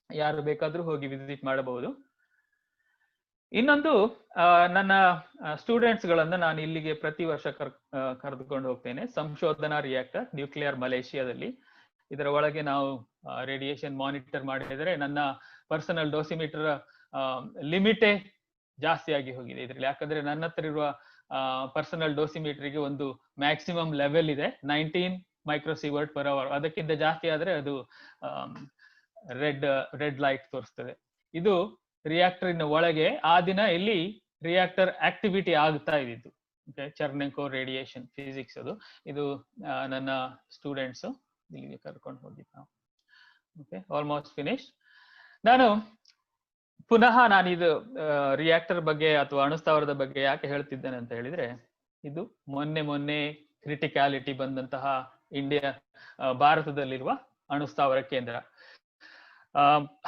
ಯಾರು ಬೇಕಾದ್ರೂ ಹೋಗಿ ವಿಸಿಟ್ ಮಾಡಬಹುದು. ಇನ್ನೊಂದು, ನನ್ನ ಸ್ಟೂಡೆಂಟ್ಸ್ ಗಳನ್ನ ನಾನು ಇಲ್ಲಿಗೆ ಪ್ರತಿ ವರ್ಷ ಕರೆದುಕೊಂಡು ಹೋಗ್ತೇನೆ. ಸಂಶೋಧನಾ ರಿಯಾಕ್ಟರ್ ನ್ಯೂಕ್ಲಿಯರ್ ಮಲೇಷಿಯಾದಲ್ಲಿ. ಇದರ ಒಳಗೆ ನಾವು ರೇಡಿಯೇಷನ್ ಮಾನಿಟರ್ ಮಾಡಿದರೆ ನನ್ನ ಪರ್ಸನಲ್ ಡೋಸಿಮೀಟರ್ ಲಿಮಿಟೇ ಜಾಸ್ತಿ ಆಗಿ ಹೋಗಿದೆ ಇದ್ರಲ್ಲಿ. ಯಾಕಂದ್ರೆ ನನ್ನ ಹತ್ರ ಇರುವ ಪರ್ಸನಲ್ ಡೋಸಿಮೀಟರ್ಗೆ ಒಂದು ಮ್ಯಾಕ್ಸಿಮಮ್ ಲೆವೆಲ್ ಇದೆ, 19 ಮೈಕ್ರೋಸೀವರ್ಟ್ ಪರ್ ಅವರ್. ಅದಕ್ಕಿಂತ ಜಾಸ್ತಿ ಆದ್ರೆ ಅದು ರೆಡ್ ಲೈಟ್ ತೋರಿಸ್ತದೆ. ಇದು ರಿಯಾಕ್ಟರಿನ ಒಳಗೆ ಆ ದಿನ ಇಲ್ಲಿ ರಿಯಾಕ್ಟರ್ ಆಕ್ಟಿವಿಟಿ ಆಗ್ತಾ ಇದ್ದಿದ್ದು. ಚರ್ನೆಂಕೋ ರೇಡಿಯೇಷನ್ ಫಿಸಿಕ್ಸ್ ಅದು. ಇದು ನನ್ನ ಸ್ಟೂಡೆಂಟ್ಸ್ ಇಲ್ಲಿಗೆ ಕರ್ಕೊಂಡು ಹೋಗಿದ್ದು ನಾವು. Okay, almost finish. ನಾನು ಇದು ರಿಯಾಕ್ಟರ್ ಬಗ್ಗೆ ಅಥವಾ ಅಣುಸ್ಥಾವರದ ಬಗ್ಗೆ ಯಾಕೆ ಹೇಳ್ತಿದ್ದೇನೆ ಅಂತ ಹೇಳಿದ್ರೆ, ಇದು ಮೊನ್ನೆ ಕ್ರಿಟಿಕ್ಯಾಲಿಟಿ ಬಂದಂತಹ ಭಾರತದಲ್ಲಿರುವ ಅಣುಸ್ಥಾವರ ಕೇಂದ್ರ.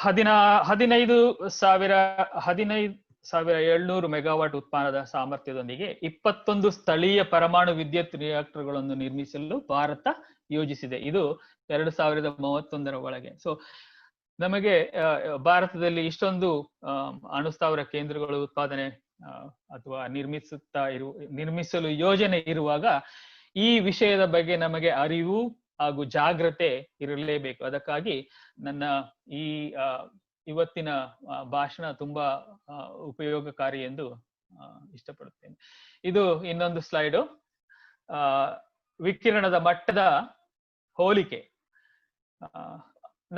15,700 ಮೆಗಾವಾಟ್ ಉತ್ಪಾದನಾ ಸಾಮರ್ಥ್ಯದೊಂದಿಗೆ 21 ಸ್ಥಳೀಯ ಪರಮಾಣು ವಿದ್ಯುತ್ ರಿಯಾಕ್ಟರ್ಗಳನ್ನು ನಿರ್ಮಿಸಲು ಭಾರತ ಯೋಜಿಸಿದೆ. ಇದು 2031 ಒಳಗೆ. ಸೊ ನಮಗೆ ಭಾರತದಲ್ಲಿ ಇಷ್ಟೊಂದು ಅಣುಸ್ಥಾವರ ಕೇಂದ್ರಗಳು ಉತ್ಪಾದನೆ ಅಥವಾ ನಿರ್ಮಿಸಲು ಯೋಜನೆ ಇರುವಾಗ ಈ ವಿಷಯದ ಬಗ್ಗೆ ನಮಗೆ ಅರಿವು ಹಾಗೂ ಜಾಗ್ರತೆ ಇರಲೇಬೇಕು. ಅದಕ್ಕಾಗಿ ನನ್ನ ಇವತ್ತಿನ ಭಾಷಣ ತುಂಬಾ ಉಪಯೋಗಕಾರಿ ಎಂದು ಇಷ್ಟಪಡುತ್ತೇನೆ. ಇದು ಇನ್ನೊಂದು ಸ್ಲೈಡು, ವಿಕಿರಣದ ಮಟ್ಟದ ಹೋಲಿಕೆ.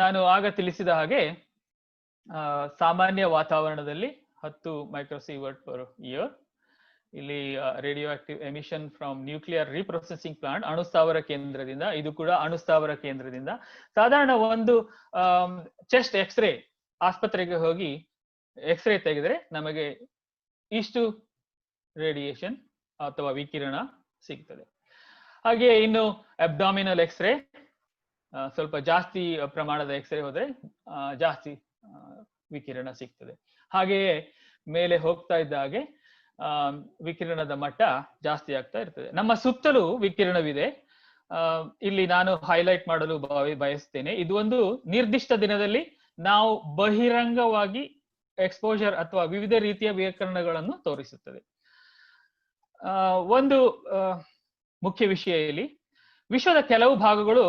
ನಾನು ಆಗ ತಿಳಿಸಿದ ಹಾಗೆ ಸಾಮಾನ್ಯ ವಾತಾವರಣದಲ್ಲಿ 10 ಮೈಕ್ರೋಸೀವರ್ಟ್ ಪರ್ ಇಯರ್. ಇಲ್ಲಿ radio active emission from nuclear reprocessing plant, ಅಣುಸ್ಥಾವರ ಕೇಂದ್ರದಿಂದ, ಇದು ಕೂಡ ಅಣುಸ್ಥಾವರ ಕೇಂದ್ರದಿಂದ. ಸಾಧಾರಣ ಒಂದು ಚೆಸ್ಟ್ ಎಕ್ಸ್ರೇ, ಆಸ್ಪತ್ರೆಗೆ ಹೋಗಿ ಎಕ್ಸ್ರೇ ತೆಗೆದ್ರೆ ನಮಗೆ ಇಷ್ಟು ರೇಡಿಯೇಷನ್ ಅಥವಾ ವಿಕಿರಣ ಸಿಗ್ತದೆ. ಹಾಗೆ ಇನ್ನು ಅಬ್ಡಾಮಿನಲ್ ಎಕ್ಸ್ರೇ, ಸ್ವಲ್ಪ ಜಾಸ್ತಿ ಪ್ರಮಾಣದ ಎಕ್ಸ್ರೇ ಹೋದ್ರೆ ಜಾಸ್ತಿ ವಿಕಿರಣ ಸಿಗ್ತದೆ. ಹಾಗೆಯೇ ಮೇಲೆ ಹೋಗ್ತಾ ಇದ್ದ ಹಾಗೆ ವಿಕಿರಣದ ಮಟ್ಟ ಜಾಸ್ತಿ ಆಗ್ತಾ ಇರ್ತದೆ. ನಮ್ಮ ಸುತ್ತಲೂ ವಿಕಿರಣವಿದೆ. ಇಲ್ಲಿ ನಾನು ಹೈಲೈಟ್ ಮಾಡಲು ಬಯಸ್ತೇನೆ, ಇದು ಒಂದು ನಿರ್ದಿಷ್ಟ ದಿನದಲ್ಲಿ ನಾವು ಬಹಿರಂಗವಾಗಿ ಎಕ್ಸ್ಪೋಜರ್ ಅಥವಾ ವಿವಿಧ ರೀತಿಯ ವಿಕಿರಣಗಳನ್ನು ತೋರಿಸುತ್ತದೆ. ಒಂದು ಮುಖ್ಯ ವಿಷಯ ಇಲ್ಲಿ, ವಿಶ್ವದ ಕೆಲವು ಭಾಗಗಳು,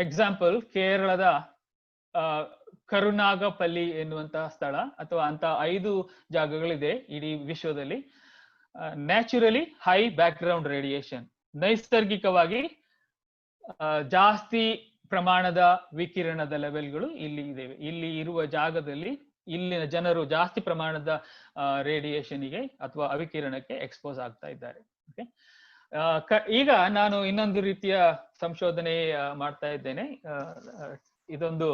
ಎಕ್ಸಾಂಪಲ್ ಕೇರಳದ ಕರುನಾಗಪಲ್ಲಿ ಎನ್ನುವಂತಹ ಸ್ಥಳ ಅಥವಾ ಅಂತ 5 ಜಾಗಗಳಿದೆ ಇಡೀ ವಿಶ್ವದಲ್ಲಿ. Naturally high back ground radiation, ನೈಸರ್ಗಿಕವಾಗಿ ಜಾಸ್ತಿ ಪ್ರಮಾಣದ ವಿಕಿರಣದ ಲೆವೆಲ್ಗಳು ಇಲ್ಲಿ ಇದ್ದೇವೆ. ಇಲ್ಲಿ ಇರುವ ಜಾಗದಲ್ಲಿ ಇಲ್ಲಿನ ಜನರು ಜಾಸ್ತಿ ಪ್ರಮಾಣದ ರೇಡಿಯೇಷನ್ಗೆ ಅಥವಾ ಅವಿಕಿರಣಕ್ಕೆ ಎಕ್ಸ್ಪೋಸ್ ಆಗ್ತಾ ಇದ್ದಾರೆ. ಓಕೆ, ಈಗ ನಾನು ಇನ್ನೊಂದು ರೀತಿಯ ಸಂಶೋಧನೆ ಮಾಡ್ತಾ ಇದ್ದೇನೆ. ಇದೊಂದು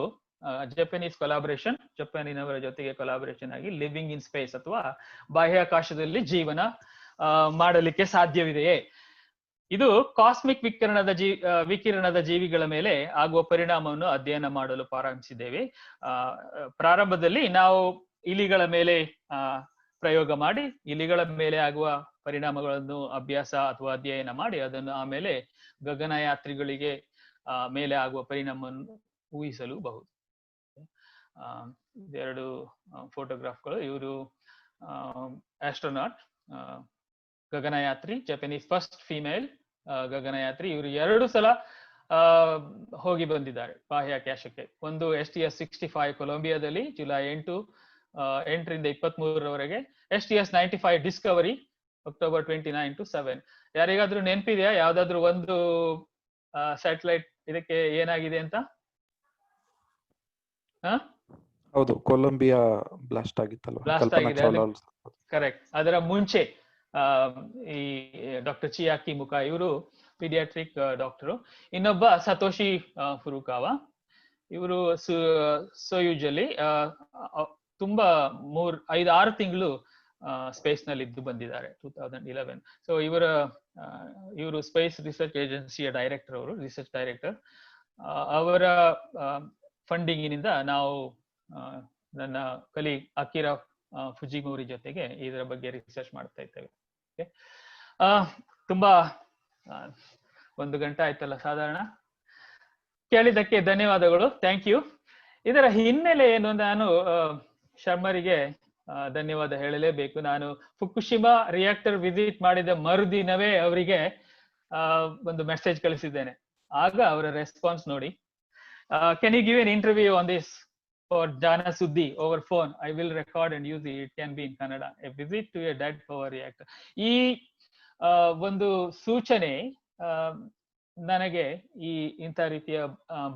ಜಪಾನೀಸ್ ಕೊಲಾಬರೇಷನ್, ಜಪಾನಿನವರ ಜೊತೆಗೆ ಕೊಲಾಬರೇಷನ್ ಆಗಿ ಲಿವಿಂಗ್ ಇನ್ ಸ್ಪೇಸ್ ಅಥವಾ ಬಾಹ್ಯಾಕಾಶದಲ್ಲಿ ಜೀವನ ಮಾಡಲಿಕ್ಕೆ ಸಾಧ್ಯವಿದೆಯೇ? ಇದು ಕಾಸ್ಮಿಕ್ ವಿಕಿರಣದ ಜೀವಿಗಳ ಮೇಲೆ ಆಗುವ ಪರಿಣಾಮವನ್ನು ಅಧ್ಯಯನ ಮಾಡಲು ಪ್ರಾರಂಭಿಸಿದ್ದೇವೆ. ಪ್ರಾರಂಭದಲ್ಲಿ ನಾವು ಇಲಿಗಳ ಮೇಲೆ ಪ್ರಯೋಗ ಮಾಡಿ ಇಲಿಗಳ ಮೇಲೆ ಆಗುವ ಪರಿಣಾಮಗಳನ್ನು ಅಭ್ಯಾಸ ಅಥವಾ ಅಧ್ಯಯನ ಮಾಡಿ ಅದನ್ನು ಆಮೇಲೆ ಗಗನಯಾತ್ರಿಗಳಿಗೆ ಮೇಲೆ ಆಗುವ ಪರಿಣಾಮವನ್ನು ಊಹಿಸಲೂಬಹುದು. ಇದೆರಡು ಫೋಟೋಗ್ರಾಫ್ಗಳು. ಇವರು ಆಸ್ಟ್ರೋನಾಟ್, ಗಗನಯಾತ್ರಿ, ಜಪಾನೀಸ್ ಫಸ್ಟ್ ಫೀಮೇಲ್ ಗಗನಯಾತ್ರಿ. ಇವರು 2 ಸಲ ಹೋಗಿ ಬಂದಿದ್ದಾರೆ ಬಾಹ್ಯಾಕಾಶಕ್ಕೆ. ಒಂದು STS-65 ಕೊಲಂಬಿಯಾದಲ್ಲಿ ಜುಲೈ 8ರಿಂದ 23ರವರೆಗೆ, STS-95 ಡಿಸ್ಕವರಿ ಅಕ್ಟೋಬರ್ 29 to 7. ಯಾರಿಗಾದ್ರೂ ನೆನಪಿದೆಯಾ ಯಾವ್ದಾದ್ರು ಒಂದು ಸ್ಯಾಟಲೈಟ್ ಇದಕ್ಕೆ ಏನಾಗಿದೆ ಅಂತ? ಹೌದು, ಕೊಲಂಬಿಯಾ ಬ್ಲಾಸ್ಟ್ ಆಗಿತ್ತಲ್ವಾ? ಬ್ಲಾಸ್ಟ್ ಆಗಿದೆ, ಕರೆಕ್ಟ್. ಅದರ ಮುಂಚೆ ಈ ಡಾಕ್ಟರ್ ಚಿಯಾಕಿ ಮುಕಾ, ಇವರು ಪೀಡಿಯಾಟ್ರಿಕ್ ಡಾಕ್ಟರು. ಇನ್ನೊಬ್ಬ ಸತೋಶಿ ಫುರುಕಾವಾ, ಇವರು ಸೊಯೂಜ್ ಅಲ್ಲಿ ತುಂಬಾ 5-6 ತಿಂಗಳು ಸ್ಪೇಸ್ ನಲ್ಲಿ ಇದ್ದು ಬಂದಿದ್ದಾರೆ 2011. ಸೊ ಇವರು ಸ್ಪೇಸ್ ರಿಸರ್ಚ್ ಏಜೆನ್ಸಿಯ ಡೈರೆಕ್ಟರ್, ಅವರು ರಿಸರ್ಚ್ ಡೈರೆಕ್ಟರ್. ಅವರ ಫಂಡಿಂಗಿನಿಂದ ನಾವು ನನ್ನ ಕಲೀಗ್ ಅಕಿರಾ ಫುಜಿಮೋರಿ ಜೊತೆಗೆ ಇದರ ಬಗ್ಗೆ ರಿಸರ್ಚ್ ಮಾಡ್ತಾ ಇದ್ದೇವೆ. ತುಂಬಾ 1 ಗಂಟೆ ಆಯ್ತಲ್ಲ ಸಾಧಾರಣ. ಕೇಳಿದ್ದಕ್ಕೆ ಧನ್ಯವಾದಗಳು, ಥ್ಯಾಂಕ್ ಯು. ಇದರ ಹಿನ್ನೆಲೆ ಏನು, ನಾನು ಶರ್ಮರಿಗೆ ಧನ್ಯವಾದ ಹೇಳಲೇಬೇಕು. ನಾನು ಫುಕುಶಿಮಾ ರಿಯಾಕ್ಟರ್ ವಿಸಿಟ್ ಮಾಡಿದ ಮರುದಿನವೇ ಅವರಿಗೆ ಒಂದು ಮೆಸೇಜ್ ಕಳಿಸಿದ್ದೇನೆ. ಆಗ ಅವರ ರೆಸ್ಪಾನ್ಸ್ ನೋಡಿ. Can you give an interview on this for Jana Suddhi over phone? I will record and use it. It can be in Kannada. A visit to a dead power reactor. ಈ ಒಂದು ಸೂಚನೆ ನನಗೆ ಇಂಥ ರೀತಿಯ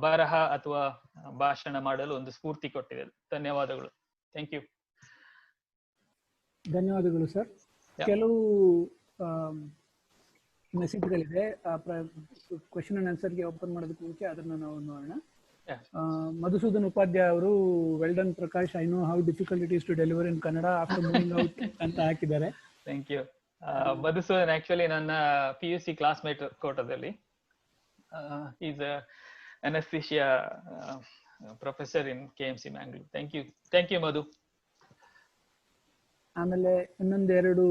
ಬರಹ ಅಥವಾ ಭಾಷಣ ಮಾಡಲು ಒಂದು ಸ್ಫೂರ್ತಿ ಕೊಟ್ಟಿದೆ. ಧನ್ಯವಾದಗಳು. Thank you. ಧನ್ಯವಾದಗಳು ಸರ್. ಕೆಲವು ಮೆಸೇಜ್ಗಳಿದೆ. ಕ್ವೆಶನ್ ಅಂಡ್ ಆನ್ಸರ್ಗೆ ಓಪನ್ ಮಾಡೋದಕ್ಕೆ ಮುಂಚೆ ಅದನ್ನು ನಾವು ನೋಡೋಣ. ಮಧುಸೂದನ್ ಉಪಾಧ್ಯಾಯ ಅವರು, well done Prakash, I know how difficult it is to deliver in Kannada after moving out ಅಂತ ಹಾಕಿದ್ದಾರೆ. Thank you. ಮಧುಸೂದನ್ ಆಕ್ಚುಲಿ ನನ್ನ PUC ಕ್ಲಾಸ್ಮೇಟ್ ಕೋಟದಲ್ಲಿ. Is anaesthesia professor in KMC Mangalore. Thank you Madhu. ಆಮೇಲೆ ಇನ್ನೊಂದೆರಡು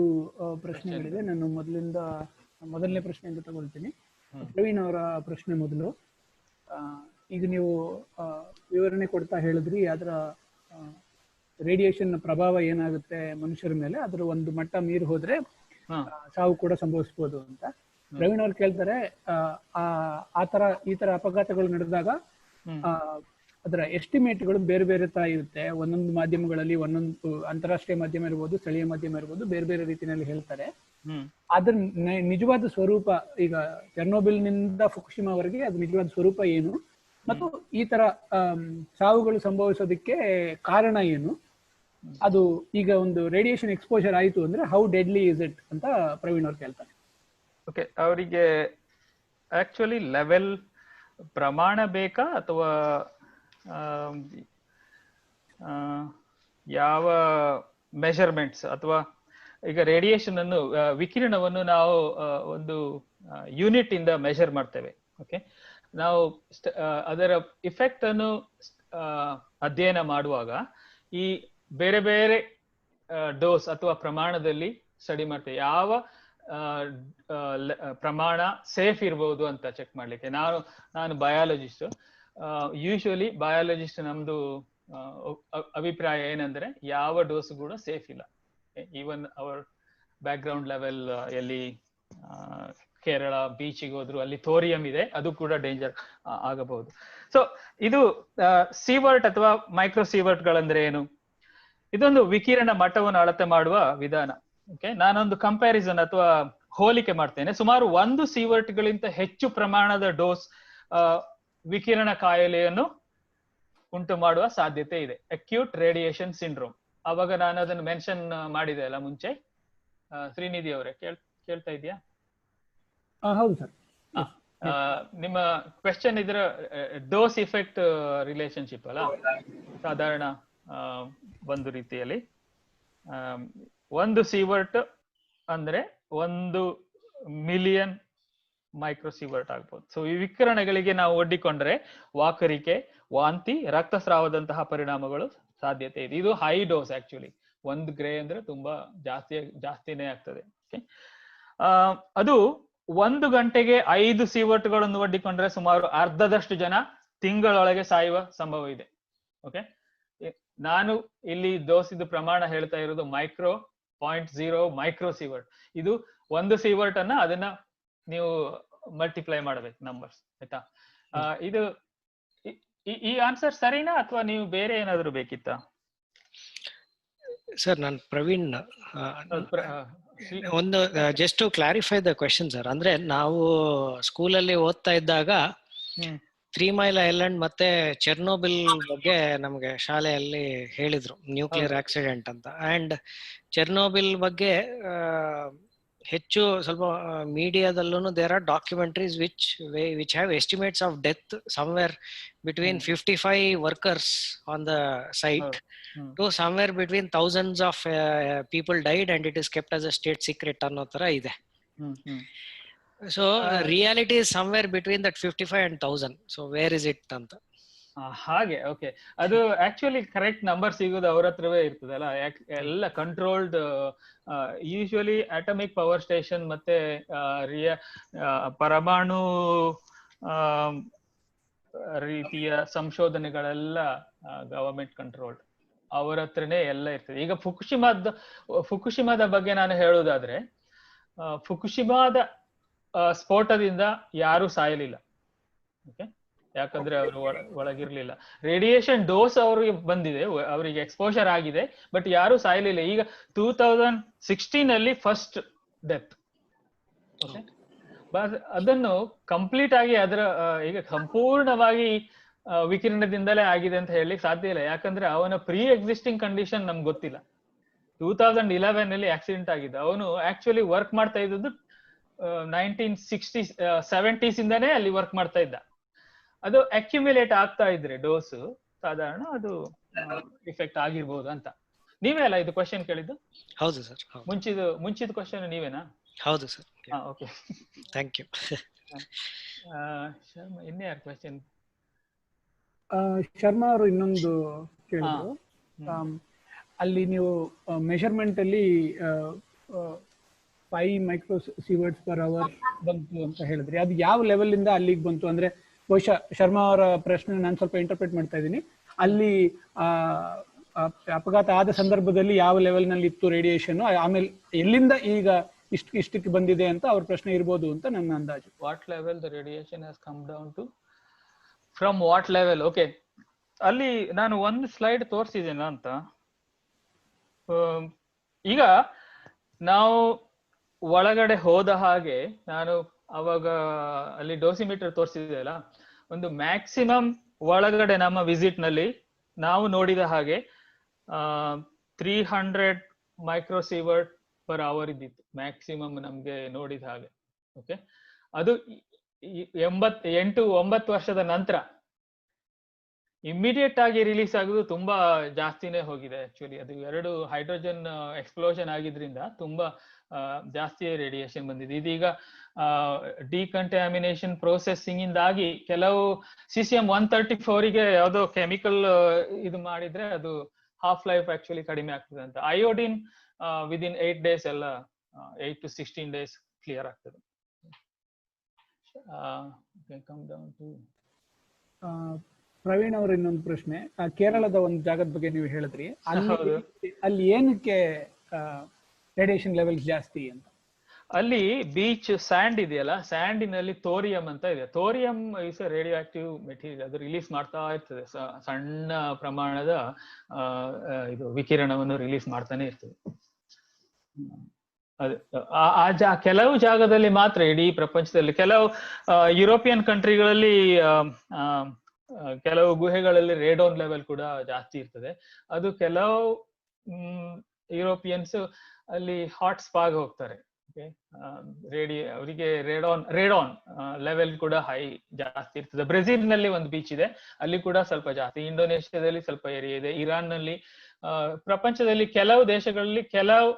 ಪ್ರಶ್ನೆಗಳಿದೆ. ನಾನು ಮೊದಲನೇ ಪ್ರಶ್ನೆಯಿಂದ ತಗೊಳ್ತೀನಿ. ಪ್ರವೀಣ್ ಅವರ ಪ್ರಶ್ನೆ ಮೊದಲು. ಈಗ ನೀವು ವಿವರಣೆ ಕೊಡ್ತಾ ಹೇಳಿದ್ರಿ ಅದರ ರೇಡಿಯೇಷನ್ ಪ್ರಭಾವ ಏನಾಗುತ್ತೆ ಮನುಷ್ಯರ ಮೇಲೆ, ಅದರ ಒಂದು ಮಟ್ಟ ಮೀರಿ ಹೋದ್ರೆ ಸಾವು ಕೂಡ ಸಂಭವಿಸಬಹುದು ಅಂತ. ಪ್ರವೀಣ್ ಅವ್ರು ಕೇಳ್ತಾರೆ, ಈ ತರ ಅಪಘಾತಗಳು ನಡೆದಾಗ ಅದರ ಎಸ್ಟಿಮೇಟ್ಗಳು ಬೇರೆ ಬೇರೆ ತರ ಇರುತ್ತೆ. ಒಂದೊಂದು ಮಾಧ್ಯಮಗಳಲ್ಲಿ ಒಂದೊಂದು ಅಂತಾರಾಷ್ಟ್ರೀಯ ಮಾಧ್ಯಮ ಇರ್ಬೋದು, ಸ್ಥಳೀಯ ಮಾಧ್ಯಮ ಇರ್ಬೋದು, ಬೇರೆ ಬೇರೆ ರೀತಿಯಲ್ಲಿ ಹೇಳ್ತಾರೆ. ಅದ್ರ ನಿಜವಾದ ಸ್ವರೂಪ, ಈಗ ಚೆರ್ನೋಬಿಲ್ನಿಂದ ಫುಕುಶಿಮಾವರೆಗೆ ಅದು ನಿಜವಾದ ಸ್ವರೂಪ ಏನು ಮತ್ತು ಈ ತರ ಸಾವುಗಳು ಸಂಭವಿಸೋದಕ್ಕೆ ಕಾರಣ ಏನು, ಅದು ಈಗ ಒಂದು ರೇಡಿಯೇಷನ್ ಎಕ್ಸ್ಪೋಜರ್ ಆಯಿತು ಅಂದ್ರೆ ಹೌ ಡೆಡ್ಲಿ ಇಸ್ ಇಟ್ ಅಂತ ಪ್ರವೀಣ್ ಅವ್ರು ಕೇಳ್ತಾರೆ. ಓಕೆ, ಅವರಿಗೆ ಆಕ್ಚುಲಿ ಲೆವೆಲ್ ಪ್ರಮಾಣ ಬೇಕಾ ಅಥವಾ ಯಾವ ಮೆಷರ್ಮೆಂಟ್ಸ್, ಅಥವಾ ಈಗ ರೇಡಿಯೇಷನ್ ಅನ್ನು ವಿಕಿರಣವನ್ನು ನಾವು ಒಂದು ಯೂನಿಟ್ ಇಂದ ಮೆಷರ್ ಮಾಡ್ತೇವೆ. ಓಕೆ, ನಾವು ಅದರ ಇಫೆಕ್ಟ್ ಅನ್ನು ಅಧ್ಯಯನ ಮಾಡುವಾಗ ಈ ಬೇರೆ ಬೇರೆ ಡೋಸ್ ಅಥವಾ ಪ್ರಮಾಣದಲ್ಲಿ ಸ್ಟಡಿ ಮಾಡ್ತೇವೆ. ಯಾವ ಪ್ರಮಾಣ ಸೇಫ್ ಇರ್ಬೋದು ಅಂತ ಚೆಕ್ ಮಾಡ್ಲಿಕ್ಕೆ. ನಾನು ಬಯಾಲಜಿಸ್ಟ್. ಯೂಶುವಲಿ ಬಯಾಲಜಿಸ್ಟ್ ನಮ್ದು ಅಭಿಪ್ರಾಯ ಏನಂದ್ರೆ ಯಾವ ಡೋಸ್ ಕೂಡ ಸೇಫ್ ಇಲ್ಲ. Even our back ground level ಎಲ್ಲಿ ಕೇರಳ ಬೀಚಿಗೆ ಹೋದ್ರು ಅಲ್ಲಿ ಥೋರಿಯಂ ಇದೆ, ಅದು ಕೂಡ ಡೇಂಜರ್ ಆಗಬಹುದು. ಸೊ ಇದು ಸೀವರ್ಟ್ ಅಥವಾ ಮೈಕ್ರೋ ಸೀವರ್ಟ್ ಗಳಂದ್ರೆ ಏನು? ಇದೊಂದು ವಿಕಿರಣ ಮಟ್ಟವನ್ನು ಅಳತೆ ಮಾಡುವ ವಿಧಾನ. ಓಕೆ, ನಾನೊಂದು ಕಂಪ್ಯಾರಿಸನ್ ಅಥವಾ ಹೋಲಿಕೆ ಮಾಡ್ತೇನೆ. ಸುಮಾರು 1 ಸೀವರ್ಟ್ ಗಳಿಂದ ಹೆಚ್ಚು ಪ್ರಮಾಣದ ಡೋಸ್ ವಿಕಿರಣ ಕಾಯಿಲೆಯನ್ನು ಉಂಟು ಮಾಡುವ ಸಾಧ್ಯತೆ ಇದೆ, ಅಕ್ಯೂಟ್ ರೇಡಿಯೇಷನ್ ಸಿಂಡ್ರೋಮ್. ಅವಾಗ ನಾನು ಅದನ್ನು ಮೆನ್ಷನ್ ಮಾಡಿದೆ ಅಲ್ಲ ಮುಂಚೆ. ಶ್ರೀನಿಧಿ ಅವರೇ ಕೇಳ್ತಾ ಇದೆಯಾ? ಹೌದು ಸರ್. ನಿಮ್ಮ ಕ್ವೆಶ್ಚನ್ ಇದರ ಡೋಸ್ ಇಫೆಕ್ಟ್ ರಿಲೇಶನ್ಶಿಪ್ ಅಲ್ಲ. ಸಾಧಾರಣ ಒಂದು ರೀತಿಯಲ್ಲಿ 1 ಸೀವರ್ಟ್ ಅಂದ್ರೆ 1 ಮಿಲಿಯನ್ ಮೈಕ್ರೋ ಸೀವರ್ಟ್ ಆಗ್ಬೋದು. ಸೊ ಈ ವಿಕಿರಣಗಳಿಗೆ ನಾವು ಒಡ್ಡಿಕೊಂಡ್ರೆ ವಾಕರಿಕೆ, ವಾಂತಿ, ರಕ್ತಸ್ರಾವದಂತಹ ಪರಿಣಾಮಗಳು ಸಾಧ್ಯತೆ ಇದೆ. ಇದು ಹೈ ಡೋಸ್. ಆಕ್ಚುಲಿ 1 ಗ್ರೇ ಅಂದ್ರೆ ತುಂಬಾ ಜಾಸ್ತಿನೇ ಆಗ್ತದೆ. ಅದು 1 ಗಂಟೆಗೆ 5 ಸೀವರ್ಟ್ಗಳನ್ನು ಒಡ್ಡಿಕೊಂಡ್ರೆ ಸುಮಾರು ಅರ್ಧದಷ್ಟು ಜನ ತಿಂಗಳೊಳಗೆ ಸಾಯುವ ಸಂಭವ ಇದೆ. ಓಕೆ, ನಾನು ಇಲ್ಲಿ ಡೋಸಿದು ಪ್ರಮಾಣ ಹೇಳ್ತಾ ಇರೋದು 0.0 ಮೈಕ್ರೋ ಸೀವರ್ಟ್. ಇದು 1 ಸೀವರ್ಟ್ ಅನ್ನ ಅದನ್ನ ನೀವು ಮಲ್ಟಿಪ್ಲೈ ಮಾಡಬೇಕು ನಂಬರ್ಸ್, ಆಯ್ತಾ? ಇದು ಈ ಆನ್ಸರ್ ಸರಿನಾ ಅಥವಾ ನೀವು ಬೇರೆ ಏನಾದ್ರು ಬೇಕಿತ್ತಾ? ಸರ್, ನಾನು ಪ್ರವೀಣ್. ಒಂದು just to clarify the question sir, ಅಂದ್ರೆ ನಾವು ಸ್ಕೂಲಲ್ಲಿ ಓದ್ತಾ ಇದ್ದಾಗ 3 ಮೈಲ್ ಐಲ್ಯಾಂಡ್ ಮತ್ತೆ ಚೆರ್ನೋಬಿಲ್ ಬಗ್ಗೆ ನಮ್ಗೆ ಶಾಲೆಯಲ್ಲಿ ಹೇಳಿದ್ರು, ನ್ಯೂಕ್ಲಿಯರ್ ಆಕ್ಸಿಡೆಂಟ್ ಅಂತ. ಅಂಡ್ ಚೆರ್ನೋಬಿಲ್ ಬಗ್ಗೆ ಹೆಚ್ಚು ಸ್ವಲ್ಪ ಮೀಡಿಯಾದಲ್ಲೂ there are documentaries which have estimates of death somewhere between 55 workers on the site to somewhere between thousands of people died and it is kept as a state secret ಅನ್ನೋ ತರ ಇದೆ. So reality is somewhere between that 55 and 1000. So where is it ಅಂತ ಹಾಗೆ. Okay, ಅದು actually correct number ಸಿಗೋದು ಅವ್ರ ಹತ್ರವೇ ಇರ್ತದಲ್ಲ. ಎಲ್ಲ controlled, usually atomic power station ಮತ್ತೆ ಪರಮಾಣು ರೀತಿಯ ಸಂಶೋಧನೆಗಳೆಲ್ಲ ಗವರ್ಮೆಂಟ್ ಕಂಟ್ರೋಲ್ಡ್, ಅವರ ಹತ್ರನೇ ಎಲ್ಲ ಇರ್ತದೆ. ಈಗ ಫುಕುಶಿಮಾದ ಬಗ್ಗೆ ನಾನು ಹೇಳುವುದಾದ್ರೆ, ಫುಕುಶಿಮಾದ ಸ್ಫೋಟದಿಂದ ಯಾರು ಸಾಯಲಿಲ್ಲ. ಓಕೆ, ಯಾಕಂದ್ರೆ ಅವರು ಒಳಗಿರ್ಲಿಲ್ಲ. ರೇಡಿಯೇಷನ್ ಡೋಸ್ ಅವ್ರಿಗೆ ಬಂದಿದೆ, ಅವರಿಗೆ ಎಕ್ಸ್ಪೋಜರ್ ಆಗಿದೆ, ಬಟ್ ಯಾರು ಸಾಯಲಿಲ್ಲ. ಈಗ 2016 ಅಲ್ಲಿ ಫಸ್ಟ್ ಡೆತ್. ಓಕೆ, ಅದನ್ನು ಕಂಪ್ಲೀಟ್ ಆಗಿ ಅದರ ಈಗ ಸಂಪೂರ್ಣವಾಗಿ ವಿಕಿರಣದಿಂದಲೇ ಆಗಿದೆ ಅಂತ ಹೇಳಲಿಕ್ಕೆ ಸಾಧ್ಯ ಇಲ್ಲ. ಯಾಕಂದ್ರೆ ಅವನ ಪ್ರೀ ಎಕ್ಸಿಸ್ಟಿಂಗ್ ಕಂಡೀಷನ್ ನಮ್ಗೆ ಗೊತ್ತಿಲ್ಲ. 2011 ಅಲ್ಲಿ ಆಕ್ಸಿಡೆಂಟ್ ಆಗಿದೆ. ಅವನು ಆಕ್ಚುಲಿ ವರ್ಕ್ ಮಾಡ್ತಾ ಇದ್ದದ್ದು 1960s 70s ಇಂದಾನೇ ಅಲ್ಲಿ ವರ್ಕ್ ಮಾಡ್ತಾ ಇದ್ದ. ಅದು ಅಕ್ಯುಮುಲೇಟ್ ಆಗ್ತಾ ಇದ್ರೆ ಡೋಸು ಸಾಧಾರಣ ಅದು ಇಫೆಕ್ಟ್ ಆಗಿರ್ಬೋದು ಅಂತ. ನೀವೇ ಅಲ್ಲ ಇದು ಕ್ವಶನ್ ಕೇಳಿದ್ದು? ಹೌದು ಸರ್. ಮುಂಚಿದ ಕ್ವಶನ್ ನೀವೇನಾ? ಹೌದು sir. Okay, thank you. Sharma, ಇನ್ನೇ ಯಾರು ಕ್ವಶನ್? ಶರ್ಮಾ ಅವರು ಇನ್ನೊಂದು ಕೇಳಿದ್ರು, ಅಲ್ಲಿ ನೀವು ಮೆಷರ್ಮೆಂಟ್ ಅಲ್ಲಿ 5 ಮೈಕ್ರೋ ಸೀವರ್ಟ್ಸ್ ಪರ್ ಅವರ್ ಬಂತು ಅಂತ ಹೇಳಿದ್ರಿ. ಅದು ಯಾವ ಲೆವೆಲ್ ಇಂದ ಅಲ್ಲಿಗೆ ಬಂತು? ಅಂದ್ರೆ ಬಹುಶಃ ಶರ್ಮಾ ಅವರ ಪ್ರಶ್ನೆ ನಾನು ಸ್ವಲ್ಪ ಇಂಟರ್ಪ್ರೇಟ್ ಮಾಡ್ತಾ ಇದ್ದೀನಿ. ಅಲ್ಲಿ ಅಪಘಾತ ಆದ ಸಂದರ್ಭದಲ್ಲಿ ಯಾವ ಲೆವೆಲ್ ನಲ್ಲಿ ಇತ್ತು ರೇಡಿಯೇಷನ್, ಆಮೇಲೆ ಎಲ್ಲಿಂದ ಈಗ ಇಷ್ಟಕ್ಕೆ ಬಂದಿದೆ ಅಂತ ಅವ್ರ ಪ್ರಶ್ನೆ ಇರ್ಬೋದು ಅಂತ ನನ್ನ ಅಂದಾಜು. What level the radiation has come down to, from what level? Okay, ಅಲ್ಲಿ ನಾನು ಒಂದು ಸ್ಲೈಡ್ ತೋರಿಸಿದ್ದೇನಾ ಅಂತ. ಈಗ ನಾವು ಒಳಗಡೆ ಹೋದ ಹಾಗೆ ನಾನು ಅವಾಗ ಅಲ್ಲಿ ಡೋಸಿಮೀಟರ್ ತೋರಿಸಿದೆ ಅಲ್ಲ, ಒಂದು ಮ್ಯಾಕ್ಸಿಮಮ್ ಒಳಗಡೆ ನಮ್ಮ ವಿಸಿಟ್ ನಲ್ಲಿ ನಾವು ನೋಡಿದ ಹಾಗೆ 300 ಮೈಕ್ರೋಸೀವರ್ಟ್ ಪರ್ ಅವರ್ ಇದ್ದಿತ್ತು ಮ್ಯಾಕ್ಸಿಮಮ್ ನಮ್ಗೆ ನೋಡಿದ ಹಾಗೆ. ಓಕೆ, ಅದು 8-9 ವರ್ಷದ ನಂತರ ಇಮಿಡಿಯೇಟ್ ಆಗಿ ರಿಲೀಸ್ ಆಗುದು ತುಂಬಾ ಜಾಸ್ತಿನೇ ಹೋಗಿದೆ. ಆಕ್ಚುಲಿ ಅದು 2 ಹೈಡ್ರೋಜನ್ ಎಕ್ಸ್ಪ್ಲೋಷನ್ ಆಗಿದ್ರಿಂದ ತುಂಬಾ ಜಾಸ್ತಿ ರೇಡಿಯೇಷನ್ ಬಂದಿದೆ. ಇದೀಗ ಡಿಕಂಟಾಮಿನೇಷನ್ ಪ್ರೊಸೆಸಿಂಗ್ ಇಂದಾಗಿ ಕೆಲವು cesium-134 ಗೆ ಯಾವುದೋ ಕೆಮಿಕಲ್ ಇದು ಮಾಡಿದ್ರೆ ಅದು ಹಾಫ್ ಲೈಫ್ ಆಕ್ಚುಲಿ ಕಡಿಮೆ ಆಗ್ತದೆ ಅಂತ. ಅಯೋಡಿನ್ ವಿದಿನ್ 8 days ಎಲ್ಲ 8 to 16 days ಕ್ಲಿಯರ್ ಆಗ್ತದೆ. ಪ್ರವೀಣ್ ಅವ್ರ ಇನ್ನೊಂದು ಪ್ರಶ್ನೆ, ಕೇರಳದ ಒಂದು ಜಾಗದ ಬಗ್ಗೆ ನೀವು ಹೇಳಿದ್ರಿ, ಅಲ್ಲಿ ಏನಕ್ಕೆ ರೇಡಿಯೇಷನ್ ಲೆವೆಲ್ಸ್ ಜಾಸ್ತಿ ಅಂತ? ಅಲ್ಲಿ ಬೀಚ್ ಸ್ಯಾಂಡ್ ಇದೆಯಲ್ಲ, ಸ್ಯಾಂಡಿನಲ್ಲಿ ಥೋರಿಯಂ ಅಂತ ಇದೆ. Thorium is a radio active material. ಅದು ರಿಲೀಸ್ ಮಾಡ್ತಾ ಇರ್ತದೆ, ಸಣ್ಣ ಪ್ರಮಾಣದ ಇದು ವಿಕಿರಣವನ್ನು ರಿಲೀಸ್ ಮಾಡ್ತಾನೆ ಇರ್ತದೆ. ಕೆಲವು ಜಾಗದಲ್ಲಿ ಮಾತ್ರ, ಇಡೀ ಪ್ರಪಂಚದಲ್ಲಿ ಕೆಲವು ಯುರೋಪಿಯನ್ ಕಂಟ್ರಿಗಳಲ್ಲಿ ಕೆಲವು ಗುಹೆಗಳಲ್ಲಿ ರೇಡೋನ್ ಲೆವೆಲ್ ಕೂಡ ಜಾಸ್ತಿ ಇರ್ತದೆ. ಅದು ಕೆಲವು ಯುರೋಪಿಯನ್ಸ್ ಅಲ್ಲಿ ಹಾಟ್ ಸ್ಪಾಗ್ ಹೋಗ್ತಾರೆ. ಅವರಿಗೆ ರೇಡಾನ್ ಲೆವೆಲ್ ಕೂಡ ಹೈ ಜಾಸ್ತಿ ಇರ್ತದೆ. ಬ್ರೆಜಿಲ್ ನಲ್ಲಿ ಒಂದು ಬೀಚ್ ಇದೆ, ಅಲ್ಲಿ ಕೂಡ ಸ್ವಲ್ಪ ಜಾಸ್ತಿ. ಇಂಡೋನೇಷ್ಯಾದಲ್ಲಿ ಸ್ವಲ್ಪ ಏರಿಯಾ ಇದೆ. ಇರಾನ್ ನಲ್ಲಿ, ಪ್ರಪಂಚದಲ್ಲಿ ಕೆಲವು ದೇಶಗಳಲ್ಲಿ ಕೆಲವು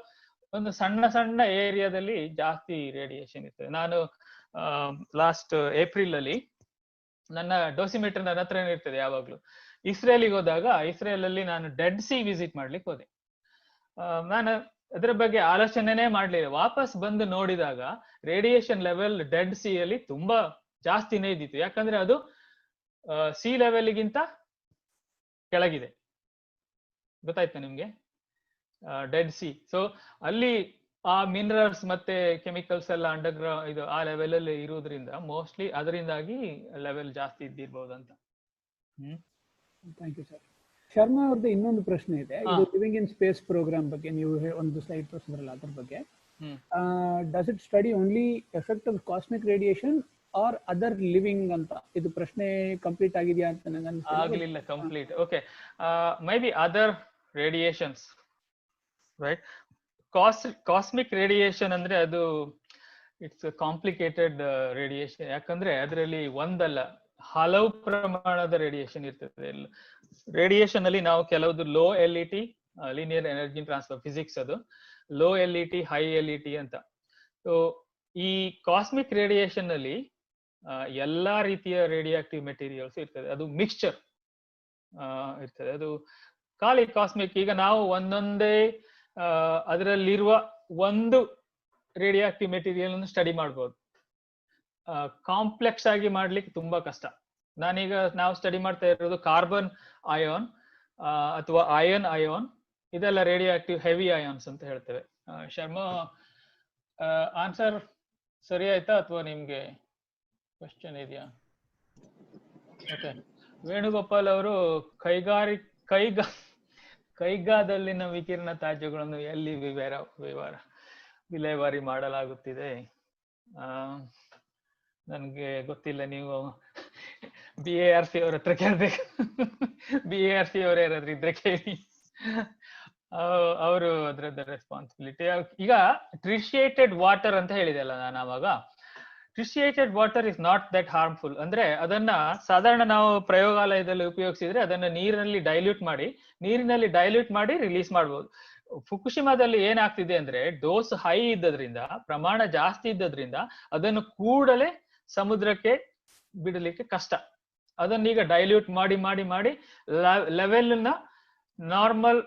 ಒಂದು ಸಣ್ಣ ಸಣ್ಣ ಏರಿಯಾದಲ್ಲಿ ಜಾಸ್ತಿ ರೇಡಿಯೇಷನ್ ಇರ್ತದೆ. ನಾನು ಲಾಸ್ಟ್ ಏಪ್ರಿಲ್ ಅಲ್ಲಿ ನನ್ನ ಡೋಸಿಮೀಟರ್ ನನ್ನ ಹತ್ರ ಇರ್ತದೆ ಯಾವಾಗ್ಲೂ. ಇಸ್ರೇಲಿಗೆ ಹೋದಾಗ ಇಸ್ರೇಲ್ ಅಲ್ಲಿ ನಾನು ಡೆಡ್ ಸಿ ವಿಸಿಟ್ ಮಾಡ್ಲಿಕ್ಕೆ ಹೋದೆ. ನಾನು ಅದರ ಬಗ್ಗೆ ಆಲೋಚನೆನೇ ಮಾಡ್ಲಿಲ್ಲ. ವಾಪಸ್ ಬಂದು ನೋಡಿದಾಗ ರೇಡಿಯೇಷನ್ ಲೆವೆಲ್ ಡೆಡ್ ಸಿ ಅಲ್ಲಿ ತುಂಬಾ ಜಾಸ್ತಿನೇ ಇದ್ದಿತ್ತು. ಯಾಕಂದ್ರೆ ಅದು ಸಿ ಲೆವೆಲ್ಗಿಂತ ಕೆಳಗಿದೆ. ಗೊತ್ತಾಯ್ತಾ ನಿಮ್ಗೆ? Dead C. ಸೊ ಅಲ್ಲಿ ಆ ಮಿನರಲ್ಸ್ ಮತ್ತೆ ಕೆಮಿಕಲ್ಸ್ ಎಲ್ಲ ಅಂಡರ್ಗ್ರೌಂಡ್ ಇದು ಆ ಲೆವೆಲ್ ಅಲ್ಲಿ ಇರುವುದರಿಂದ ಮೋಸ್ಟ್ಲಿ ಅದರಿಂದಾಗಿ ಲೆವೆಲ್ ಜಾಸ್ತಿ ಇದ್ದಿರ್ಬೋದು ಅಂತ. Thank you sir. ಶರ್ಮಾ ಅವ್ರದ್ದು ಇನ್ನೊಂದು ಪ್ರಶ್ನೆ ಇದೆ. ಇದು ಲಿವಿಂಗ್ ಇನ್ ಸ್ಪೇಸ್ ಪ್ರೋಗ್ರಾಮ್ ಬಗ್ಗೆ ನೀವು ಒಂದು ಸ್ಲೈಡ್ ತೋರಿಸಿದ್ರಲ್ಲ, ಅದ್ರ ಬಗ್ಗೆ does it study only effect of cosmic radiation or other living ಅಂತ? ಇದು ಪ್ರಶ್ನೆ ಕಂಪ್ಲೀಟ್ ಆಗಿದೆಯಾ ಅಂತ ನನಗೆ ಅನ್ಸುತ್ತೆ. ಆಗ್ಲಿಲ್ಲ complete. Okay, maybe other radiations, right? Cosmic radiation ಅಂದ್ರೆ ಅದು ಇಟ್ಸ್ ಕಾಂಪ್ಲಿಕೇಟೆಡ್ ರೇಡಿಯೇಷನ್. ಯಾಕಂದ್ರೆ ಅದರಲ್ಲಿ ಒಂದಲ್ಲ ಹಲವು ಪ್ರಮಾಣದ ರೇಡಿಯೇಷನ್ ಇರ್ತದೆ. ರೇಡಿಯೇಷನ್ ಅಲ್ಲಿ ನಾವು ಕೆಲವುದು low LET, linear energy transfer physics, ಅದು ಲೋ LET, ಹೈ LET ಅಂತ. ಸೊ ಈ ಕಾಸ್ಮಿಕ್ ರೇಡಿಯೇಷನ್ ಅಲ್ಲಿ ಎಲ್ಲಾ ರೀತಿಯ ರೇಡಿಯೋ ಆಕ್ಟಿವ್ ಮೆಟೀರಿಯಲ್ಸ್ ಇರ್ತದೆ. ಅದು ಮಿಕ್ಸ್ಚರ್ ಇರ್ತದೆ. ಅದು ಖಾಲಿ ಕಾಸ್ಮಿಕ್. ಈಗ ನಾವು ಒಂದೊಂದೇ ಅದರಲ್ಲಿರುವ ಒಂದು ರೇಡಿಯೋ ಆಕ್ಟಿವ್ ಮೆಟೀರಿಯಲ್ ಅನ್ನು ಸ್ಟಡಿ ಮಾಡ್ಬೋದು. ಕಾಂಪ್ಲೆಕ್ಸ್ ಆಗಿ ಮಾಡ್ಲಿಕ್ಕೆ ತುಂಬಾ ಕಷ್ಟ. ನಾವು ಸ್ಟಡಿ ಮಾಡ್ತಾ ಇರೋದು ಕಾರ್ಬನ್ ಅಯಾನ್ ಅಥವಾ ಅಯಾನ್, ಇದೆಲ್ಲ ರೇಡಿಯೋ ಆಕ್ಟಿವ್ ಹೆವಿ ಅಯಾನ್ಸ್ ಅಂತ ಹೇಳ್ತೇವೆ. ಶರ್ಮಾ, ಆನ್ಸರ್ ಸರಿ ಆಯ್ತಾ ಅಥವಾ ನಿಮ್ಗೆ ಕ್ವಶನ್ ಇದೆಯಾ? ಓಕೆ, ವೇಣುಗೋಪಾಲ್ ಅವರು ಕೈಗಾದಲ್ಲಿನ ವಿಕಿರಣ ತ್ಯಾಜ್ಯಗಳನ್ನು ಎಲ್ಲಿ ವಿಲೇವಾರಿ ಮಾಡಲಾಗುತ್ತಿದೆ? ನನ್ಗೆ ಗೊತ್ತಿಲ್ಲ. ನೀವು BARC ಅವ್ರ ಹತ್ರ ಕೇಳ್ಬೇಕು. BARC ಅವ್ರ ಯಾರಾದ್ರೂ ಇದ್ರೆ ಕೇಳಿ, ಅವರು ಅದ್ರದ್ದು ರೆಸ್ಪಾನ್ಸಿಬಿಲಿಟಿ. ಈಗ ಟ್ರಿಶಿಯೇಟೆಡ್ ವಾಟರ್ ಅಂತ ಹೇಳಿದೆ ಅಲ್ಲ ನಾನು ಆವಾಗ. Tritiated water is not that harmful. ಅಂದ್ರೆ ಅದನ್ನ ಸಾಧಾರಣ ನಾವು ಪ್ರಯೋಗಾಲಯದಲ್ಲಿ ಉಪಯೋಗಿಸಿದ್ರೆ ಅದನ್ನ ನೀರಿನಲ್ಲಿ ಡೈಲ್ಯೂಟ್ ಮಾಡಿ ರಿಲೀಸ್ ಮಾಡ್ಬೋದು. ಫುಕುಶಿಮಾದಲ್ಲಿ ಏನಾಗ್ತಿದೆ ಅಂದ್ರೆ ಡೋಸ್ ಹೈ ಇದ್ದದ್ರಿಂದ, ಪ್ರಮಾಣ ಜಾಸ್ತಿ ಇದ್ದದ್ರಿಂದ ಅದನ್ನು ಕೂಡಲೇ ಸಮುದ್ರಕ್ಕೆ ಬಿಡಲಿಕ್ಕೆ ಕಷ್ಟ. ಅದನ್ನೀಗ ಡೈಲ್ಯೂಟ್ ಮಾಡಿ ಲೆವೆಲ್ ನ ನಾರ್ಮಲ್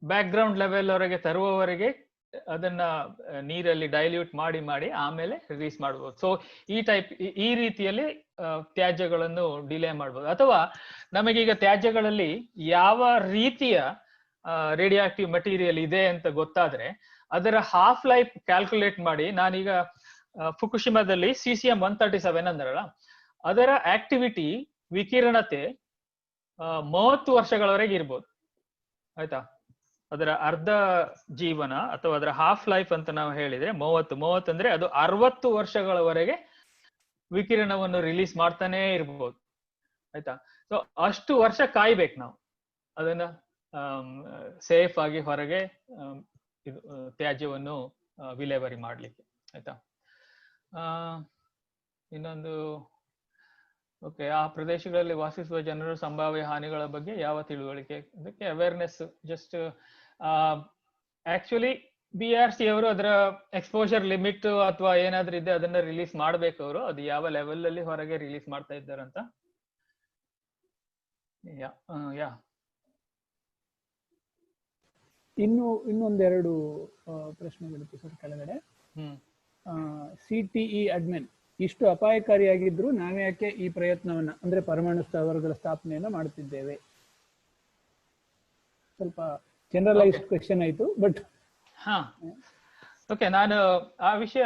ಬ್ಯಾಕ್ ಗ್ರೌಂಡ್ ಲೆವೆಲ್ ವರೆಗೆ ತರುವವರೆಗೆ ಅದನ್ನ ನೀರಲ್ಲಿ ಡೈಲ್ಯೂಟ್ ಮಾಡಿ ಆಮೇಲೆ ರಿಲೀಸ್ ಮಾಡ್ಬೋದು. ಸೊ ಈ ರೀತಿಯಲ್ಲಿ ತ್ಯಾಜ್ಯಗಳನ್ನು ಡಿಲೇ ಮಾಡ್ಬೋದು. ಅಥವಾ ನಮಗೀಗ ತ್ಯಾಜ್ಯಗಳಲ್ಲಿ ಯಾವ ರೀತಿಯ ರೇಡಿಯೋ ಆಕ್ಟಿವ್ ಮೆಟೀರಿಯಲ್ ಇದೆ ಅಂತ ಗೊತ್ತಾದ್ರೆ ಅದರ ಹಾಫ್ ಲೈಫ್ ಕ್ಯಾಲ್ಕುಲೇಟ್ ಮಾಡಿ, ನಾನೀಗ ಫುಕುಶಿಮಾದಲ್ಲಿ cesium-137 ಅಂದ್ರಲ್ಲ, ಅದರ ಆಕ್ಟಿವಿಟಿ ವಿಕಿರಣತೆ 30 ವರ್ಷಗಳವರೆಗೆ ಇರ್ಬೋದು. ಆಯ್ತಾ, ಅದರ ಅರ್ಧ ಜೀವನ ಅಥವಾ ಅದರ ಹಾಫ್ ಲೈಫ್ ಅಂತ ನಾವು ಹೇಳಿದ್ರೆ 30 ಅಂದ್ರೆ ಅದು 60 ವರ್ಷಗಳವರೆಗೆ ವಿಕಿರಣವನ್ನು ರಿಲೀಸ್ ಮಾಡ್ತಾನೆ ಇರ್ಬೋದು. ಆಯ್ತಾ, ಸೊ ಅಷ್ಟು ವರ್ಷ ಕಾಯ್ಬೇಕು ನಾವು ಅದನ್ನ ಸೇಫ್ ಆಗಿ ಹೊರಗೆ ತ್ಯಾಜ್ಯವನ್ನು ವಿಲೇವಾರಿ ಮಾಡ್ಲಿಕ್ಕೆ. ಆಯ್ತಾ, ಇನ್ನೊಂದು ಓಕೆ, ಆ ಪ್ರದೇಶಗಳಲ್ಲಿ ವಾಸಿಸುವ ಜನರು ಸಂಭಾವ್ಯ ಹಾನಿಗಳ ಬಗ್ಗೆ ಯಾವ ತಿಳುವಳಿಕೆ, ಅದಕ್ಕೆ ಅವೇರ್ನೆಸ್. ಜಸ್ಟ್ ಆಕ್ಚುಲಿ BRC ಅವರು ಅದರ ಎಕ್ಸ್ಪೋಜರ್ ಲಿಮಿಟ್ ಅಥವಾ ಏನಾದ್ರೂ ಇದೆ ಅದನ್ನ ರಿಲೀಸ್ ಮಾಡ್ಬೇಕು ಅವರು. ಅದು ಯಾವ ಲೆವೆಲ್ ಅಲ್ಲಿ ಹೊರಗೆ ರಿಲೀಸ್ ಮಾಡ್ತಾ ಇದ್ದಾರಂತ. ಯಾ ಇನ್ನೊಂದೆರಡು ಪ್ರಶ್ನೆಗಳಿತ್ತು ಸರ್ ಕೆಳಗಡೆ. CTE ಅಡ್ಮಿನ್, ಇಷ್ಟು ಅಪಾಯಕಾರಿಯಾಗಿದ್ರು ನಾವ್ಯಾಕೆ ಈ ಪ್ರಯತ್ನವನ್ನ ಅಂದ್ರೆ ಪರಮಾಣು ಸ್ಥಾವರಗಳ ಸ್ಥಾಪನೆಯನ್ನ ಮಾಡುತ್ತಿದ್ದೇವೆ? ಸ್ವಲ್ಪ ಜನರಲೈಸ್ಡ್ ಕ್ವೆಶ್ಚನ್ ಆಯ್ತು, ಬಟ್ ಓಕೆ, ನಾನು ಆ ವಿಷಯ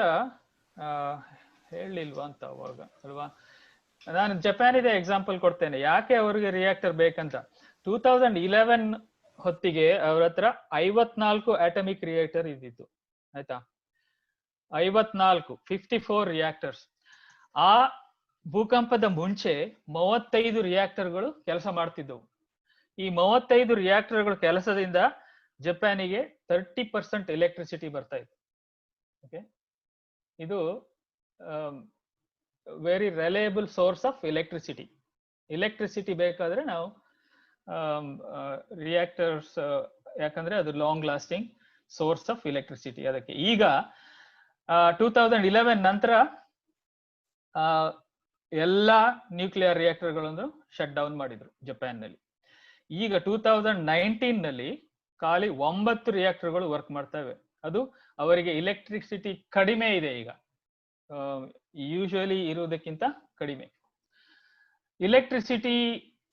ಹೇಳಿಲ್ವಾ ಅಂತ ಅವಾಗ ಅಲ್ವಾ. ನಾನು ಜಪಾನಿದೆ ಎಕ್ಸಾಂಪಲ್ ಕೊಡ್ತೇನೆ ಯಾಕೆ ಅವ್ರಿಗೆ ರಿಯಾಕ್ಟರ್ ಬೇಕಂತ. 2011 ಹೊತ್ತಿಗೆ ಅವ್ರ ಹತ್ರ 54 ಅಟಾಮಿಕ್ ರಿಯಾಕ್ಟರ್ ಇದ್ದಿತ್ತು. ಆಯ್ತಾ, 54 ರಿಯಾಕ್ಟರ್ಸ್. ಆ ಭೂಕಂಪದ ಮುಂಚೆ 35 ರಿಯಾಕ್ಟರ್ಗಳು ಕೆಲಸ ಮಾಡ್ತಿದ್ದವು. ಈ 35 ರಿಯಾಕ್ಟರ್ಗಳ ಕೆಲಸದಿಂದ ಜಪಾನಿಗೆ 30% ಎಲೆಕ್ಟ್ರಿಸಿಟಿ ಬರ್ತಾ ಇತ್ತು. ಓಕೆ, ಇದು very reliable source of electricity. Electricity ಬೇಕಾದ್ರೆ ನಾವು ರಿಯಾಕ್ಟರ್ಸ್, ಯಾಕಂದ್ರೆ ಅದು long lasting source of electricity. ಅದಕ್ಕೆ ಈಗ 2011 ನಂತರ ಎಲ್ಲಾ ನ್ಯೂಕ್ಲಿಯರ್ ರಿಯಾಕ್ಟರ್ಗಳನ್ನು ಶಟ್ ಡೌನ್ ಮಾಡಿದ್ರು ಜಪಾನ್ ನಲ್ಲಿ. ಈಗ 2019 ನಲ್ಲಿ ಖಾಲಿ 9 ರಿಯಾಕ್ಟರ್ಗಳು ವರ್ಕ್ ಮಾಡ್ತವೆ. ಅದು ಅವರಿಗೆ ಎಲೆಕ್ಟ್ರಿಸಿಟಿ ಕಡಿಮೆ ಇದೆ ಈಗ, ಯೂಶುವಲಿ ಇರುವುದಕ್ಕಿಂತ ಕಡಿಮೆ. Electricity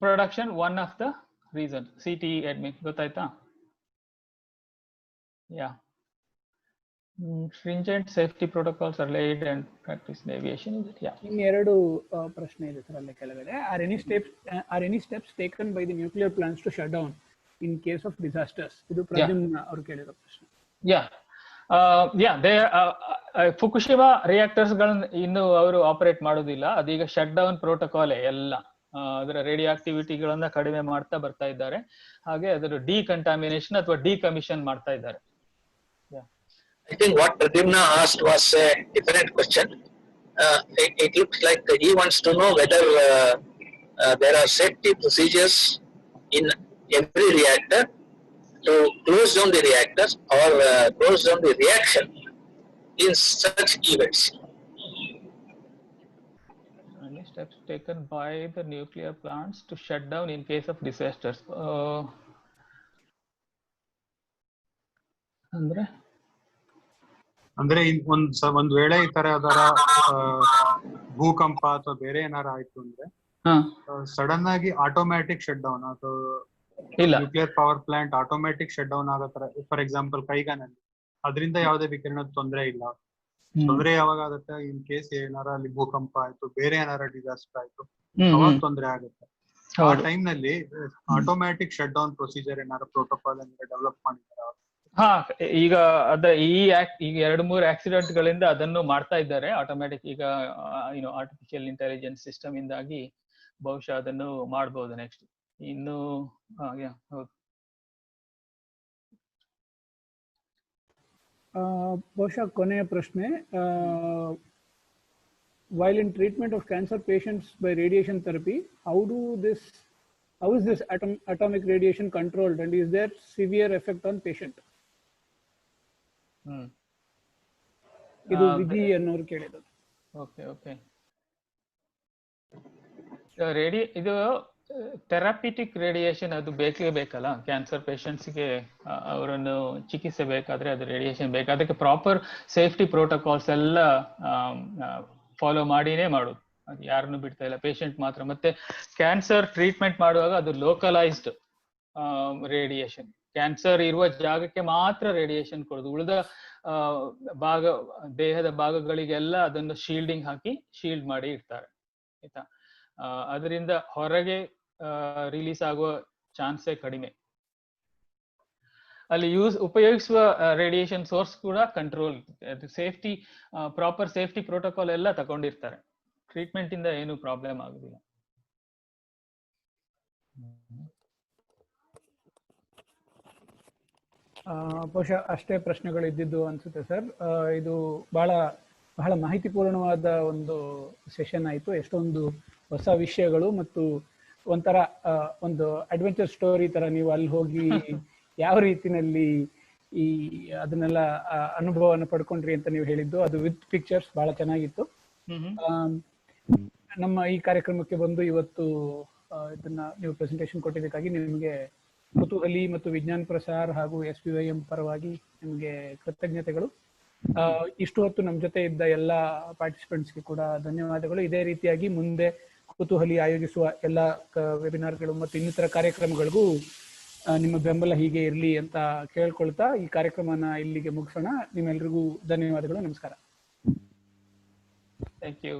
production one of the reason. CTE admin ಗೊತ್ತಾಯ್ತಾ? ಯಾ, stringent safety protocols are laid and practice in aviation. ಇನ್ನೆರಡು ಪ್ರಶ್ನೆ ಇದೆ ಸರ್ ಅಲ್ಲೇ ಕೆಳಗಡೆ. Are any steps taken by the nuclear plants to shut down in case of disasters? ಇದು ಪ್ರದ್ಯುಮ್ನ ಅವರು ಕೇಳಿರೋ ಪ್ರಶ್ನೆ. Fukushima reactors ಗಳನ್ನ ಇನ್ನು ಅವರು ಆಪರೇಟ್ ಮಾಡೋದಿಲ್ಲ. ಅದೀಗ ಶಟ್ ಡೌನ್ ಪ್ರೋಟೋಕಾಲ್ ಎಲ್ಲ ಅದರ ರೇಡಿಯೋ ಆಕ್ಟಿವಿಟಿಗಳನ್ನ ಕಡಿಮೆ ಮಾಡ್ತಾ ಬರ್ತಾ ಇದ್ದಾರೆ. ಹಾಗೆ ಅದರ ಡಿಕಂಟಾಮಿನೇಷನ್ ಅಥವಾ ಡಿಕಮಿಷನ್ ಮಾಡ್ತಾ ಇದ್ದಾರೆ. I think what Pradyumna asked was a different question. It looks like he wants to know whether there are safety procedures in every reactor to close down the reactors or close down the reaction in such events. Any steps taken by the nuclear plants to shut down in case of disasters? ಅಂದ್ರೆ ಒಂದ್ ವೇಳೆ ಈ ತರ ಅದರ ಭೂಕಂಪ ಅಥವಾ ಬೇರೆ ಏನಾರ ಆಯ್ತು ಅಂದ್ರೆ ಸಡನ್ ಆಗಿ ಆಟೋಮ್ಯಾಟಿಕ್ ಶಟ್ ಡೌನ್ ಅಥವಾ nuclear power plant automatic shut down ಆಗೋ ತರ, ಫಾರ್ ಎಕ್ಸಾಂಪಲ್ ಕೈಗಾನಲ್ಲಿ ಅದರಿಂದ ಯಾವುದೇ ವಿಕಿರಣದ ತೊಂದರೆ ಇಲ್ಲ. ತೊಂದರೆ ಯಾವಾಗ ಆಗುತ್ತೆ? ಇನ್ ಕೇಸ್ ಏನಾರ ಅಲ್ಲಿ ಭೂಕಂಪ ಆಯ್ತು, ಬೇರೆ ಏನಾರ ಡಿಸಾಸ್ಟರ್ ಆಯ್ತು, ಅವಾಗ ತೊಂದರೆ ಆಗುತ್ತೆ. ಆ ಟೈಮ್ ನಲ್ಲಿ ಆಟೋಮ್ಯಾಟಿಕ್ ಶಟ್ ಡೌನ್ ಪ್ರೊಸೀಜರ್ ಏನಾರ ಪ್ರೋಟೋಕಾಲ್ ಡೆವಲಪ್ ಮಾಡಿದ್ದಾರೆ? ಈಗ ಈಗ 2-3 ಆಕ್ಸಿಡೆಂಟ್ ಗಳಿಂದ ಅದನ್ನು ಮಾಡ್ತಾ ಇದ್ದಾರೆ ಆಟೋಮ್ಯಾಟಿಕ್. ಈಗ ಆರ್ಟಿಫಿಷಿಯಲ್ ಇಂಟೆಲಿಜೆನ್ಸ್ ಸಿಸ್ಟಮ್ ಇಂದಾಗಿ ಬಹುಶಃ ಅದನ್ನು ಮಾಡಬಹುದು ನೆಕ್ಸ್ಟ್. ಇನ್ನು ಹೌದು, ಬಹುಶಃ ಕೊನೆಯ ಪ್ರಶ್ನೆ. While in treatment of cancer patients by radiation therapy, how is this atomic radiation controlled, and is there severe effect on patient? ಇದು ವಿಧಿ ಅನ್ನೋರು ಕೇಳಿದ್ರು. ಓಕೆ, ಇದು ಥೆರಪ್ಯೂಟಿಕ್ ರೇಡಿಯೇಷನ್ ಅದು ಬೇಕೇ ಬೇಕಲ್ಲ ಕ್ಯಾನ್ಸರ್ ಪೇಷಂಟ್ಸ್ಗೆ. ಅವರನ್ನು ಚಿಕಿತ್ಸೆ ಬೇಕಾದ್ರೆ ಅದು ರೇಡಿಯೇಷನ್ ಬೇಕು. ಅದಕ್ಕೆ ಪ್ರಾಪರ್ ಸೇಫ್ಟಿ ಪ್ರೋಟೋಕಾಲ್ಸ್ ಎಲ್ಲ ಫಾಲೋ ಮಾಡಿನೇ ಮಾಡೋದು. ಅದು ಯಾರನ್ನು ಬಿಡ್ತಾ ಇಲ್ಲ, ಪೇಷಂಟ್ ಮಾತ್ರ. ಮತ್ತೆ ಕ್ಯಾನ್ಸರ್ ಟ್ರೀಟ್ಮೆಂಟ್ ಮಾಡುವಾಗ ಅದು ಲೋಕಲೈಸ್ಡ್ ರೇಡಿಯೇಷನ್, ಕ್ಯಾನ್ಸರ್ ಇರುವ ಜಾಗಕ್ಕೆ ಮಾತ್ರ ರೇಡಿಯೇಷನ್ ಕೊಡೋದು. ಉಳಿದ ದೇಹದ ಭಾಗಗಳಿಗೆಲ್ಲ ಅದನ್ನು ಶೀಲ್ಡಿಂಗ್ ಹಾಕಿ ಶೀಲ್ಡ್ ಮಾಡಿ ಇಡ್ತಾರೆ. ಆಯ್ತಾ, ಅದರಿಂದ ಹೊರಗೆ ರಿಲೀಸ್ ಆಗುವ ಚಾನ್ಸೇ ಕಡಿಮೆ. ಅಲ್ಲಿ ಉಪಯೋಗಿಸುವ ರೇಡಿಯೇಷನ್ ಸೋರ್ಸ್ ಕೂಡ control, safety, proper safety protocol ಎಲ್ಲ ತಗೊಂಡಿರ್ತಾರೆ. ಟ್ರೀಟ್ಮೆಂಟ್ ಇಂದ ಏನು ಪ್ರಾಬ್ಲಮ್ ಆಗುದಿಲ್ಲ. ಬಹುಶಃ ಅಷ್ಟೇ ಪ್ರಶ್ನೆಗಳು ಇದ್ದಿದ್ದು ಅನ್ಸುತ್ತೆ ಸರ್. ಇದು ಬಹಳ ಮಾಹಿತಿಪೂರ್ಣವಾದ ಒಂದು ಸೆಷನ್ ಆಯಿತು. ಎಷ್ಟೊಂದು ಹೊಸ ವಿಷಯಗಳು ಮತ್ತು ಒಂಥರ ಒಂದು ಅಡ್ವೆಂಚರ್ ಸ್ಟೋರಿ ತರ ನೀವು ಅಲ್ಲಿ ಹೋಗಿ ಯಾವ ರೀತಿನಲ್ಲಿ ಅದನ್ನೆಲ್ಲ ಅನುಭವವನ್ನು ಪಡ್ಕೊಂಡ್ರಿ ಅಂತ ನೀವು ಹೇಳಿದ್ದು, ಅದು ವಿತ್ ಪಿಕ್ಚರ್ಸ್ ಬಹಳ ಚೆನ್ನಾಗಿತ್ತು. ನಮ್ಮ ಈ ಕಾರ್ಯಕ್ರಮಕ್ಕೆ ಬಂದು ಇವತ್ತು ಇದನ್ನ ನೀವು ಪ್ರೆಸೆಂಟೇಶನ್ ಕೊಟ್ಟಿದ್ದಕ್ಕಾಗಿ ನಿಮಗೆ ಕುತೂಹಲಿ ಮತ್ತು ವಿಜ್ಞಾನ ಪ್ರಸಾರ್ ಹಾಗೂ SPYM ಪರವಾಗಿ ನಿಮಗೆ ಕೃತಜ್ಞತೆಗಳು. ಇಷ್ಟು ಹೊತ್ತು ನಮ್ಮ ಜೊತೆ ಇದ್ದ ಎಲ್ಲ ಪಾರ್ಟಿಸಿಪೆಂಟ್ಸ್ಗೆ ಕೂಡ ಧನ್ಯವಾದಗಳು. ಇದೇ ರೀತಿಯಾಗಿ ಮುಂದೆ ಕುತೂಹಲಿ ಆಯೋಜಿಸುವ ಎಲ್ಲ ವೆಬಿನಾರ್ಗಳು ಮತ್ತು ಇನ್ನಿತರ ಕಾರ್ಯಕ್ರಮಗಳಿಗೂ ನಿಮ್ಮ ಬೆಂಬಲ ಹೀಗೆ ಇರಲಿ ಅಂತ ಕೇಳ್ಕೊಳ್ತಾ ಈ ಕಾರ್ಯಕ್ರಮನ ಇಲ್ಲಿಗೆ ಮುಗಿಸೋಣ. ನಿಮ್ಮೆಲ್ರಿಗೂ ಧನ್ಯವಾದಗಳು. ನಮಸ್ಕಾರ. Thank you.